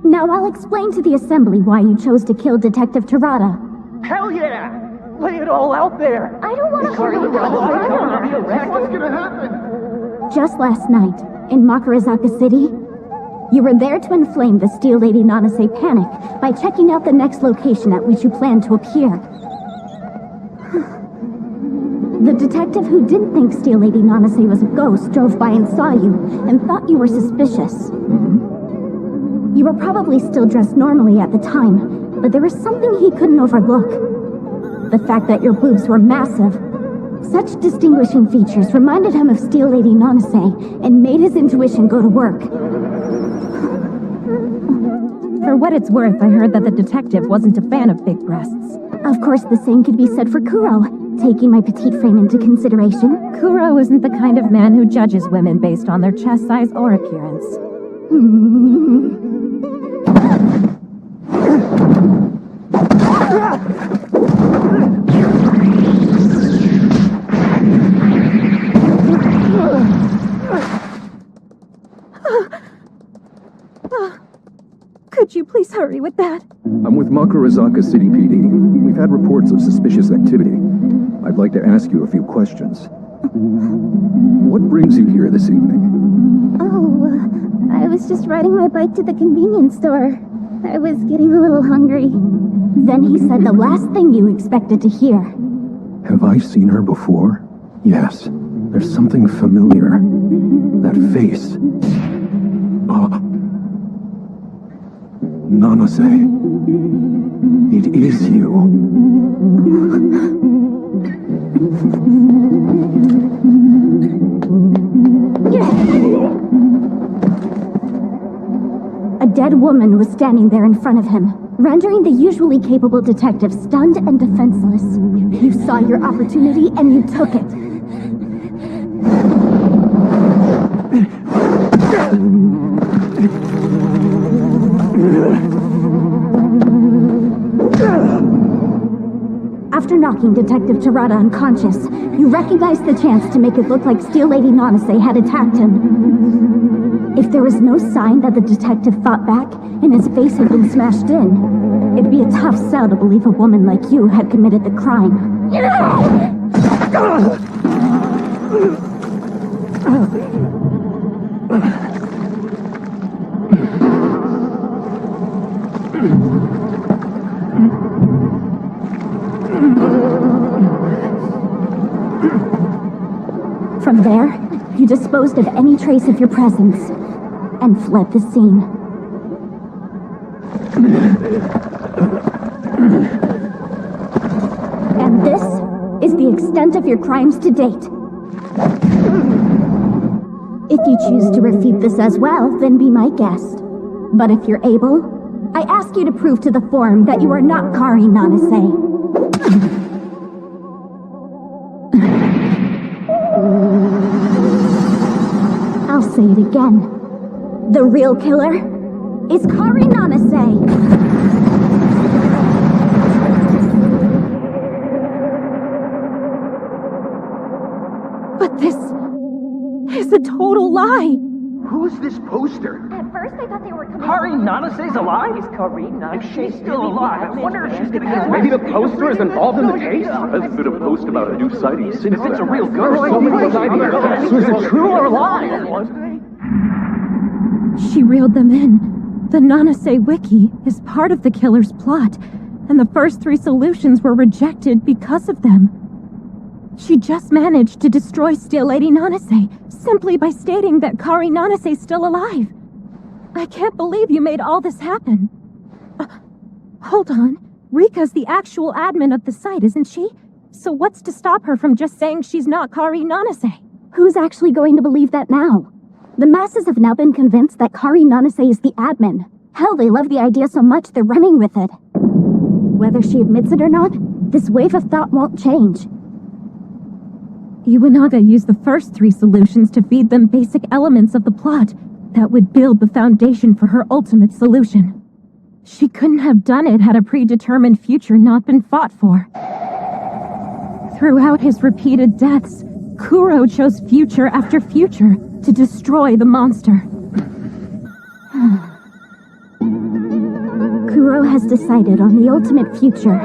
Now I'll explain to the Assembly why you chose to kill Detective Terada. Hell yeah! Lay it all out there! I don't want to What's gonna happen? Just last night, in Makarazaka City, you were there to inflame the Steel Lady Nanase panic by checking out the next location at which you plan to appear. The detective who didn't think Steel Lady Nanase was a ghost drove by and saw you, and thought you were suspicious. You were probably still dressed normally at the time, but there was something he couldn't overlook. The fact that your boobs were massive. Such distinguishing features reminded him of Steel Lady Nanase, and made his intuition go to work. For what it's worth, I heard that the detective wasn't a fan of big breasts. Of course, the same could be said for Kuro, taking my petite frame into consideration. Kuro isn't the kind of man who judges women based on their chest size or appearance. Could you please hurry with that? I'm with Makarazaka City PD. We've had reports of suspicious activity. I'd like to ask you a few questions. What brings you here this evening? Oh, I was just riding my bike to the convenience store. I was getting a little hungry. Then he said the last thing you expected to hear. Have I seen her before? Yes. There's something familiar. That face. Nanase. It is you. A dead woman was standing there in front of him, rendering the usually capable detective stunned and defenseless. You saw your opportunity and you took it. After knocking Detective Terada unconscious, you recognized the chance to make it look like Steel Lady Nanase had attacked him. If there was no sign that the detective fought back and his face had been smashed in, it'd be a tough sell to believe a woman like you had committed the crime. From there, you disposed of any trace of your presence and fled the scene. And this is the extent of your crimes to date. If you choose to refute this as well, then be my guest. But if you're able, I ask you to prove to the forum that you are not Kari Nanase. I'll say it again. The real killer is Kari Nanase. But this is a total lie. Who's this poster? At first I thought they were coming. Kari Nanase's alive? Is Kari Nanase If she's still really alive, I wonder if she's gonna get Maybe the poster is involved in the case? Hasn't been a post about a new sighting since If it's a then. real ghost, so many ideas. So is it true or a lie? She reeled them in. The Nanase Wiki is part of the killer's plot, and the first 3 solutions were rejected because of them. She just managed to destroy Steel Lady Nanase simply by stating that Kari Nanase is still alive. I can't believe you made all this happen. Hold on. Rika's the actual admin of the site, isn't she? So what's to stop her from just saying she's not Kari Nanase? Who's actually going to believe that now? The masses have now been convinced that Kari Nanase is the admin. Hell, they love the idea so much they're running with it. Whether she admits it or not, this wave of thought won't change. Iwanaga used the first 3 solutions to feed them basic elements of the plot, that would build the foundation for her ultimate solution. She couldn't have done it had a predetermined future not been fought for. Throughout his repeated deaths, Kuro chose future after future to destroy the monster. Kuro has decided on the ultimate future.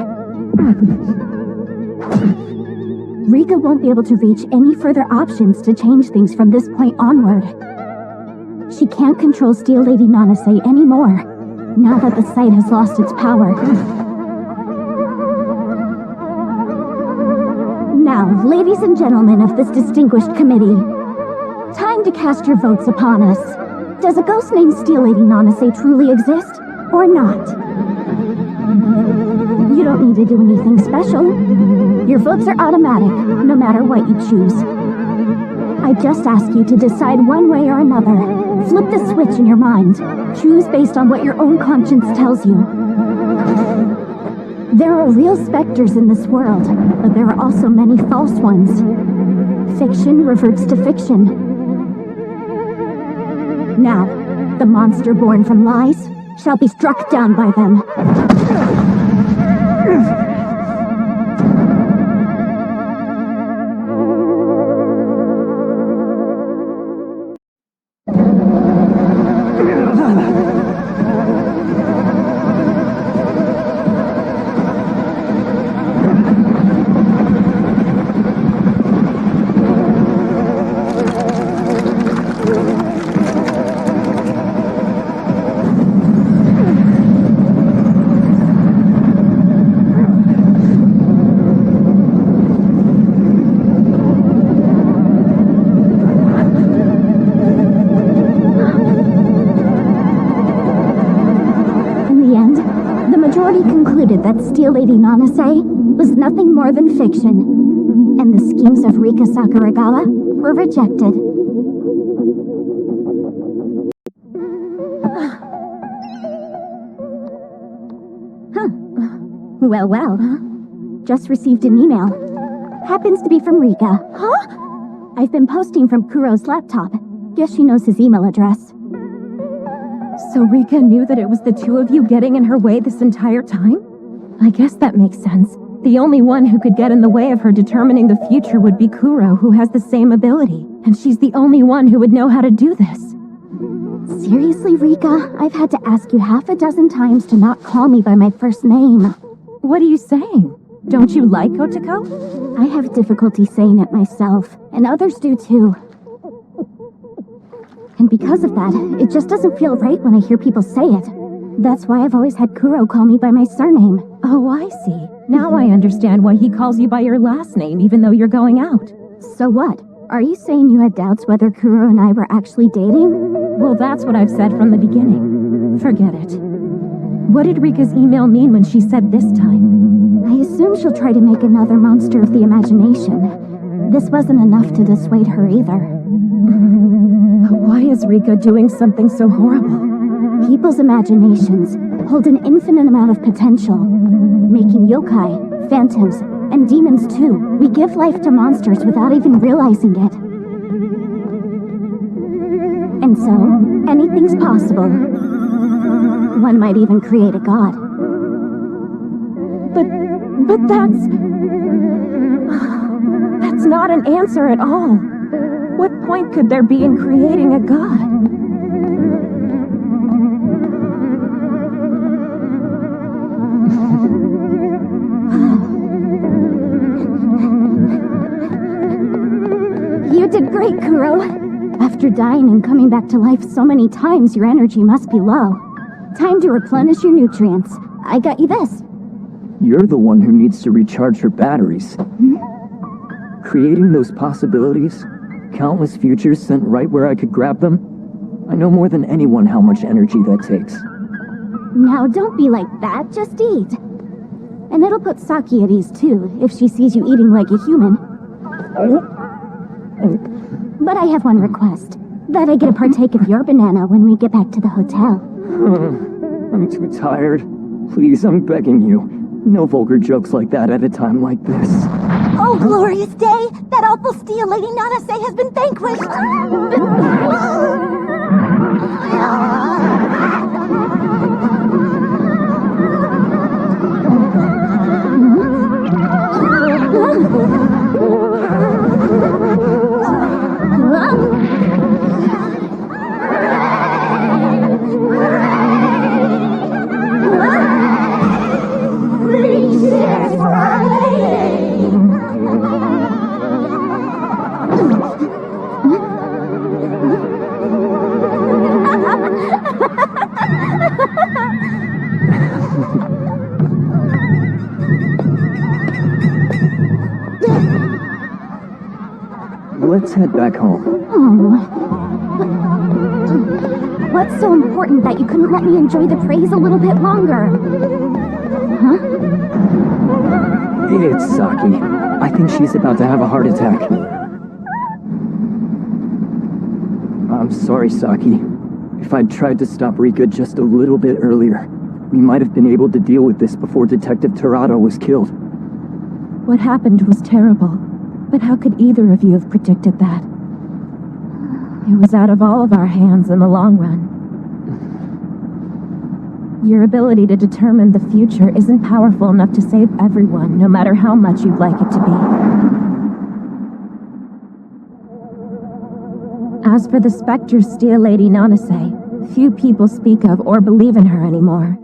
Rika won't be able to reach any further options to change things from this point onward. She can't control Steel Lady Nanase anymore, now that the site has lost its power. Now, ladies and gentlemen of this distinguished committee, time to cast your votes upon us. Does a ghost named Steel Lady Nanase truly exist, or not? You don't need to do anything special. Your votes are automatic, no matter what you choose. I just ask you to decide one way or another. Flip the switch in your mind. Choose based on what your own conscience tells you. There are real specters in this world, but there are also many false ones. Fiction reverts to fiction. Now, the monster born from lies shall be struck down by them. That Steel Lady Nanase was nothing more than fiction, and the schemes of Rika Sakuragawa were rejected. Well. Just received an email. Happens to be from Rika. Huh? I've been posting from Kuro's laptop. Guess she knows his email address. So Rika knew that it was the two of you getting in her way this entire time? I guess that makes sense. The only one who could get in the way of her determining the future would be Kuro, who has the same ability. And she's the only one who would know how to do this. Seriously, Rika? I've had to ask you half a dozen times to not call me by my first name. What are you saying? Don't you like Otoko? I have difficulty saying it myself, and others do too. And because of that, it just doesn't feel right when I hear people say it. That's why I've always had Kuro call me by my surname. Oh, I see. Now I understand why he calls you by your last name even though you're going out. So what? Are you saying you had doubts whether Kuro and I were actually dating? Well, that's what I've said from the beginning. Forget it. What did Rika's email mean when she said this time? I assume she'll try to make another monster of the imagination. This wasn't enough to dissuade her either. But why is Rika doing something so horrible? People's imaginations hold an infinite amount of potential, making yokai, phantoms, and demons too. We give life to monsters without even realizing it. And so, anything's possible. One might even create a god. But that's not an answer at all. What point could there be in creating a god? You did great, Kuro. After dying and coming back to life so many times, your energy must be low. Time to replenish your nutrients. I got you this. You're the one who needs to recharge her batteries. Creating those possibilities, countless futures sent right where I could grab them. I know more than anyone how much energy that takes. Now don't be like that, just eat. And it'll put Saki at ease too, if she sees you eating like a human. But I have one request. That I get to partake of your banana when we get back to the hotel. I'm too tired. Please, I'm begging you. No vulgar jokes like that at a time like this. Oh, glorious day! That awful Steel Lady Nanase has been vanquished! Let's head back home. Oh. What's so important that you couldn't let me enjoy the praise a little bit longer? Huh? It's Saki. I think she's about to have a heart attack. I'm sorry, Saki. If I'd tried to stop Rika just a little bit earlier, we might have been able to deal with this before Detective Terada was killed. What happened was terrible, but how could either of you have predicted that? It was out of all of our hands in the long run. Your ability to determine the future isn't powerful enough to save everyone, no matter how much you'd like it to be. As for the Spectre Steel Lady Nanase, few people speak of or believe in her anymore.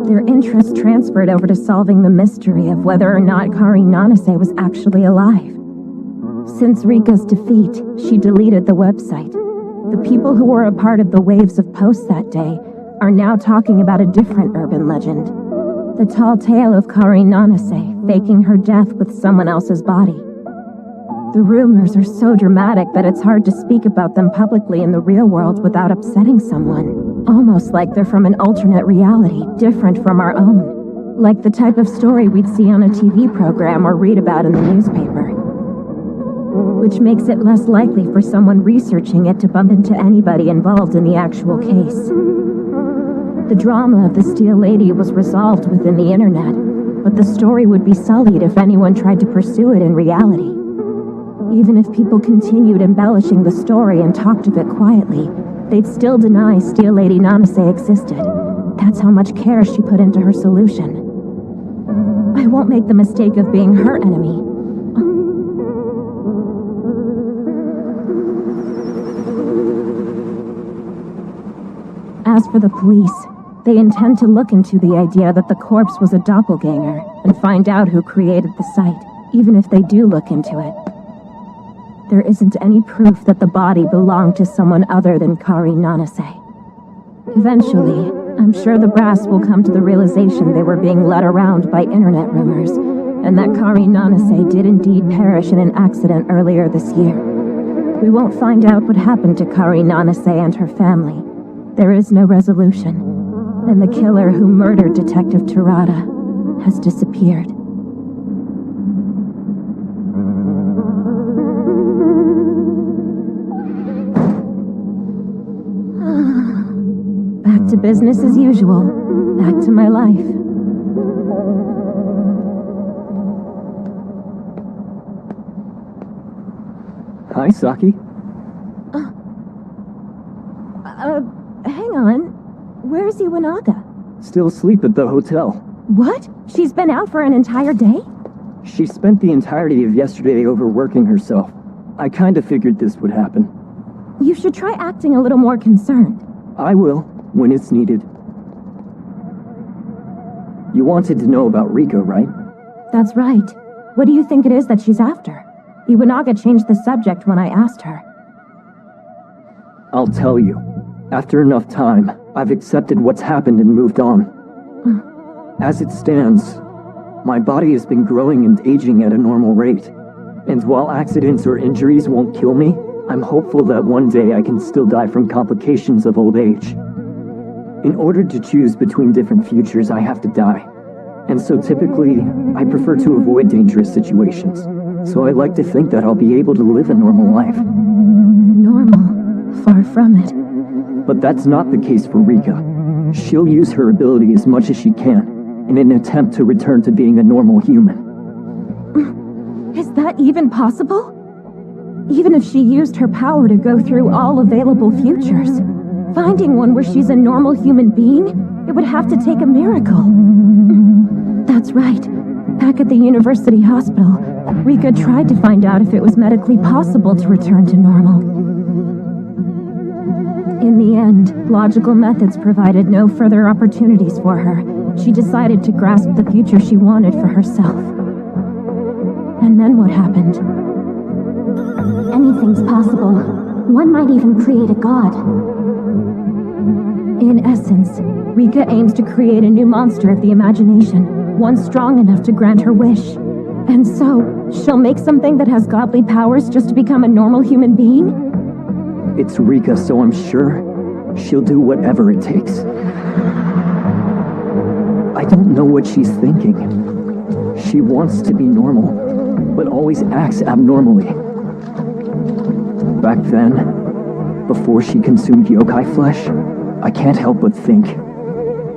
Their interest transferred over to solving the mystery of whether or not Kari Nanase was actually alive. Since Rika's defeat, she deleted the website. The people who were a part of the waves of posts that day are now talking about a different urban legend. The tall tale of Kari Nanase faking her death with someone else's body. The rumors are so dramatic that it's hard to speak about them publicly in the real world without upsetting someone. Almost like they're from an alternate reality, different from our own. Like the type of story we'd see on a TV program or read about in the newspaper. Which makes it less likely for someone researching it to bump into anybody involved in the actual case. The drama of the Steel Lady was resolved within the internet, but the story would be sullied if anyone tried to pursue it in reality. Even if people continued embellishing the story and talked of it quietly, they'd still deny Steel Lady Nanase existed. That's how much care she put into her solution. I won't make the mistake of being her enemy. As for the police, they intend to look into the idea that the corpse was a doppelganger and find out who created the site, even if they do look into it. There isn't any proof that the body belonged to someone other than Kari Nanase. Eventually, I'm sure the brass will come to the realization they were being led around by internet rumors, and that Kari Nanase did indeed perish in an accident earlier this year. We won't find out what happened to Kari Nanase and her family. There is no resolution, and the killer who murdered Detective Terada has disappeared. Back to business as usual. Back to my life. Hi, Saki. Hang on. Where's Iwanaga? Still asleep at the hotel. What? She's been out for an entire day? She spent the entirety of yesterday overworking herself. I kinda figured this would happen. You should try acting a little more concerned. I will, when it's needed. You wanted to know about Rika, right? That's right. What do you think it is that she's after? Iwanaga changed the subject when I asked her. I'll tell you. After enough time, I've accepted what's happened and moved on. As it stands, my body has been growing and aging at a normal rate. And while accidents or injuries won't kill me, I'm hopeful that one day I can still die from complications of old age. In order to choose between different futures, I have to die. And so typically, I prefer to avoid dangerous situations. So I like to think that I'll be able to live a normal life. Normal? Far from it. But that's not the case for Rika. She'll use her ability as much as she can, in an attempt to return to being a normal human. Is that even possible? Even if she used her power to go through all available futures, finding one where she's a normal human being, it would have to take a miracle. That's right. Back at the university hospital, Rika tried to find out if it was medically possible to return to normal. In the end, logical methods provided no further opportunities for her. She decided to grasp the future she wanted for herself. And then what happened? Anything's possible. One might even create a god. In essence, Rika aims to create a new monster of the imagination, one strong enough to grant her wish. And so, she'll make something that has godly powers just to become a normal human being? It's Rika, so I'm sure she'll do whatever it takes. I don't know what she's thinking. She wants to be normal, but always acts abnormally. Back then, before she consumed yokai flesh, I can't help but think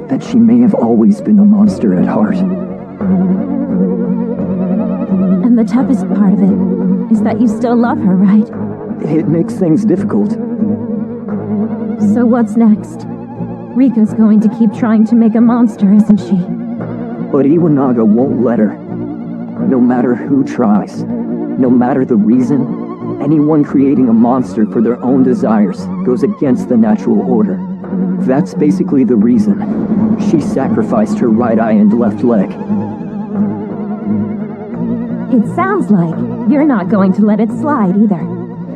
that she may have always been a monster at heart. And the toughest part of it is that you still love her, right? It makes things difficult. So what's next? Rika's going to keep trying to make a monster, isn't she? But Iwanaga won't let her. No matter who tries, no matter the reason, anyone creating a monster for their own desires goes against the natural order. That's basically the reason she sacrificed her right eye and left leg. It sounds like you're not going to let it slide either.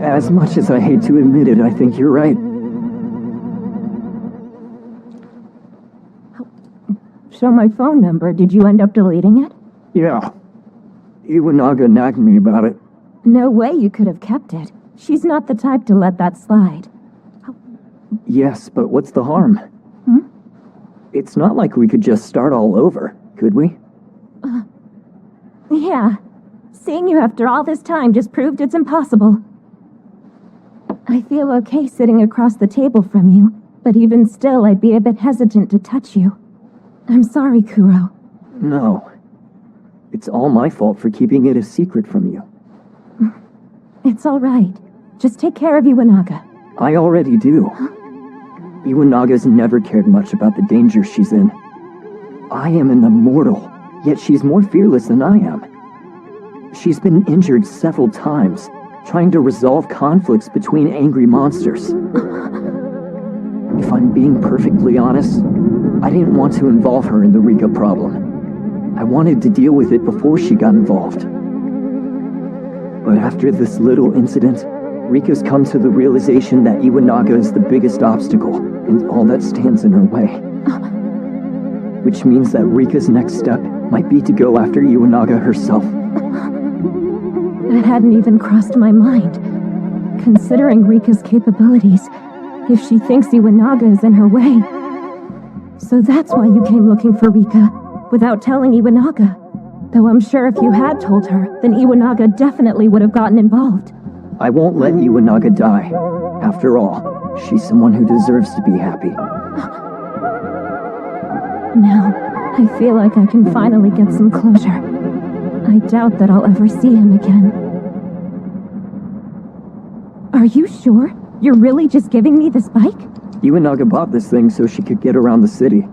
As much as I hate to admit it, I think you're right. Show my phone number. Did you end up deleting it? Yeah. Iwanaga nagged me about it. No way you could have kept it. She's not the type to let that slide. Yes, but what's the harm? It's not like we could just start all over, could we? Yeah. Seeing you after all this time just proved it's impossible. I feel okay sitting across the table from you, but even still I'd be a bit hesitant to touch you. I'm sorry, Kuro. No. It's all my fault for keeping it a secret from you. It's all right. Just take care of Iwanaga. I already do. Iwanaga's never cared much about the danger she's in. I am an immortal, yet she's more fearless than I am. She's been injured several times, trying to resolve conflicts between angry monsters. If I'm being perfectly honest, I didn't want to involve her in the Rika problem. I wanted to deal with it before she got involved. But after this little incident, Rika's come to the realization that Iwanaga is the biggest obstacle, and all that stands in her way. Which means that Rika's next step might be to go after Iwanaga herself. That hadn't even crossed my mind. Considering Rika's capabilities, if she thinks Iwanaga is in her way. So that's why you came looking for Rika, without telling Iwanaga. Though I'm sure if you had told her, then Iwanaga definitely would have gotten involved. I won't let Iwanaga die. After all, she's someone who deserves to be happy. Now, I feel like I can finally get some closure. I doubt that I'll ever see him again. Are you sure? You're really just giving me this bike? Iwanaga bought this thing so she could get around the city.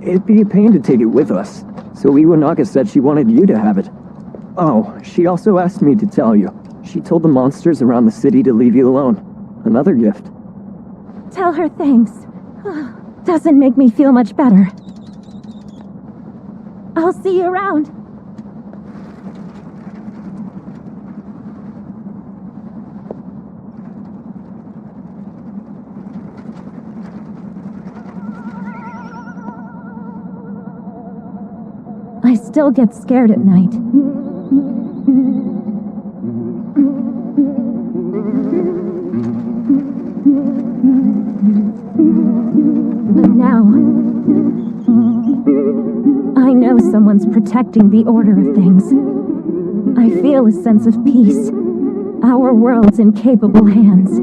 It'd be a pain to take it with us, so Iwanaga said she wanted you to have it. Oh, she also asked me to tell you. She told the monsters around the city to leave you alone. Another gift. Tell her thanks. Doesn't make me feel much better. I'll see you around. I still get scared at night. But now, I know someone's protecting the order of things. I feel a sense of peace. Our world's in capable hands.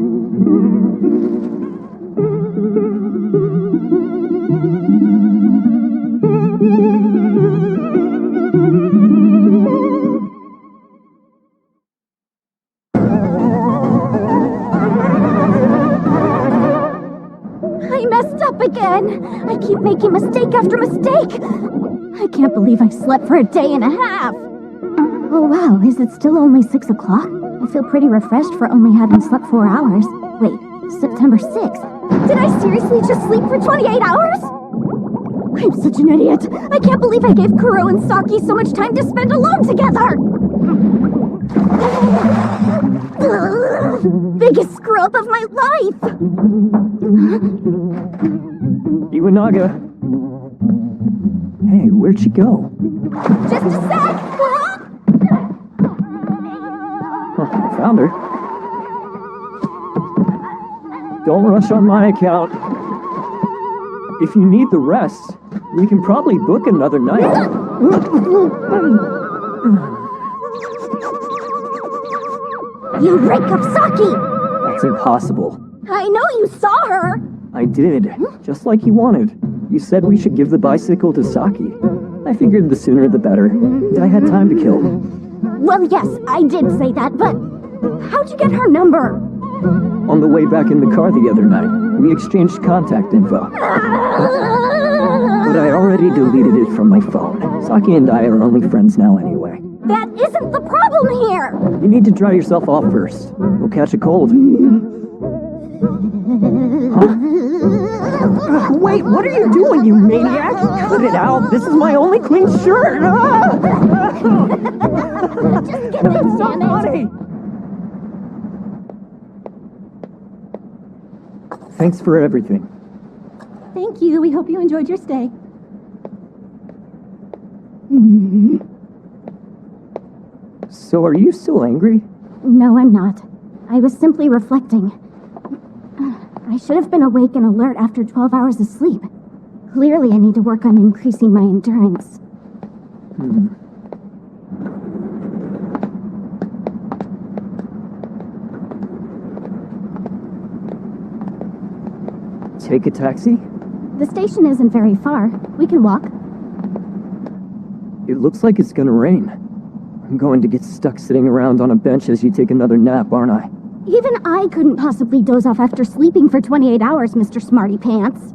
again. I keep making mistake after mistake. I can't believe I've slept for a day and a half. Oh wow, is it still only 6 o'clock? I feel pretty refreshed for only having slept 4 hours. Wait, September 6th. Did I seriously just sleep for 28 hours? I'm such an idiot. I can't believe I gave Kuro and Saki so much time to spend alone together. Biggest screw up of my life. Iwanaga. Hey, where'd she go? Just a sec. Found her. Don't rush on my account. If you need the rest, we can probably book another night. You rake up Saki! That's impossible. I know you saw her! I did, just like you wanted. You said we should give the bicycle to Saki. I figured the sooner the better. I had time to kill. Well, yes, I did say that, but how'd you get her number? On the way back in the car the other night, we exchanged contact info. But I already deleted it from my phone. Saki and I are only friends now anyway. That isn't the problem here! You need to dry yourself off first. You'll catch a cold. Huh? Wait, what are you doing, you maniac? Cut it out. This is my only clean shirt. Just get this, damn it! Thanks for everything. Thank you. We hope you enjoyed your stay. So are you still angry? No, I'm not. I was simply reflecting. I should have been awake and alert after 12 hours of sleep. Clearly, I need to work on increasing my endurance. Take a taxi? The station isn't very far. We can walk. It looks like it's gonna rain. I'm going to get stuck sitting around on a bench as you take another nap, aren't I? Even I couldn't possibly doze off after sleeping for 28 hours, Mr. Smarty Pants.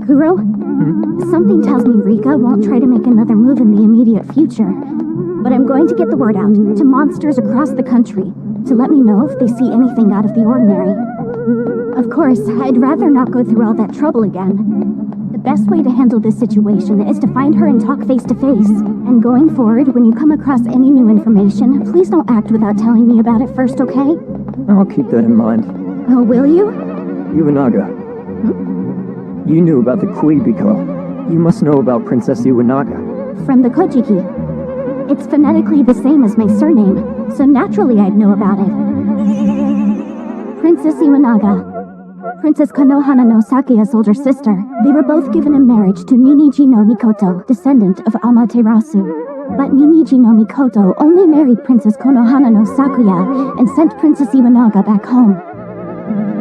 Kuro? Something tells me Rika won't try to make another move in the immediate future. But I'm going to get the word out to monsters across the country to let me know if they see anything out of the ordinary. Of course, I'd rather not go through all that trouble again. The best way to handle this situation is to find her and talk face to face. And going forward, when you come across any new information, please don't act without telling me about it first, okay? I'll keep that in mind. Oh, will you? Iwanaga. You knew about the Kuibiko. You must know about Princess Iwanaga. From the Kojiki. It's phonetically the same as my surname, so naturally I'd know about it. Princess Iwanaga. Princess Konohana no Sakuya's older sister. They were both given in marriage to Niniji no Mikoto, descendant of Amaterasu. But Niniji no Mikoto only married Princess Konohana no Sakuya and sent Princess Iwanaga back home.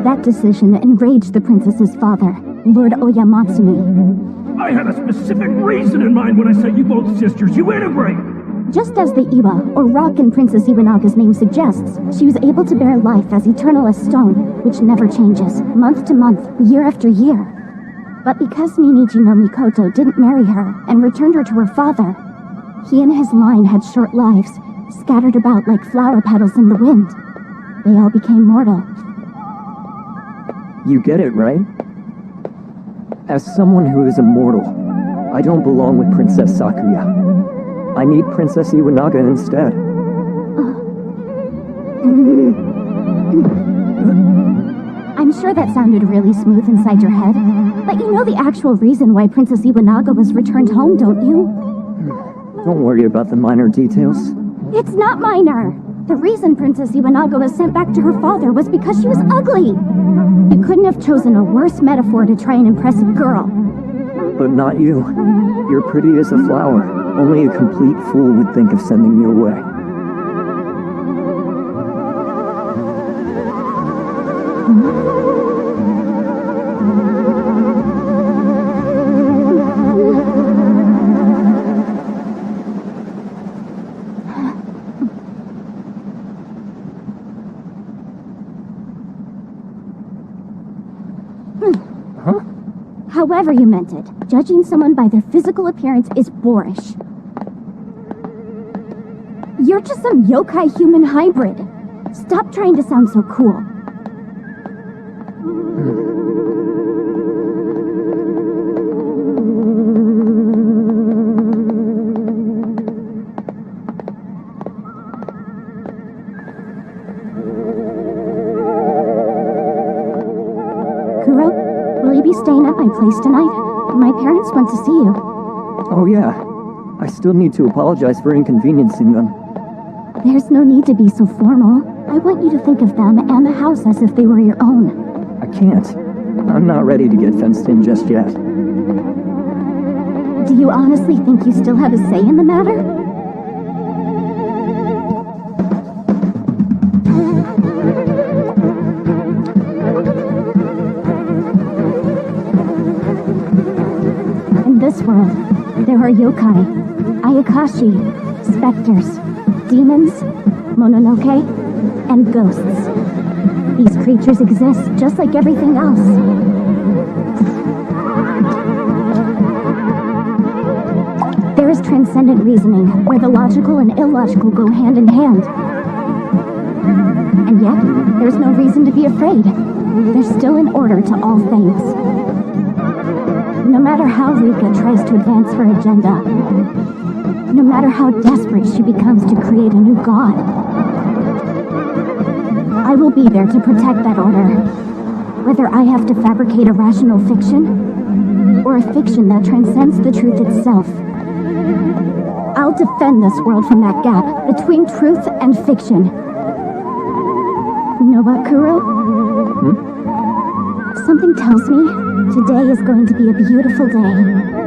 That decision enraged the princess's father, Lord Oyamatsumi. I had a specific reason in mind when I sent you both sisters. You integrate! Just as the Iwa, or rock in Princess Iwanaga's name suggests, she was able to bear life as eternal as stone, which never changes, month to month, year after year. But because Niniji no Mikoto didn't marry her and returned her to her father, he and his line had short lives, scattered about like flower petals in the wind. They all became mortal. You get it, right? As someone who is immortal, I don't belong with Princess Sakuya. I need Princess Iwanaga instead. I'm sure that sounded really smooth inside your head, but you know the actual reason why Princess Iwanaga was returned home, don't you? Don't worry about the minor details. It's not minor! The reason Princess Iwanaga was sent back to her father was because she was ugly! You couldn't have chosen a worse metaphor to try and impress a girl. But not you. You're pretty as a flower. Only a complete fool would think of sending you away. Huh? However you meant it, judging someone by their physical appearance is boorish. You're just some yokai human hybrid. Stop trying to sound so cool. Kuro, will you be staying at my place tonight? My parents want to see you. Oh yeah. I still need to apologize for inconveniencing them. There's no need to be so formal. I want you to think of them and the house as if they were your own. I can't. I'm not ready to get fenced in just yet. Do you honestly think you still have a say in the matter? In this world, there are yokai, ayakashi, specters, demons, mononoke, and ghosts. These creatures exist just like everything else. There is transcendent reasoning, where the logical and illogical go hand in hand. And yet, there's no reason to be afraid. There's still an order to all things. No matter how Rika tries to advance her agenda, no matter how desperate she becomes to create a new god, I will be there to protect that order. Whether I have to fabricate a rational fiction, or a fiction that transcends the truth itself. I'll defend this world from that gap between truth and fiction. You know what, Kuro? Something tells me today is going to be a beautiful day.